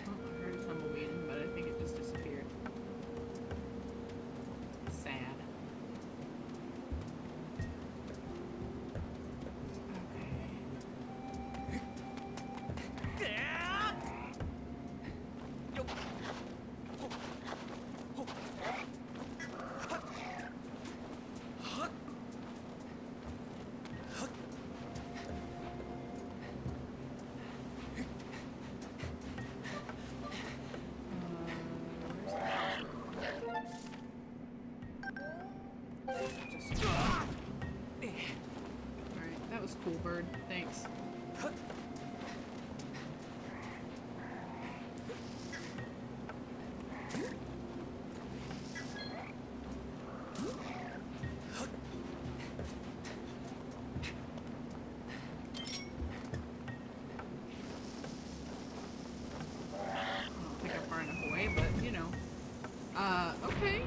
I heard a tumbleweed, but I think it just disappeared. Sad. Alright, that was cool, bird. Thanks. I don't think I'm far enough away, but you know. Okay.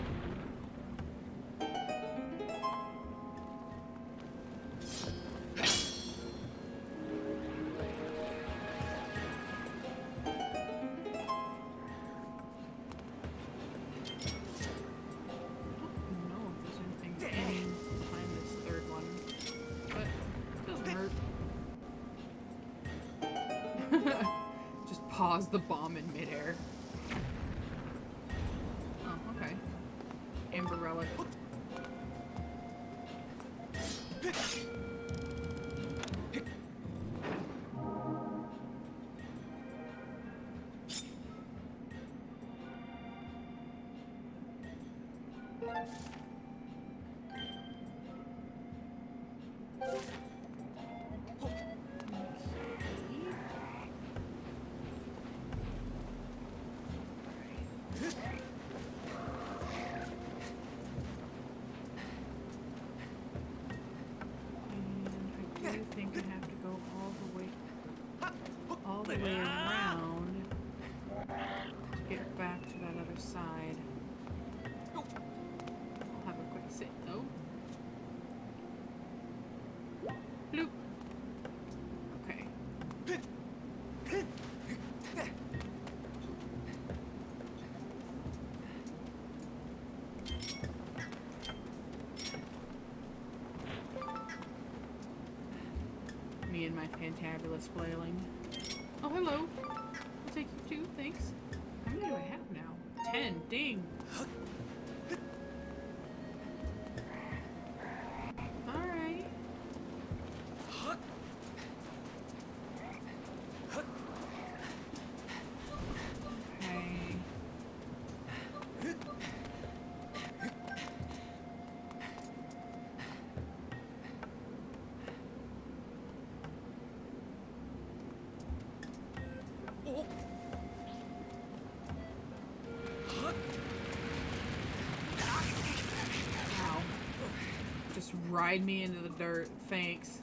Just pause the bomb in midair. Oh, okay. Amber relic. I think I have to go all the way around to get back to that other side. I'll have a quick sit though. Bloop. Okay. Me and my fantabulous flailing. Oh, hello. I'll take you too, thanks. How many do I have now? 10. Ding. Alright. Okay. Ow. Just ride me into the dirt. Thanks.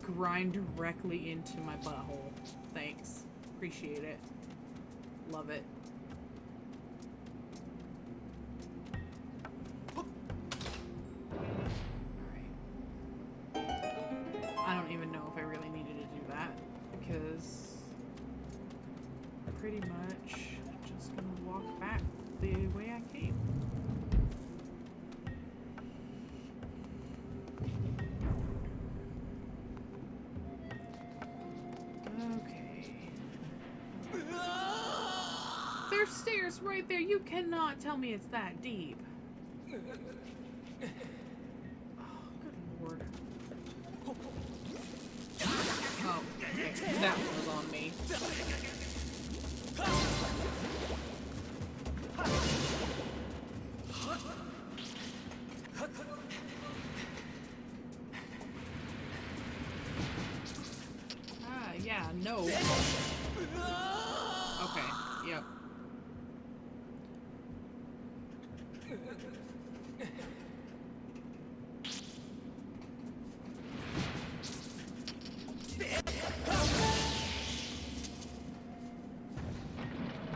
Grind directly into my butthole. Thanks. Appreciate it. Love it. I don't even know if I really needed to do that because pretty much just gonna walk back the way I came. Okay. There's stairs right there. You cannot tell me it's that deep. Oh, good lord. Oh, okay. That one was on me. Ah, yeah, no. Okay, yep.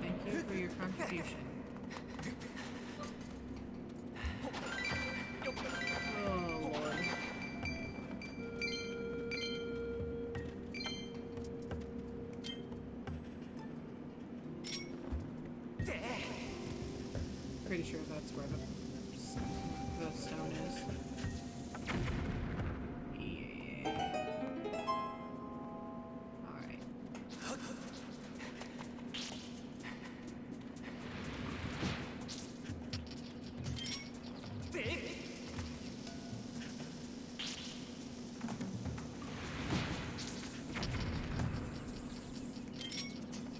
Thank you for your contribution. Oh, Lord. Pretty sure that's where the stone is. Yeah. Alright.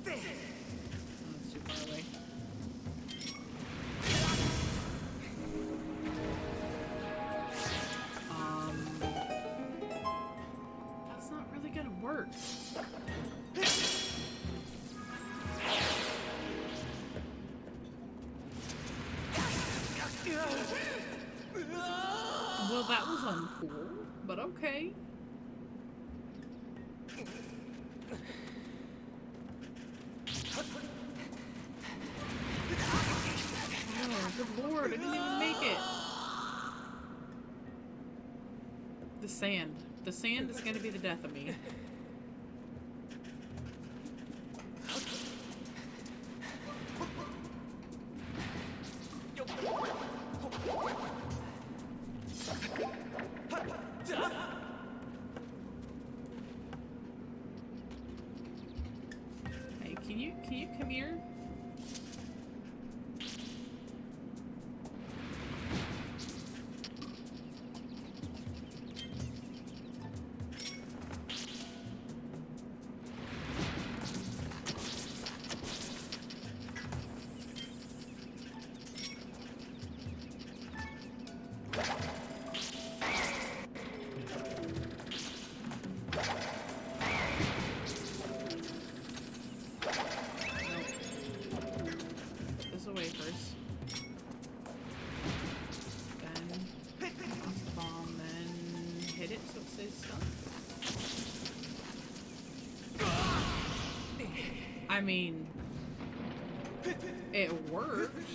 That's too far away. That's not really gonna work. Well, that was uncool, but okay. Oh, good lord, I didn't even make it. The sand. The sand is gonna be the death of me. Hey, can you come here? Away first. Then toss the bomb, then hit it so it stays stuck. I mean, it worked.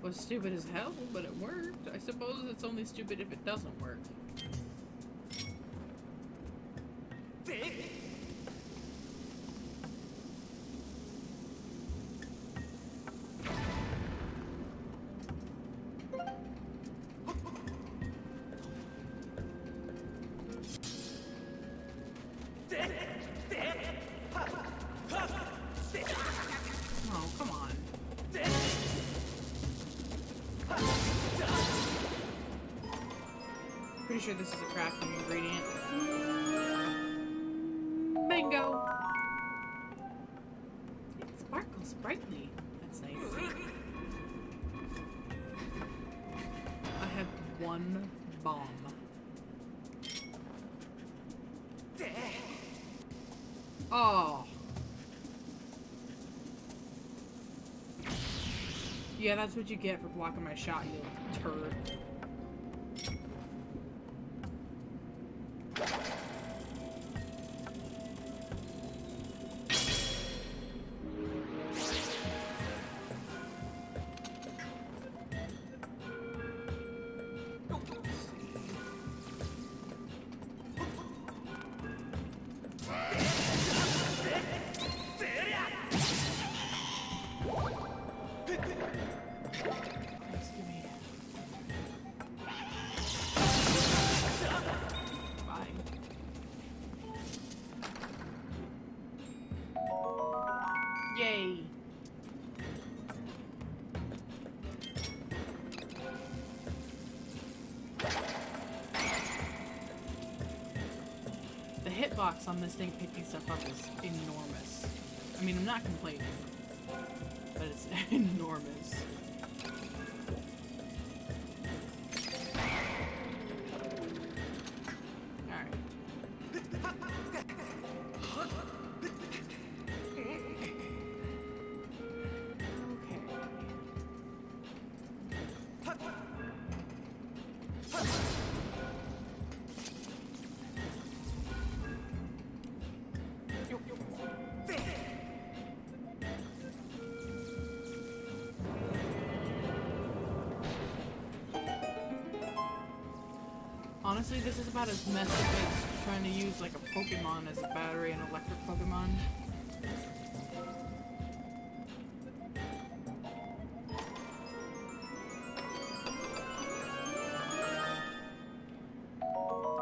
Was stupid as hell, but it worked. I suppose it's only stupid if it doesn't work. Oh, come on. Pretty sure this is a crafting ingredient. Bingo! It sparkles brightly. That's nice. I have one bomb. Oh. Yeah, that's what you get for blocking my shot, you turd. hitbox on this thing picking stuff up is enormous. I mean, I'm not complaining, but it's enormous. Honestly, this is about as messed up as trying to use like a Pokemon as a battery, an electric Pokemon.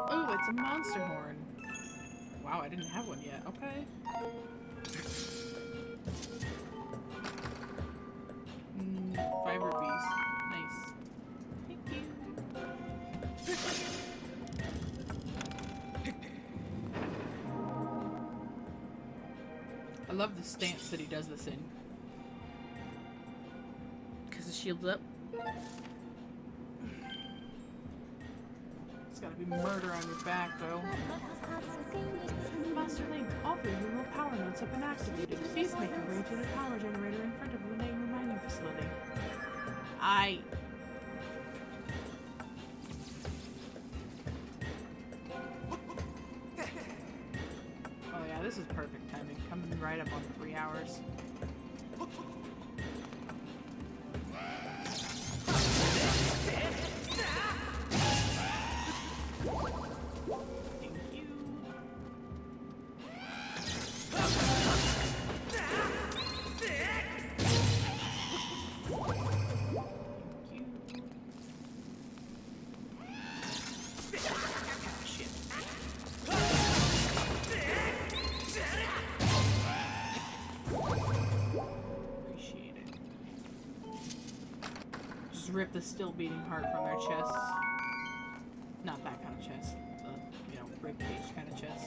Oh, it's a monster horn. Wow, I didn't have one yet. Okay. Fiber bees. Nice. Thank you. I love the stance that he does this in. Because the shield's up. It's gotta be murder on your back, though. Master Link, all three remote power nodes have been activated. Please make your way to the power generator in front of the neighboring mining facility. Oh yeah, this is perfect timing. Coming right up on 3 hours. Rip the still beating heart from their chests. Not that kind of chest. The, you know, ribcage kind of chest.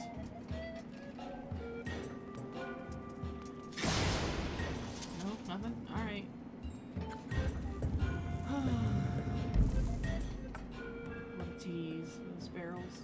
No, nothing? Alright. What a tease. Those barrels.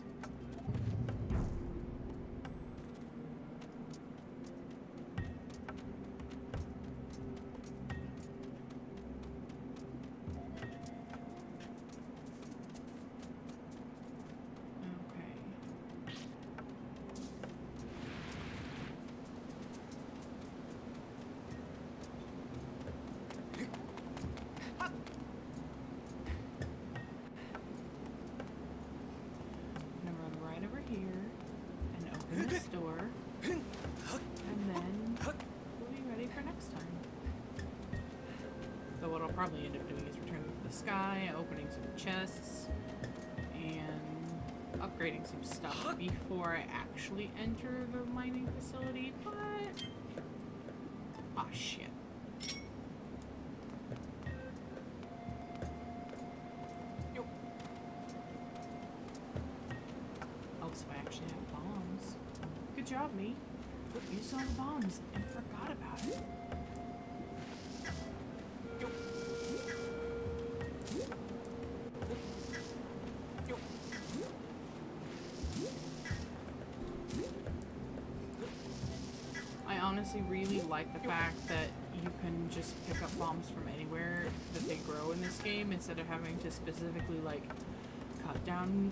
Probably end up doing is returning to the sky, opening some chests, and upgrading some stuff before I actually enter the mining facility, but... Aw, shit. Oh, so I actually have bombs. Good job, me. You saw the bombs and forgot about it. Really like the fact that you can just pick up bombs from anywhere that they grow in this game instead of having to specifically like cut down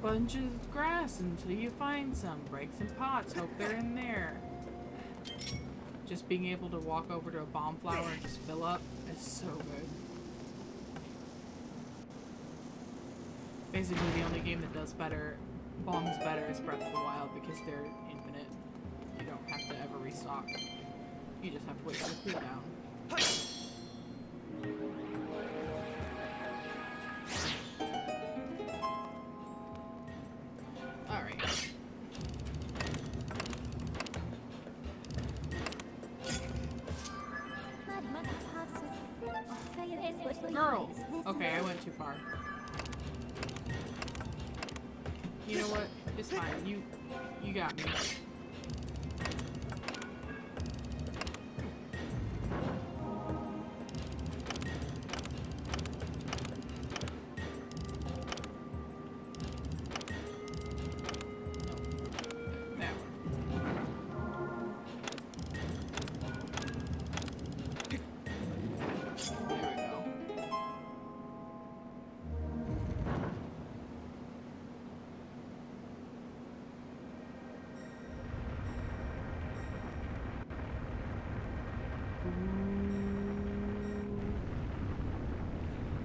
bunches of grass until you find some, break some pots, hope they're in there. Just being able to walk over to a bomb flower and just fill up is so good. Basically the only game that does bombs better is Breath of the Wild because they're infinite. You don't have to ever restock. You just have to wait for the cooldown. Alright. Girl! Okay, I went too far. You know what? It's fine. You got me.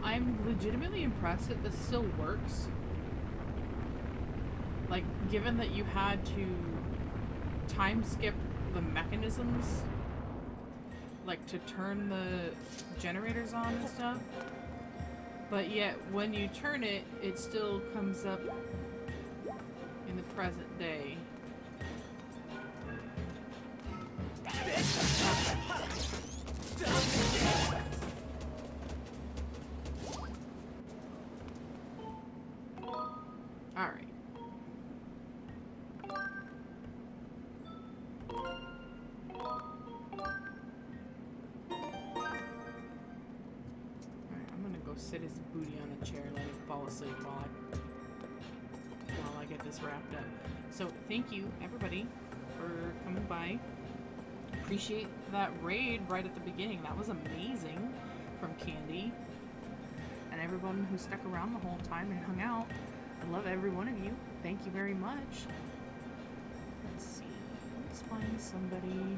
I'm legitimately impressed that this still works. Like, given that you had to time skip the mechanisms, like to turn the generators on and stuff, but yet when you turn it, it still comes up in the present day. Alright. I'm gonna go sit his booty on a chair and let him fall asleep while I get this wrapped up. So thank you everybody for coming by. Appreciate that raid right at the beginning. That was amazing from Candy. And everyone who stuck around the whole time and hung out. I love every one of you. Thank you very much. Let's see. Let's find somebody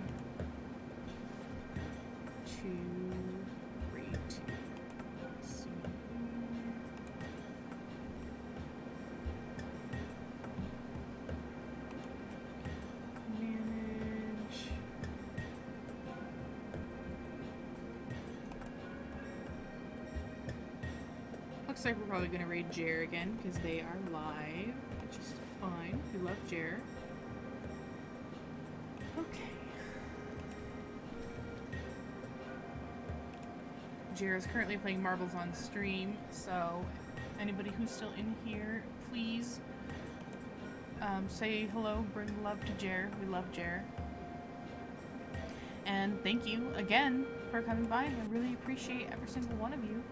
to raid to. Let's see. Manage. Looks like we're probably going to raid Jer again because they are live, which is fine. We love Jer. Okay. Jer is currently playing marbles on stream, so anybody who's still in here, please say hello, bring love to Jer. We love Jer. And thank you again for coming by. I really appreciate every single one of you.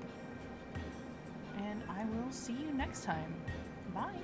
And I will see you next time. Bye.